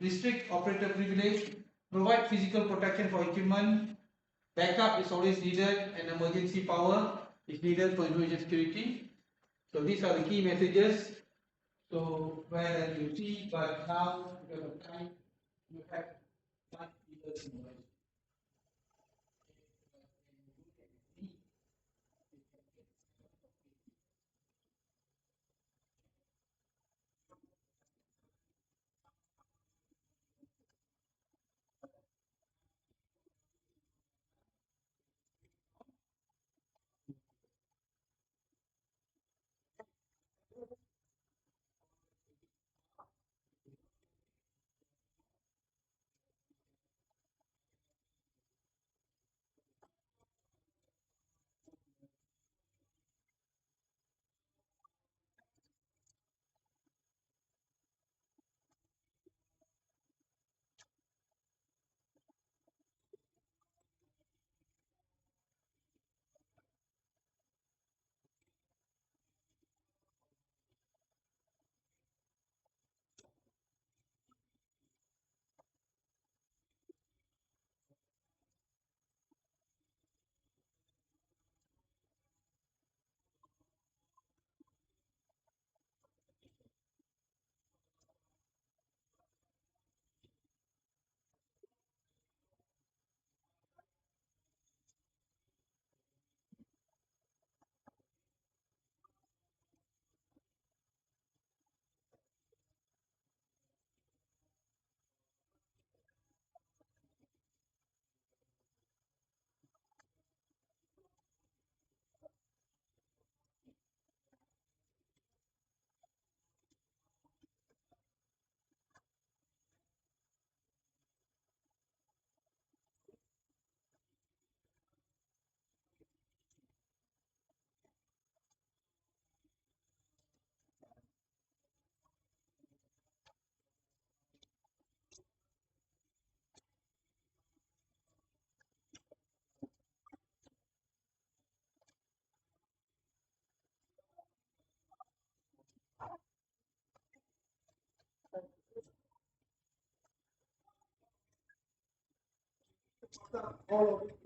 Speaker 1: Restrict operator privilege. Provide physical protection for equipment. Backup is always needed, and emergency power is needed for information security. So these are the key messages. So where you see, but now because of time, you have one details in mind. all of it.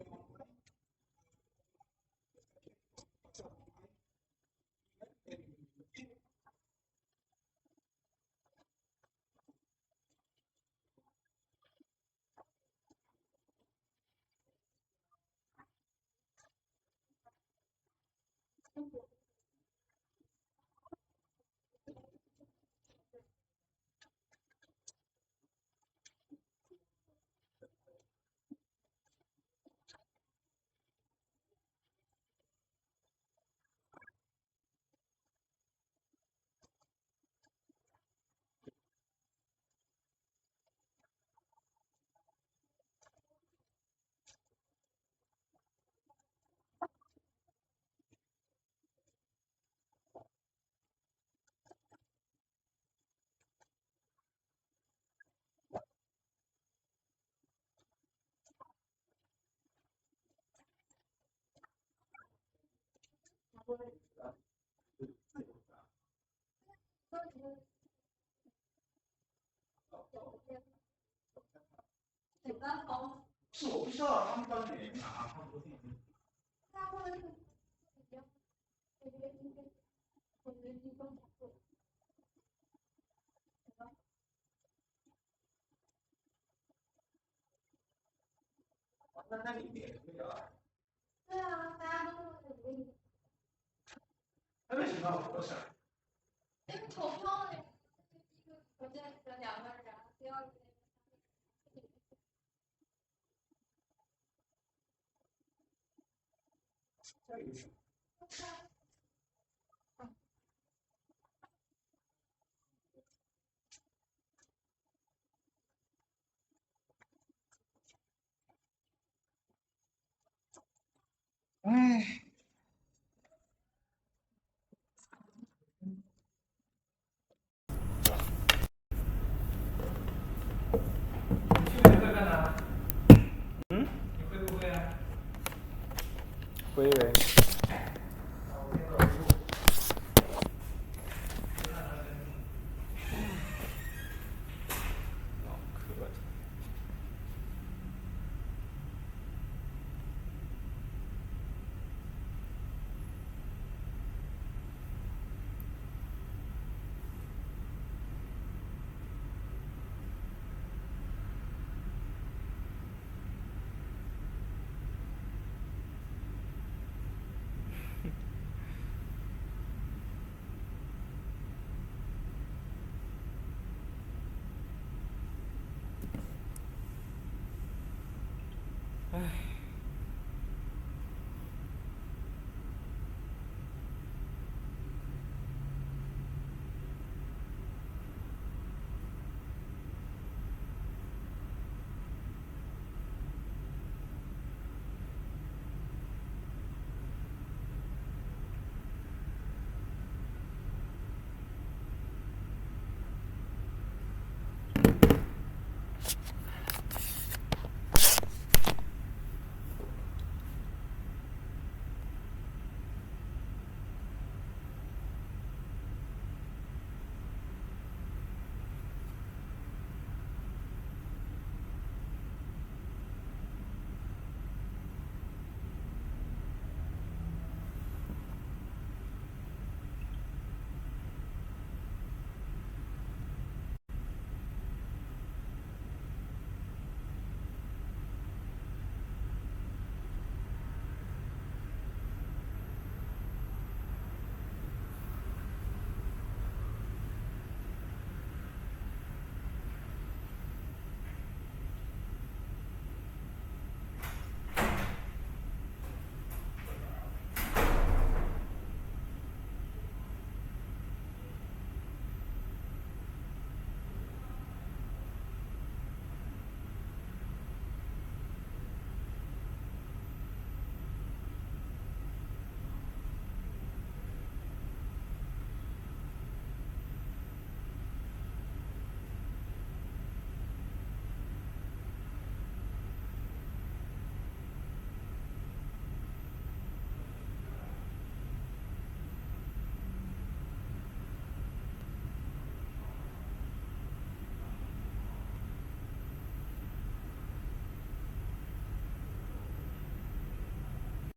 Speaker 6: 是我不知道他们到底哪，他们不信。那你点那个？
Speaker 5: 对啊，大家都很努力。
Speaker 6: 那为什么要投降？
Speaker 5: 因为投票的第一个条件是2个人，第二个
Speaker 6: 这有什么？
Speaker 4: 哎，
Speaker 6: 你去年会干啥？
Speaker 4: 嗯，
Speaker 6: 你会不会啊？
Speaker 4: 我以为。